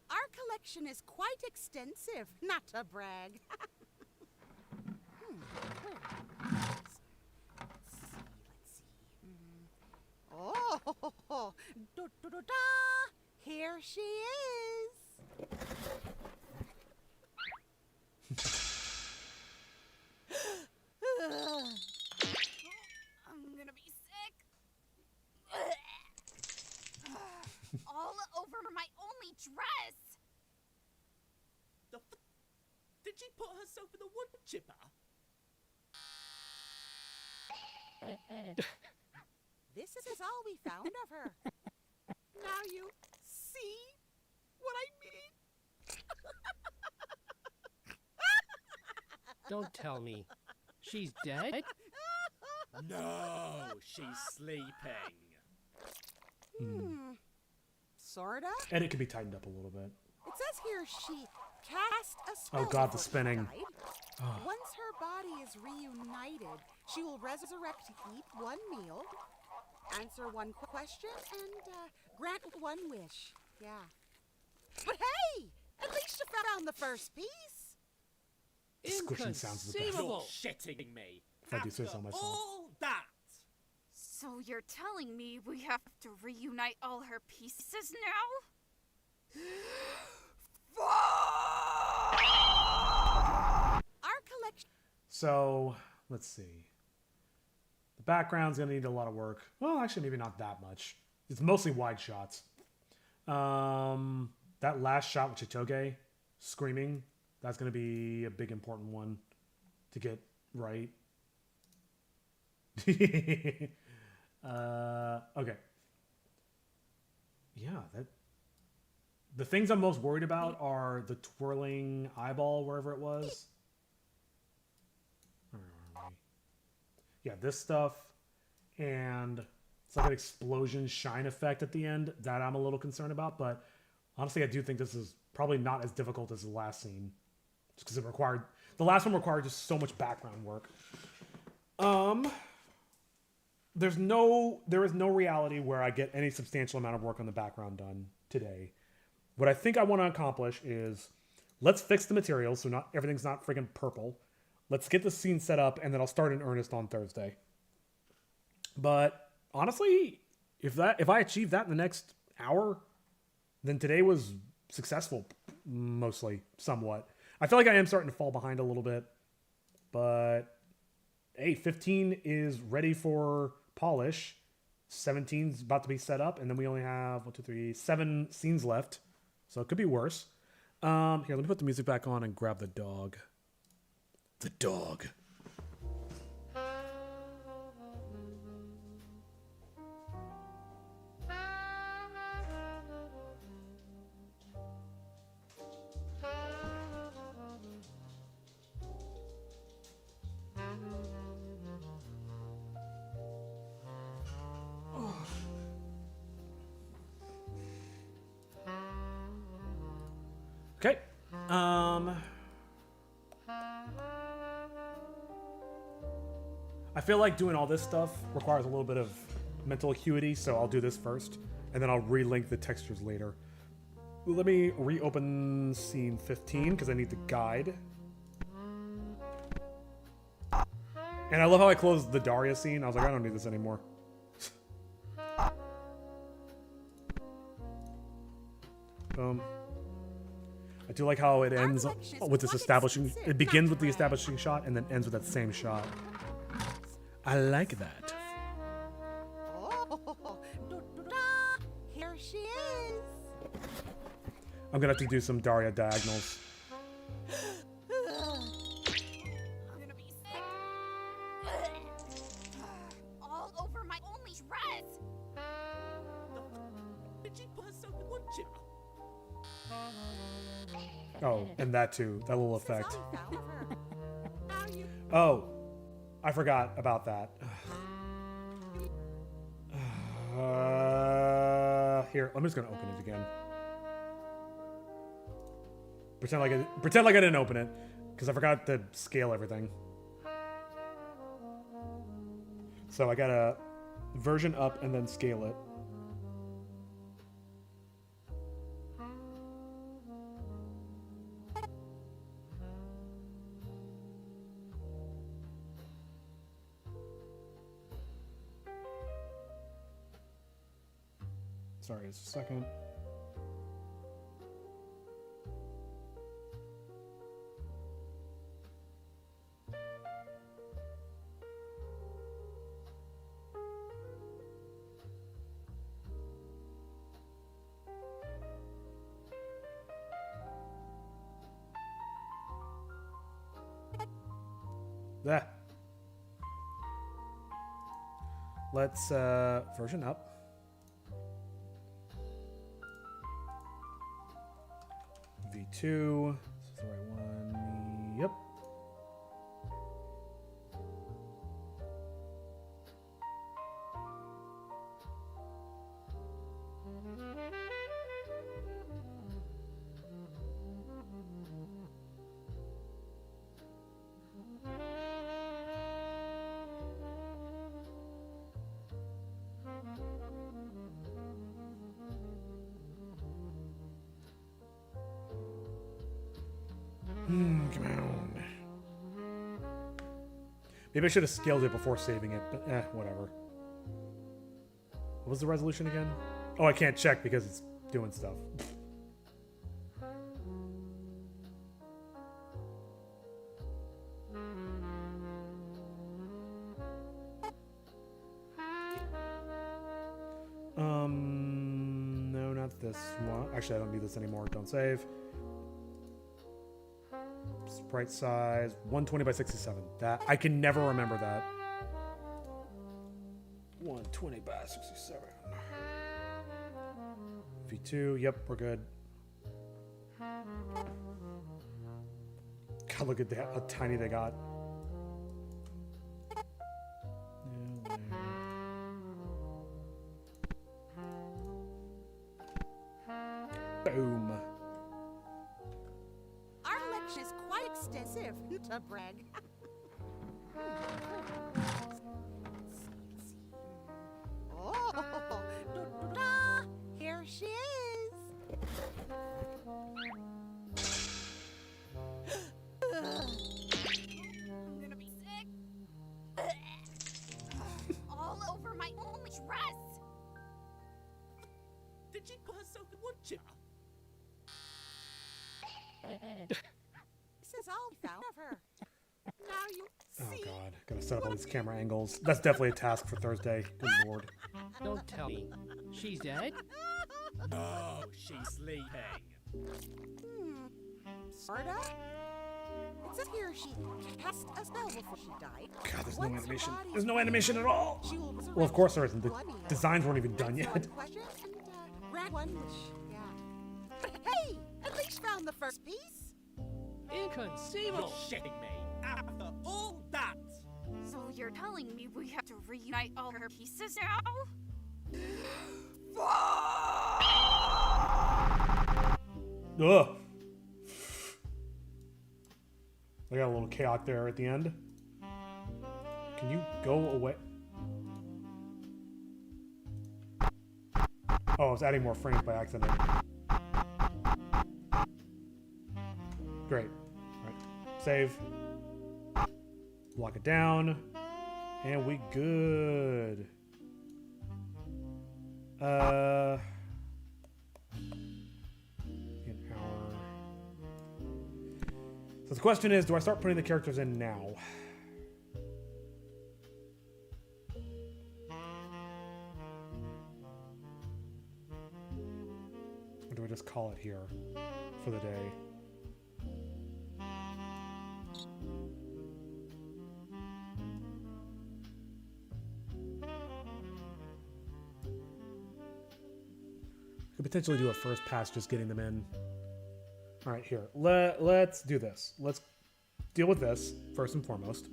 Our collection is quite extensive, not to brag. Oh, here she is. I'm gonna be sick. All over my only dress. Did she put herself in the wood chipper? This is all we found of her. Now you see what I mean? Don't tell me. She's dead? No, she's sleeping. Sorta. And it can be tightened up a little bit. It says here she cast a spell. Oh god, the before she spinning. died. Once her body is reunited, she will resurrect to eat one meal, answer one question, and grant one wish. Yeah. But hey, at least you found the first piece. The squishing sounds of the best. You're shitting me. If I do say so myself. All that. So you're telling me we have to reunite all her pieces now? Our collection. So, let's see. The background's gonna need a lot of work. Well, actually, maybe not that much. It's mostly wide shots. That last shot with Chitoge screaming, that's gonna be a big important one to get right. Okay. Yeah, the things I'm most worried about are the twirling eyeball wherever it was. Yeah, this stuff and it's like an explosion shine effect at the end that I'm a little concerned about, but honestly I do think this is probably not as difficult as the last scene. Just because it required The last one required just so much background work. There is no reality where I get any substantial amount of work on the background done today. What I think I want to accomplish is let's fix the materials so not everything's not friggin' purple. Let's get the scene set up, and then I'll start in earnest on Thursday. But honestly, if I achieve that in the next hour, then today was successful, mostly, somewhat. I feel like I am starting to fall behind a little bit, but hey, 15 is ready for polish. 17's about to be set up, and then we only have 7 scenes left, so it could be worse. Here, let me put the music back on and grab the dog. The dog. Okay. I feel like doing all this stuff requires a little bit of mental acuity, so I'll do this first, and then I'll relink the textures later. Let me reopen scene 15, because I need the guide. And I love how I closed the Daria scene. I was like, I don't need this anymore. Boom. I do like how it ends with this establishing... It begins with the establishing shot and then ends with that same shot. I like that. Oh, here she is. I'm gonna have to do some Daria diagonals. I'm gonna be sick. All over my only dress. Did she bust open one chip? Oh, and that too. That little effect. Oh, I forgot about that. Here, I'm just gonna open it again. Pretend like I didn't open it, because I forgot to scale everything. So I gotta version up and then scale it. Sorry, just a second. There. Let's version up. V2. This is the right one. Yep. Come on. Maybe I should have scaled it before saving it, but whatever. What was the resolution again? Oh, I can't check because it's doing stuff. No, not this one. Actually, I don't need this anymore. Don't save. Sprite size 120 by 67. That I can never remember that. 120 by 67. V2. Yep, we're good. God, look at that! How tiny they got. Boom. Our lecture is quite extensive to brag. Oh, da-da-da. Here she is. I'm gonna be sick. All over my only dress. Did she put herself in wood chipper? This is all we found of her. Now you Oh see. god, gotta set up all these camera angles. That's definitely a task for Thursday. Good lord. Don't tell me. She's dead? Oh, she's sleeping. Sorta. It says here she cast a spell before she died. God, there's no Once her animation. body There's is no animation at all. she will Well, of course there isn't. The one meal, designs weren't even done answer yet. one question, and grant one wish. Yeah. Hey, at least found the first piece. Inconceivable. You're shitting me. After all that. So you're telling me we have to reunite all her pieces now? Ugh. I got a little chaos there at the end. Can you go away? Oh, I was adding more frames by accident. Great. All right. Save. Lock it down. And we good. An hour. So the question is, do I start putting the characters in now? Or do I just call it here for the day? Could potentially do a first pass just getting them in. All right, here. Let's do this. Let's deal with this first and foremost.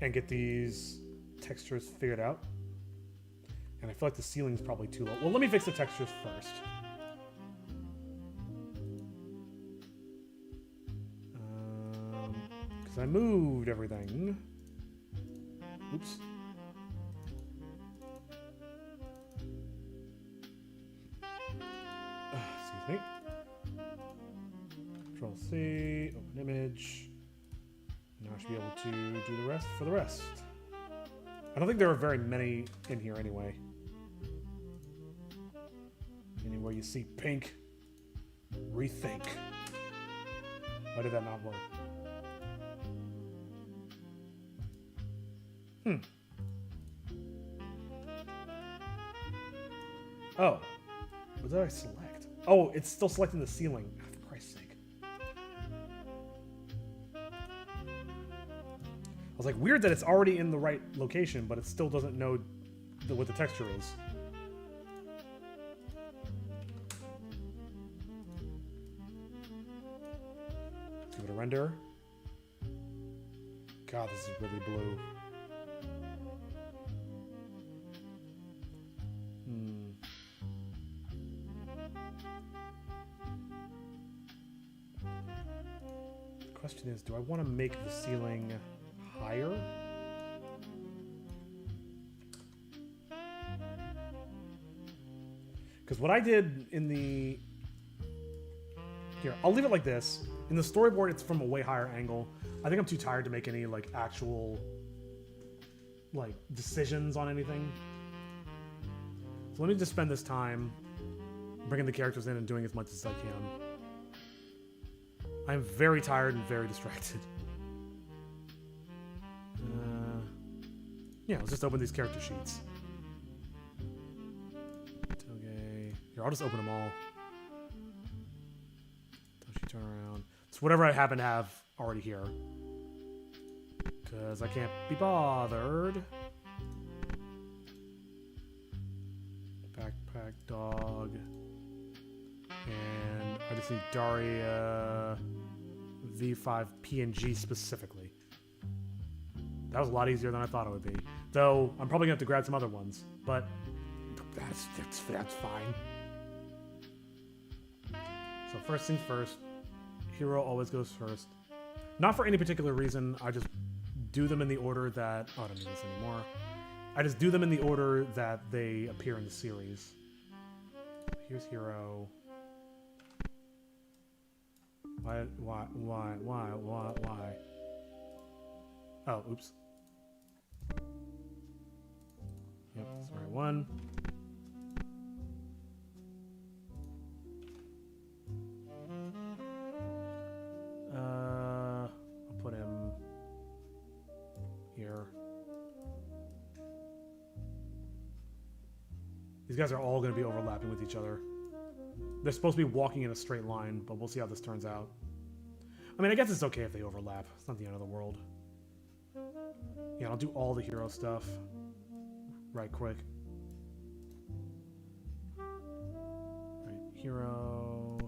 And get these textures figured out. And I feel like the ceiling's probably too low. Well, let me fix the textures first. Because I moved everything. Oops. Excuse me. Control C, open image. Now I should be able to do the rest for the rest. I don't think there are very many in here anyway. Anywhere you see pink, rethink. Why did that not work? Oh. What did I select? Oh, it's still selecting the ceiling. Oh, for Christ's sake. I was like, weird that it's already in the right location, but it still doesn't know what the texture is. Let's give it a render. God, this is really blue. The question is, do I want to make the ceiling higher? Because what I did in the... Here, I'll leave it like this. In the storyboard, it's from a way higher angle. I think I'm too tired to make any, like, actual, like, decisions on anything. So let me just spend this time bringing the characters in and doing as much as I can. I'm very tired and very distracted. Yeah, let's just open these character sheets. Okay. Here, I'll just open them all. Don't you turn around. It's whatever I happen to have already here. Because I can't be bothered. Backpack dog. And I just need Daria V5 PNG specifically. That was a lot easier than I thought it would be. Though, I'm probably going to have to grab some other ones. But that's fine. So first things first. hero always goes first. Not for any particular reason. I just do them in the order that... Oh, I don't do this anymore. I just do them in the order that they appear in the series. Here's hero. Why? Oh, oops. Yep, that's the right one. I'll put him here. These guys are all going to be overlapping with each other. They're supposed to be walking in a straight line, but we'll see how this turns out. I mean, I guess it's okay if they overlap. It's not the end of the world. Yeah, I'll do all the hero stuff right quick. Right, hero.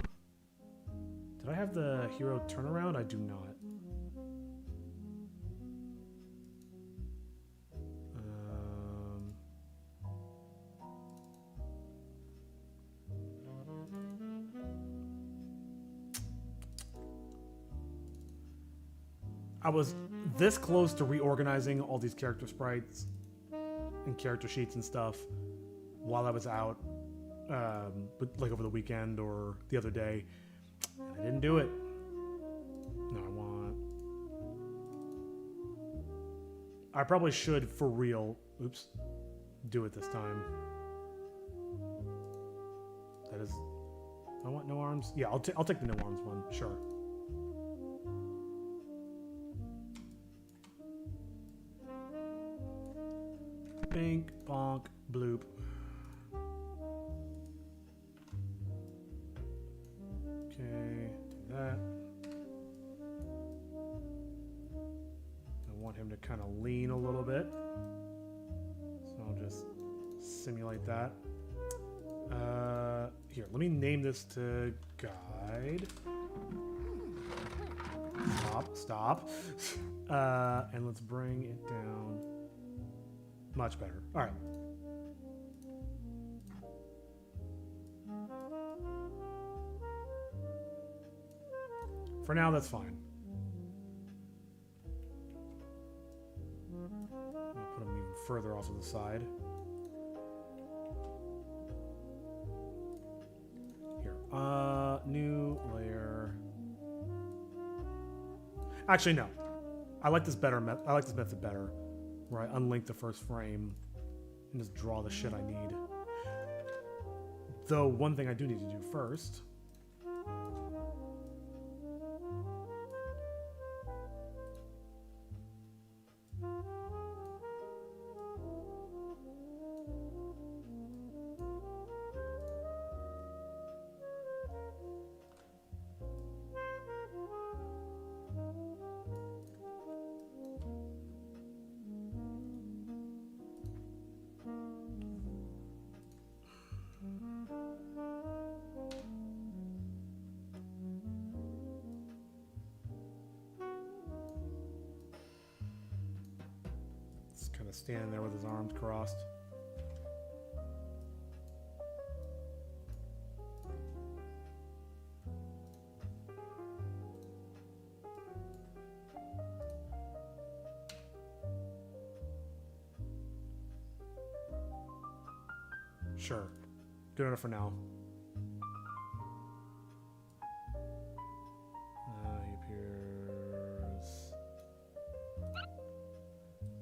Did I have the hero turnaround? I do not. I was this close to reorganizing all these character sprites and character sheets and stuff while I was out, but like over the weekend or the other day. And I didn't do it. No, I probably should, for real, oops, do it this time. That is... I want no arms? Yeah, I'll take the no arms one, sure. Bink, bonk, bloop. Okay, do that. I want him to kind of lean a little bit. So I'll just simulate that. Here, let me name this to guide. Stop. And let's bring it down. Much better. All right. For now, that's fine. I'll put them even further off to the side. Here. New layer. Actually, no. I like this better. I like this method better, where I unlink the first frame and just draw the shit I need. Though one thing I do need to do first. Kind of standing there with his arms crossed. Sure. Doing it for now. He appears...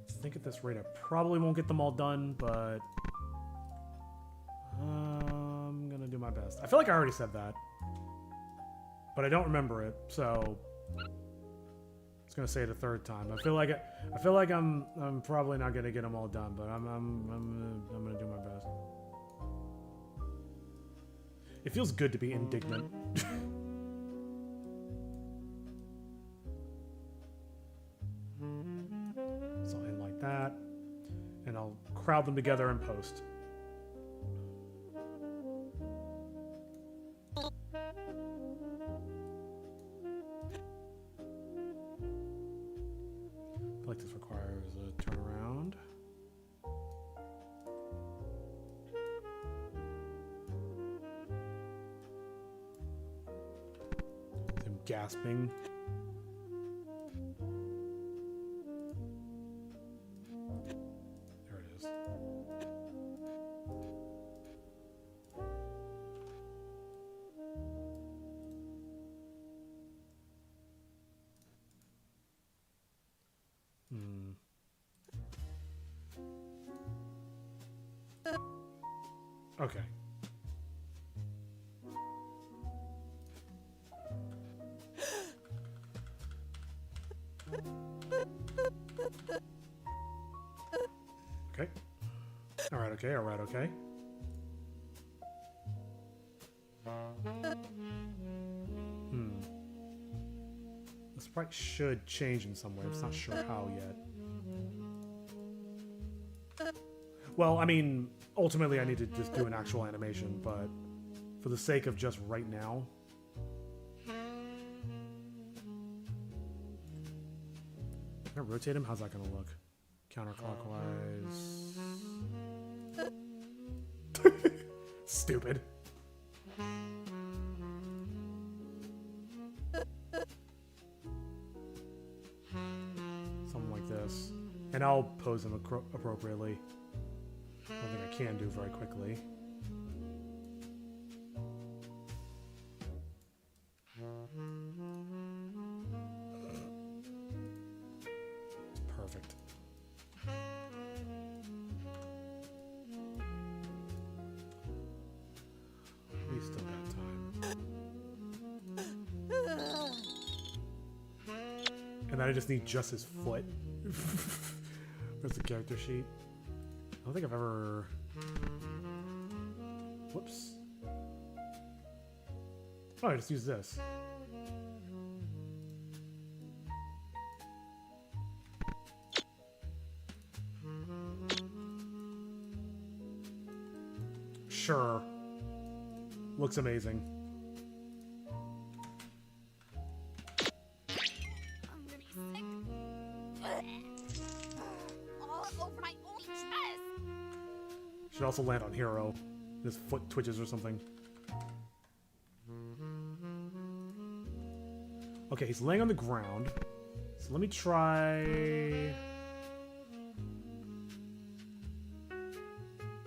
I think at this rate I probably won't get them all done, but I'm gonna do my best. I feel like I already said that, but I don't remember it, so I was gonna say it a third time. I feel like I'm probably not gonna get them all done, but I'm gonna do my best. It feels good to be indignant. So I'll end like that, and I'll crowd them together in post. I feel like this requires a turnaround. gasping. There it is. Okay. Okay. Alright, okay, alright, okay. The sprite should change in some way. I'm just not sure how yet. Well, I mean, ultimately I need to just do an actual animation, but for the sake of just right now... Can I rotate him? How's that gonna look? Counterclockwise... Stupid. Something like this. And I'll pose him appropriately. I don't think I can do very quickly. Perfect. We still got time. And then I just need just his foot. That's the character sheet. I don't think I've ever... Whoops. Oh, I just use this. Sure. Looks amazing. I'm gonna be sick. All over my own chest. Should also land on Hero. His foot twitches or something. Okay, he's laying on the ground. So let me try...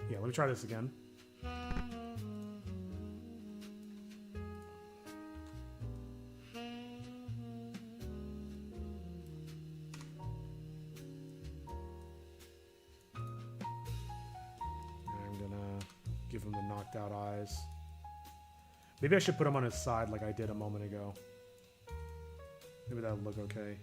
Yeah, let me try this again. Give him the knocked out eyes. Maybe I should put him on his side like I did a moment ago. Maybe that'll look okay.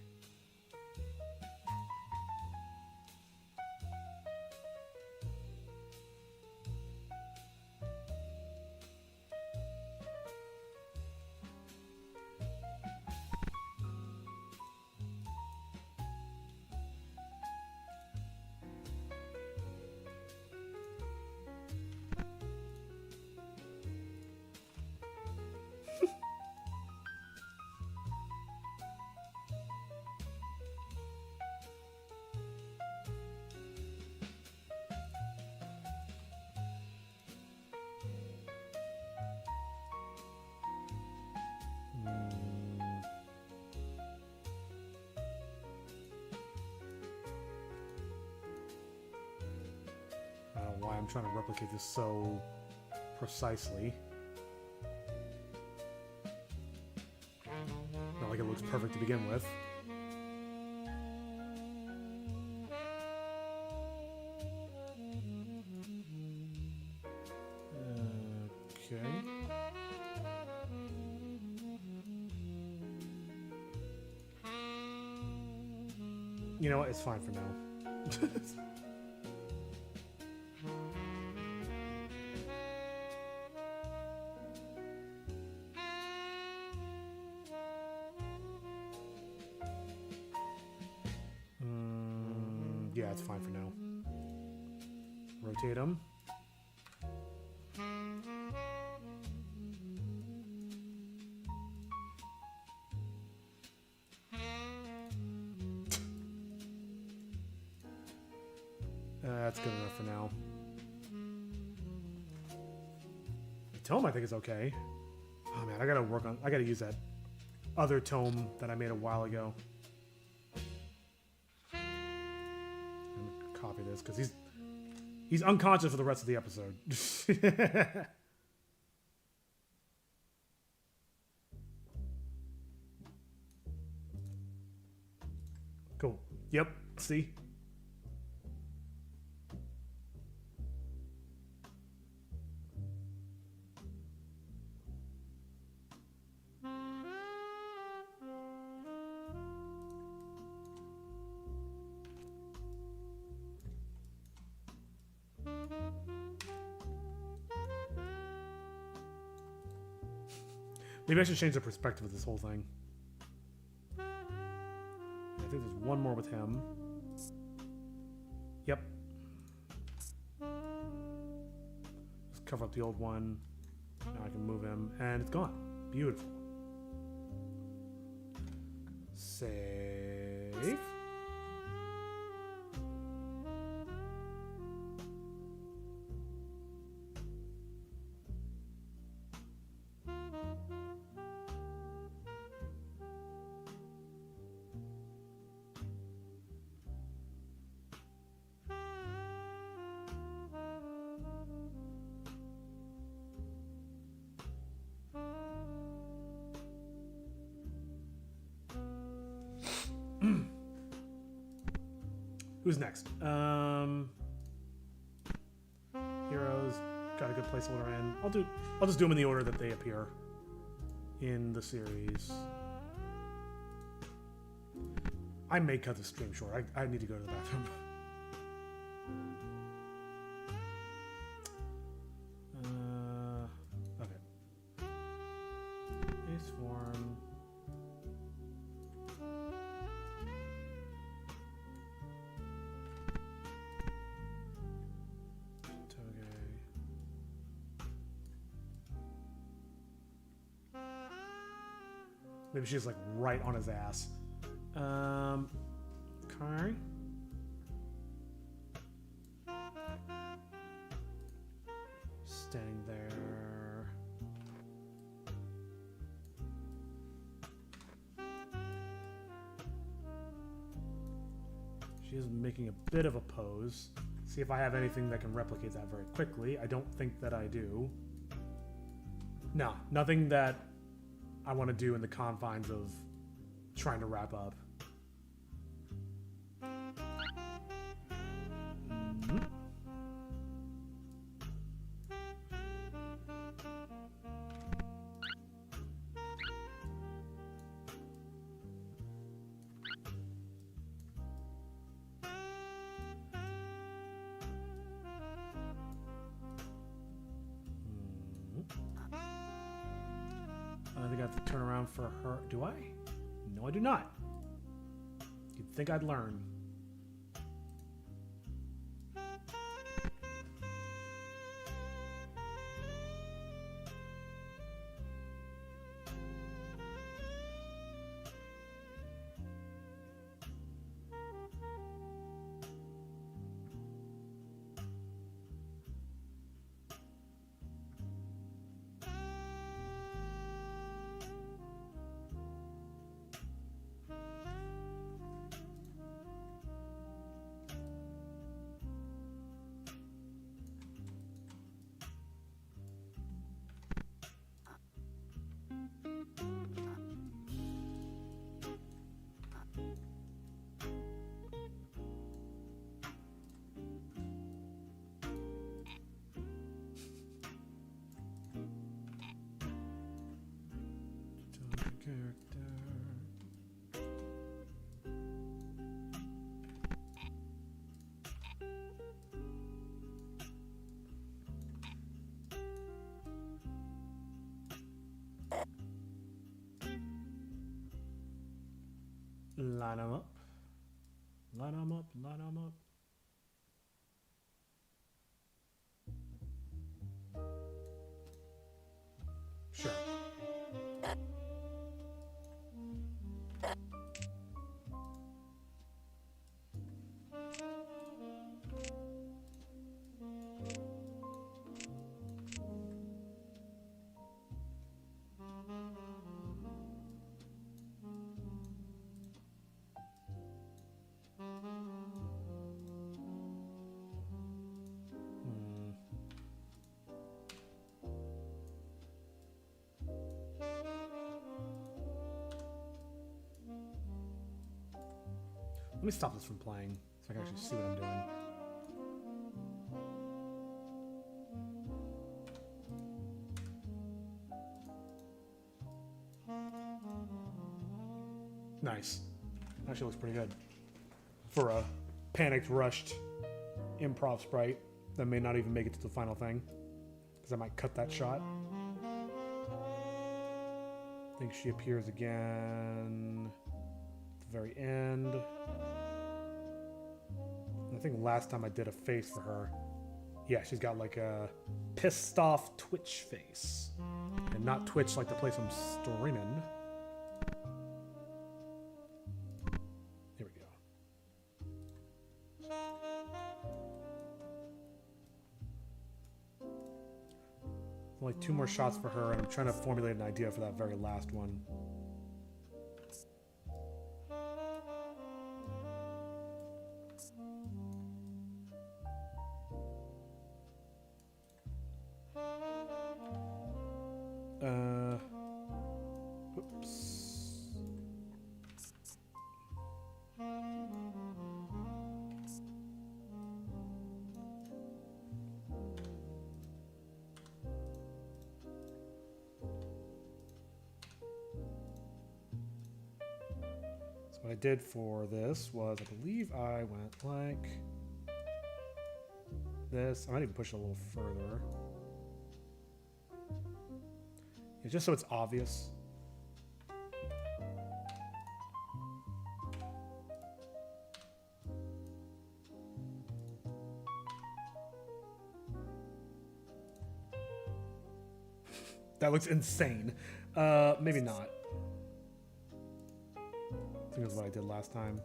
I don't know why I'm trying to replicate this so precisely. Not like it looks perfect to begin with. Okay. You know what? It's fine for now. Yeah, it's fine for now. Rotate them. That's good enough for now. The tome, I think, is okay. Oh man, I gotta use that other tome that I made a while ago. I'm gonna copy this because he's unconscious for the rest of the episode. Cool. Yep. See? Maybe I should change the perspective of this whole thing. I think there's one more with him. Yep. Just cover up the old one. Now I can move him, and it's gone. Beautiful. Save. Who's next? Heroes. Got a good placeholder in. I'll just do them in the order that they appear in the series. I may cut the stream short. I need to go to the bathroom. Okay. Base form. Maybe she's like right on his ass. Okay. Staying there. She is making a bit of a pose. See if I have anything that can replicate that very quickly. I don't think that I do. No, nothing that I want to do in the confines of trying to wrap up. I think I have to turn around for her. Do I? No, I do not. You'd think I'd learn. Line them up. Line them up. Line them up. Sure. Let me stop this from playing so I can actually see what I'm doing. Nice. Actually looks pretty good. For a panicked, rushed improv sprite that may not even make it to the final thing. Because I might cut that shot. I think she appears again at the very end. I think last time I did a face for her, yeah, she's got like a pissed off twitch face. And not twitch like the place I'm streaming. Here we go. Only 2 more shots for her, and I'm trying to formulate an idea for that very last one. Oops. So what I did for this was, I believe I went like this. I might even push it a little further. It's just so it's obvious. That looks insane. Maybe not. I think that's what I did last time.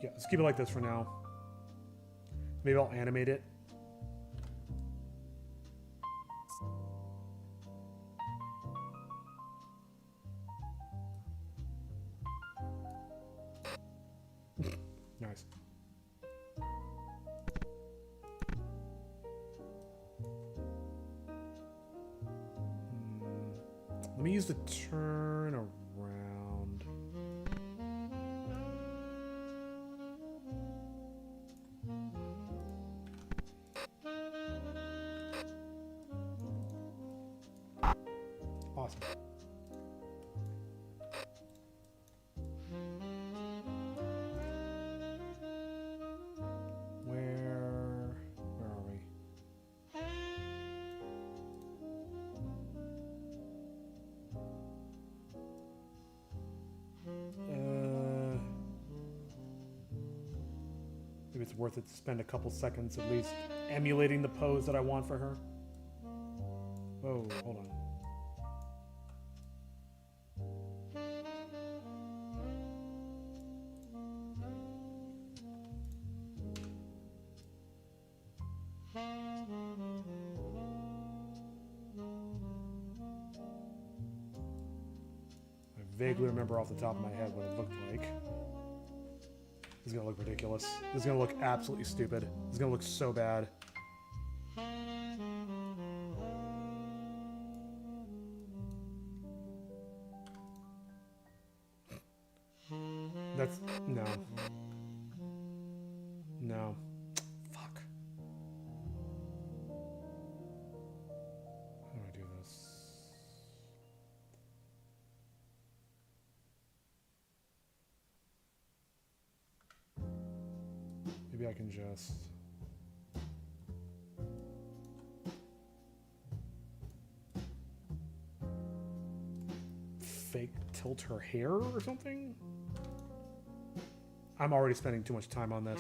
Yeah, let's keep it like this for now. Maybe I'll animate it. Nice. Let me use the turn around. Awesome. Where are we? Maybe it's worth it to spend a couple seconds at least emulating the pose that I want for her. Whoa, hold on. I vaguely remember off the top of my head what it looked like. This is gonna look ridiculous. This is gonna look absolutely stupid. This is gonna look so bad. That's... no. No. Fuck. How do I do this? Maybe I can just... fake tilt her hair or something? I'm already spending too much time on this.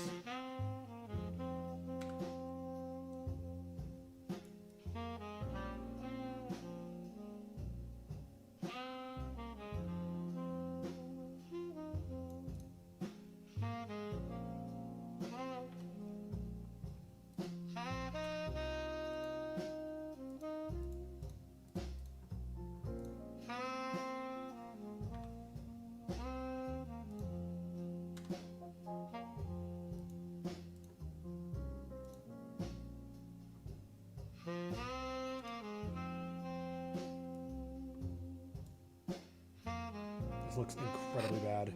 This looks incredibly bad.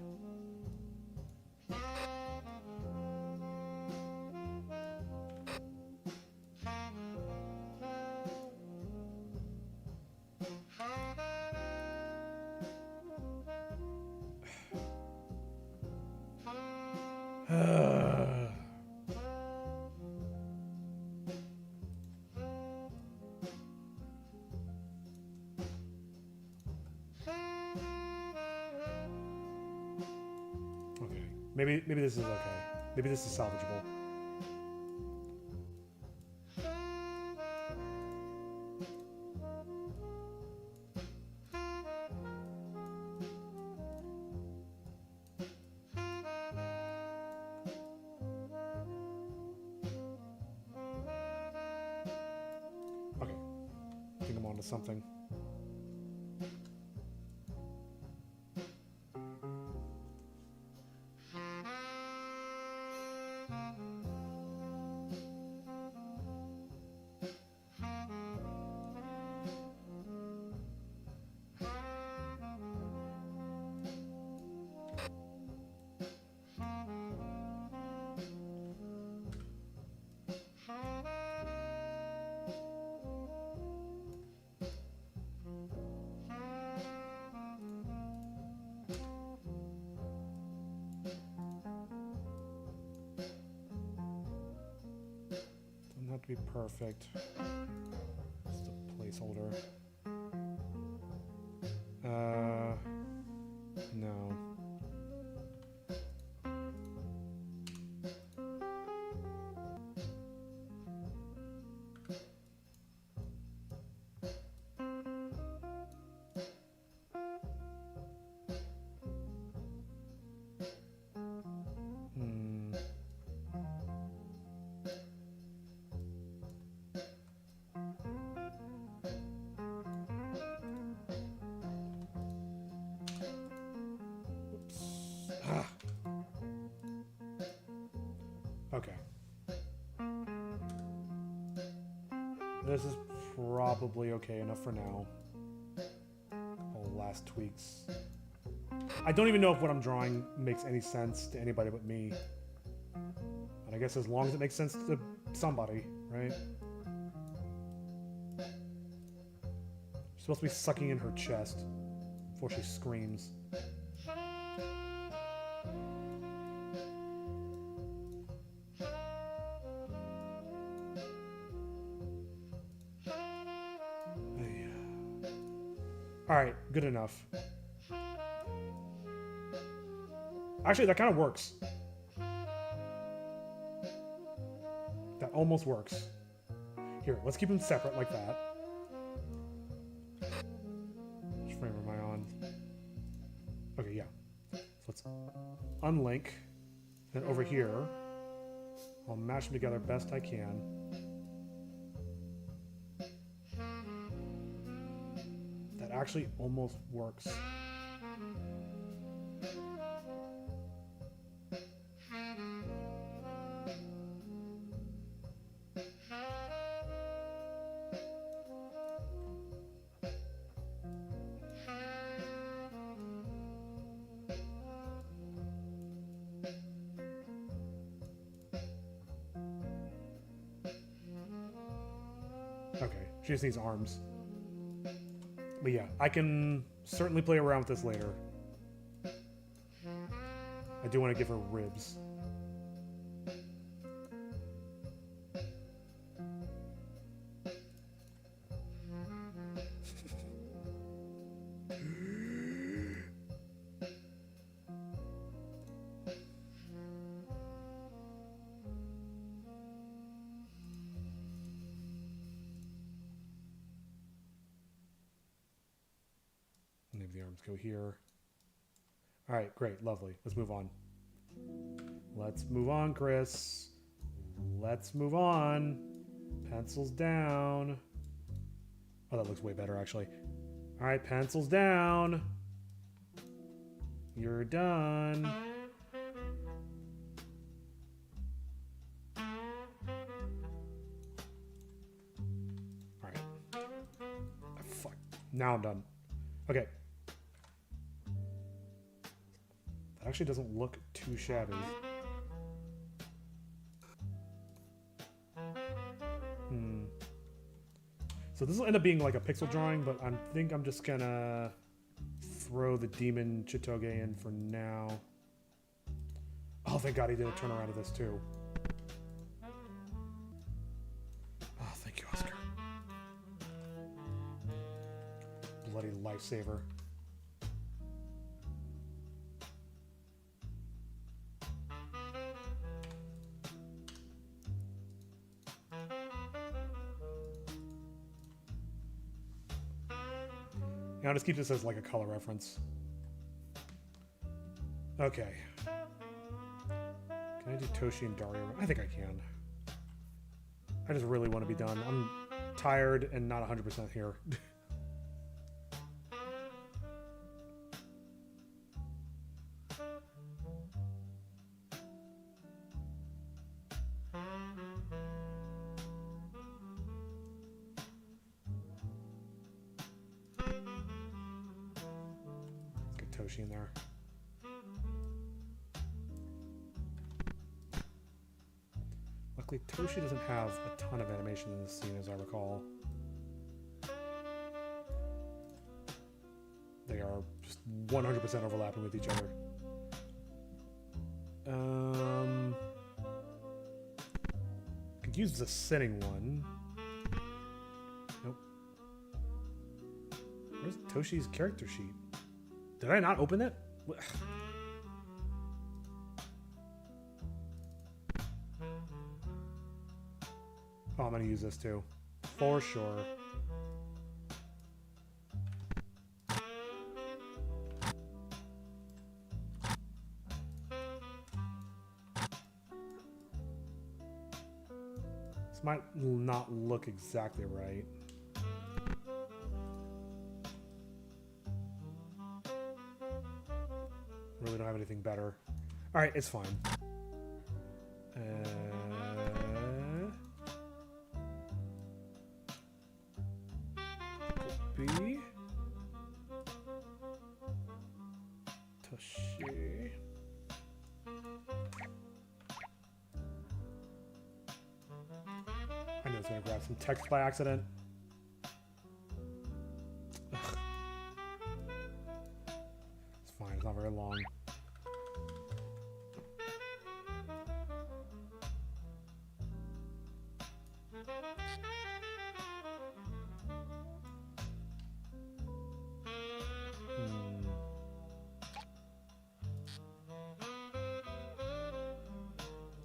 Okay, maybe this is okay. Maybe this is salvageable. Okay, I think I'm onto something. Doesn't have to be perfect. Just a placeholder. No. Okay. This is probably okay enough for now. Couple last tweaks. I don't even know if what I'm drawing makes any sense to anybody but me. And I guess as long as it makes sense to somebody, right? She's supposed to be sucking in her chest before she screams. Alright, good enough. Actually, that kind of works. That almost works. Here, let's keep them separate like that. Which frame am I on? Okay, yeah. So let's unlink. Then over here, I'll mash them together best I can. That actually almost works. Okay, she just needs arms. But yeah, I can certainly play around with this later. I do want to give her ribs. Maybe the arms go here. All right, great, lovely. Let's move on. Let's move on, Chris. Let's move on. Pencils down. Oh, that looks way better, actually. All right, pencils down. You're done. All right. Oh, fuck. Now I'm done. Okay. actually doesn't look too shabby. So this will end up being like a pixel drawing, but I think I'm just gonna throw the demon Chitoge in for now. Oh, thank God he did a turnaround of this too. Oh, thank you, Oscar. Bloody lifesaver. I'll just keep this as like a color reference. Okay. Can I do Toshi and Dario? I think I can. I just really want to be done. I'm tired and not 100% here. Toshi in there. Luckily, Toshi doesn't have a ton of animation in this scene, as I recall. They are just 100% overlapping with each other. Could use the sitting one. Nope. Where's Toshi's character sheet? Did I not open it? Oh, I'm gonna use this too. For sure. This might not look exactly right. Really don't have anything better. All right, it's fine. Copy. Toshi. I know it's gonna grab some text by accident. Ugh. It's fine, it's not very long.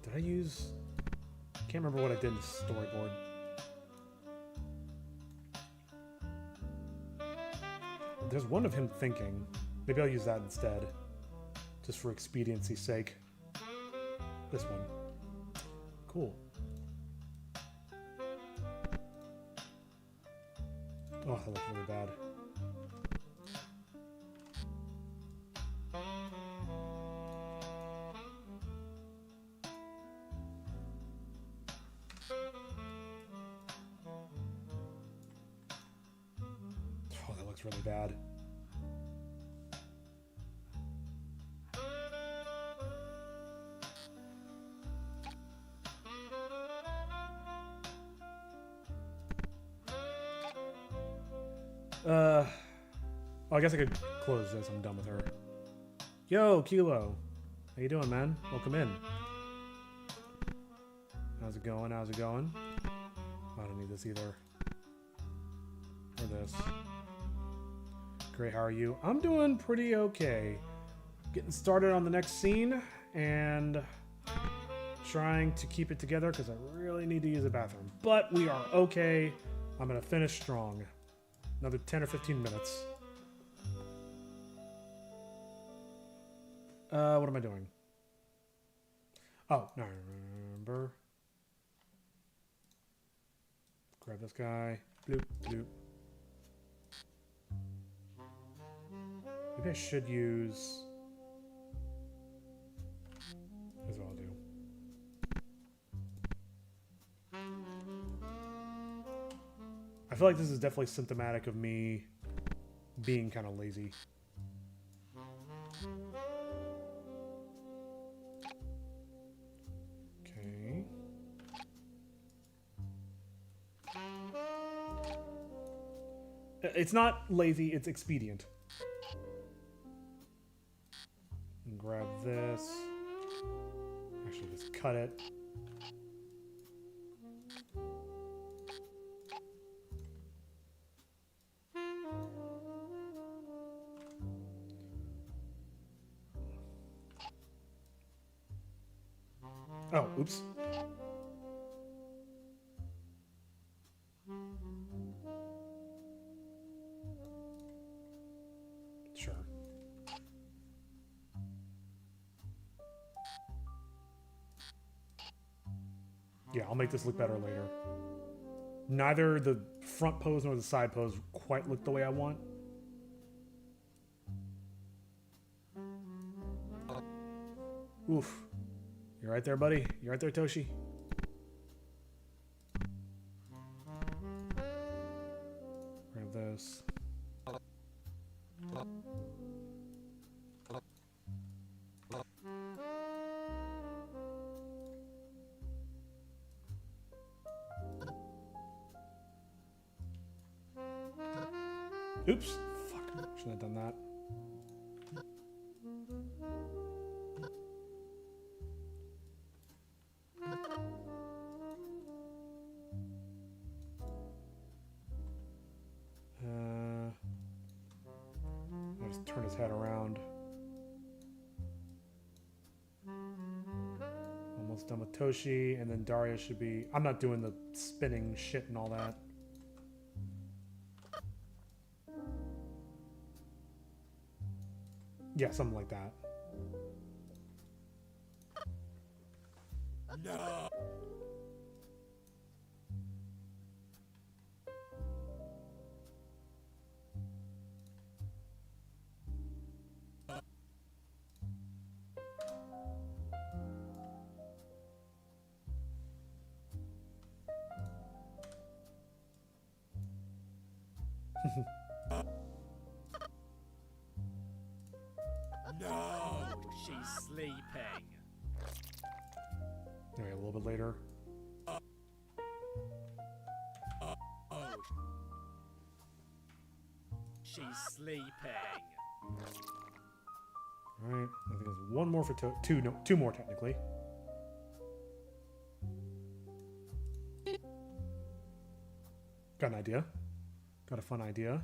Did I use... Can't remember what I did in the storyboard. There's one of him thinking. Maybe I'll use that instead. Just for expediency's sake. This one. Cool. Oh, that looks really bad. Oh, that looks really bad. Oh, I guess I could close this. I'm done with her. Yo, Kilo. How you doing, man? Welcome in. How's it going? How's it going? I don't need this either. Or this. Great, how are you? I'm doing pretty okay. Getting started on the next scene and trying to keep it together because I really need to use the bathroom. But we are okay. I'm going to finish strong. Another 10 or 15 minutes. What am I doing? Oh, no, I remember. Grab this guy. Bloop, bloop. Maybe I should use... Here's what I'll do. I feel like this is definitely symptomatic of me being kind of lazy. It's not lazy, it's expedient. And grab this. Actually, just cut it. Oh, oops. Sure. Yeah, I'll make this look better later. Neither the front pose nor the side pose quite look the way I want. Oof. You're right there, buddy. You're right there, Toshi. Grab this. Oops. Fuck. Shouldn't have done that. I'll just turn his head around. Almost done with Toshi, and then Daria should be... I'm not doing the spinning shit and all that. Yeah, something like that. No. No, she's sleeping. Alright, a little bit later. She's sleeping. Alright, I think there's one more for two more technically. Got an idea. Got a fun idea.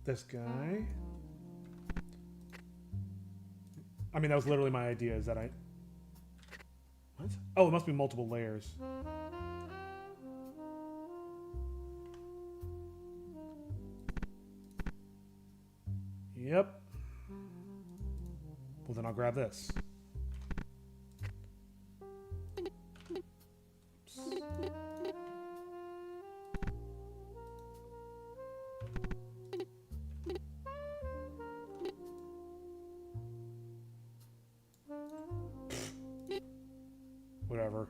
This guy. I mean, that was literally my idea, is that I... What? Oh, it must be multiple layers. Yep. Well, then I'll grab this. Oops. Whatever.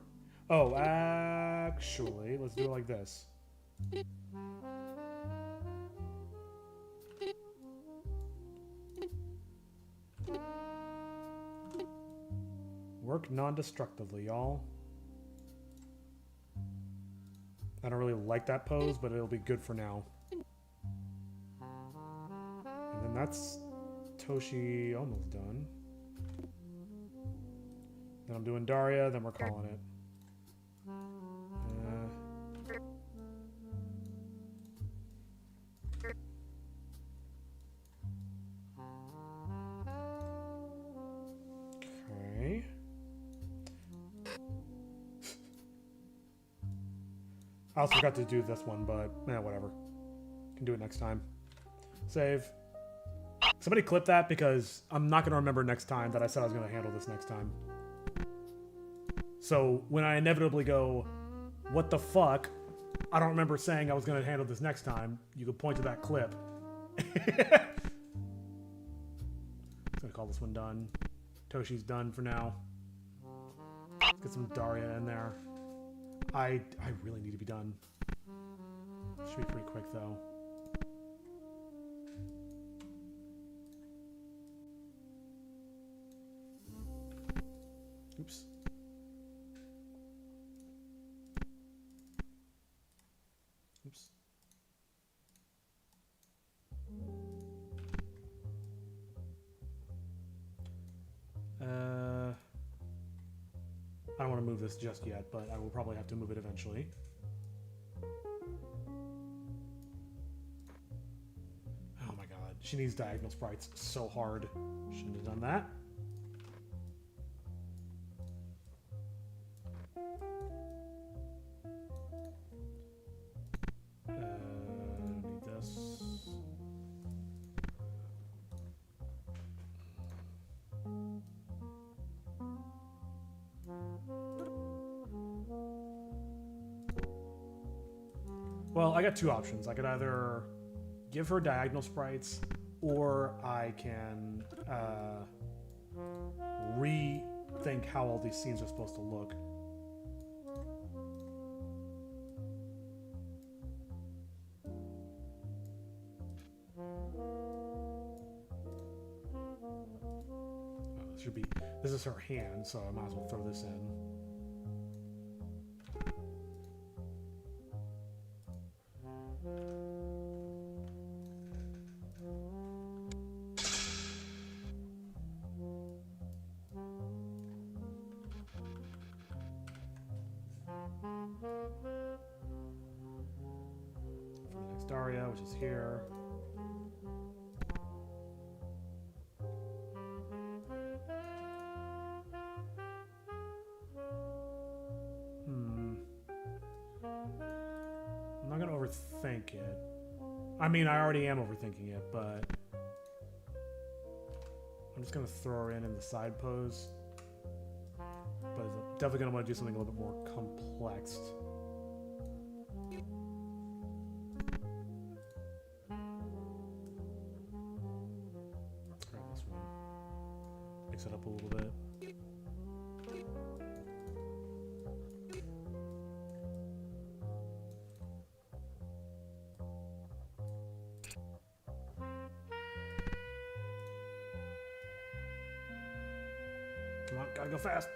Oh, actually, let's do it like this. Work non-destructively, y'all. I don't really like that pose, but it'll be good for now. And then that's Toshi almost done. Then I'm doing Daria, then we're calling it. Okay. I also forgot to do this one, but whatever. Can do it next time. Save. Somebody clip that because I'm not going to remember next time that I said I was going to handle this next time. So when I inevitably go, what the fuck? I don't remember saying I was going to handle this next time. You could point to that clip. I'm going to call this one done. Toshi's done for now. Let's get some Daria in there. I really need to be done. Should be pretty quick though. Oops. Oops. I don't want to move this just yet, but I will probably have to move it eventually. Oh my god. She needs diagonal sprites so hard. Shouldn't have done that. Need this. Well, I got two options. I could either give her diagonal sprites, or I can rethink how all these scenes are supposed to look. This is her hand, so I might as well throw this in. For the next Daria, which is here. I'm not gonna overthink it. I mean, I already am overthinking it, but I'm just gonna throw her in the side pose. But I'm definitely gonna want to do something a little bit more complex. Let's grab this one. Mix it up a little bit. Come on, gotta go fast.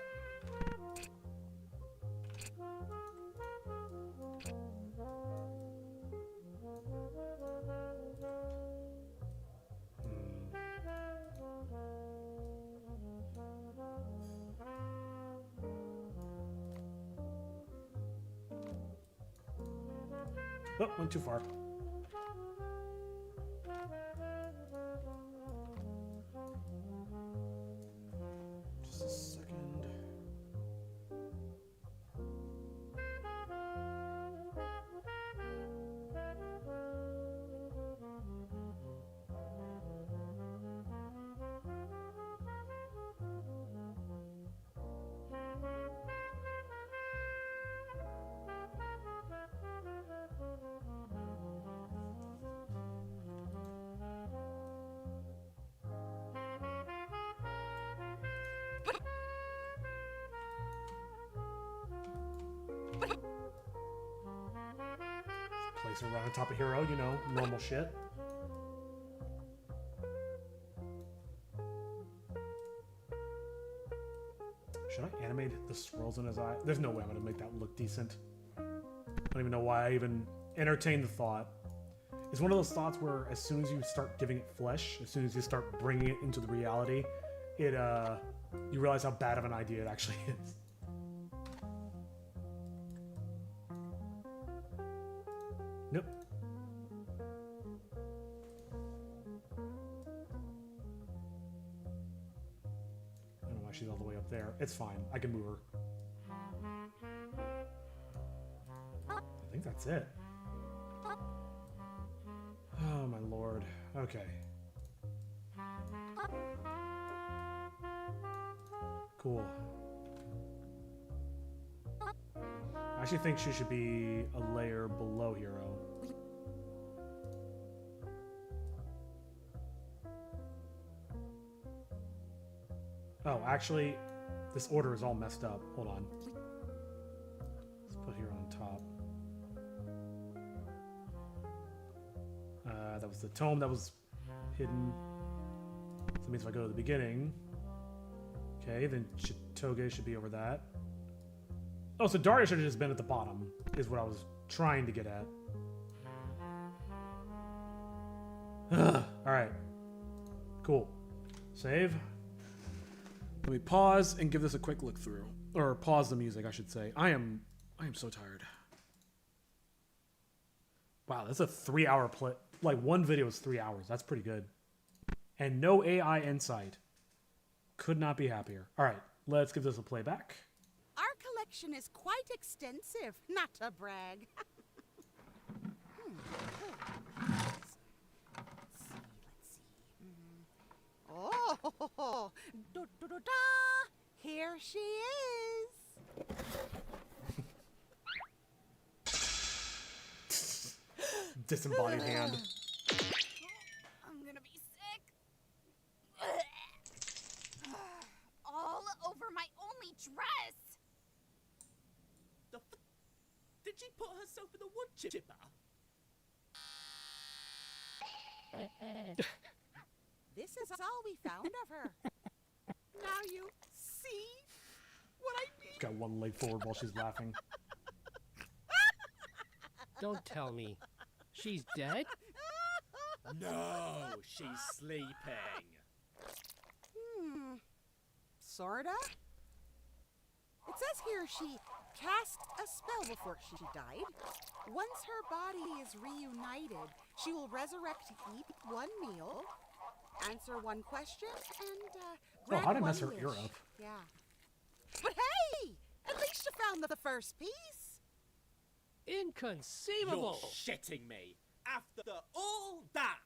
Oh, went too far. Just a second. Place her right on top of Hero, you know, normal shit. Should I animate the swirls in his eye? There's no way I'm gonna make that look decent. I don't even know why I even entertained the thought. It's one of those thoughts where as soon as you start giving it flesh, as soon as you start bringing it into the reality, it you realize how bad of an idea it actually is. Nope. I don't know why she's all the way up there. It's fine. I can move her. I think that's it. Oh my lord. Okay. Cool. I actually think she should be a layer below Hero. Oh, actually, this order is all messed up. Hold on. Let's put Hero That was the tome that was hidden. So that means if I go to the beginning. Okay, then Chitoge should be over that. Oh, so Daria should have just been at the bottom, is what I was trying to get at. Alright. Cool. Save. Let me pause and give this a quick look through. Or pause the music, I should say. I am so tired. Wow, that's a 3-hour play. Like, one video is 3 hours. That's pretty good. And no AI insight. Could not be happier. All right, let's give this a playback. Our collection is quite extensive, not to brag. Let's see. Oh, here she is. Disembodied hand. I'm gonna be sick. All over my only dress. Did she put herself in the wood chipper? This is all we found of her. Now you see what I mean? She's got one leg forward while she's laughing. Don't tell me. She's dead? No, she's sleeping. Sorta. It says here she cast a spell before she died. Once her body is reunited, she will resurrect to eat one meal, answer one question, and grant how to one mess her wish. ear up. Yeah. But hey! At least you found the first piece. Inconceivable! You're shitting me. After all that!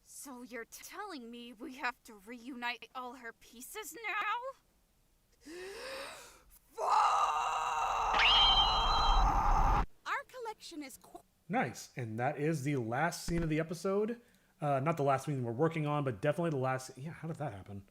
So you're telling me we have to reunite all her pieces now? Our collection is Nice. And that is the last scene of the episode. Not the last scene we're working on, but definitely the last... Yeah, how did that happen?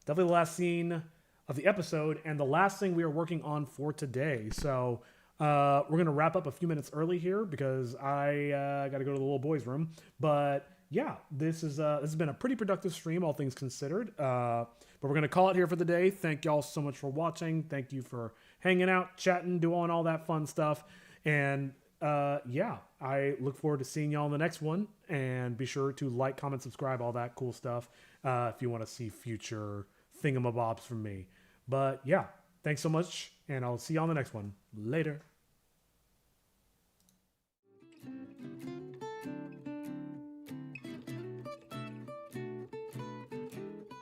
Definitely the last scene of the episode and the last thing we are working on for today. So we're going to wrap up a few minutes early here because I got to go to the little boy's room. But yeah, this has been a pretty productive stream, all things considered. But we're going to call it here for the day. Thank y'all so much for watching. Thank you for hanging out, chatting, doing all that fun stuff. And yeah, I look forward to seeing y'all in the next one. And be sure to like, comment, subscribe, all that cool stuff if you want to see future thingamabobs from me. But yeah, thanks so much, and I'll see you on the next one. Later.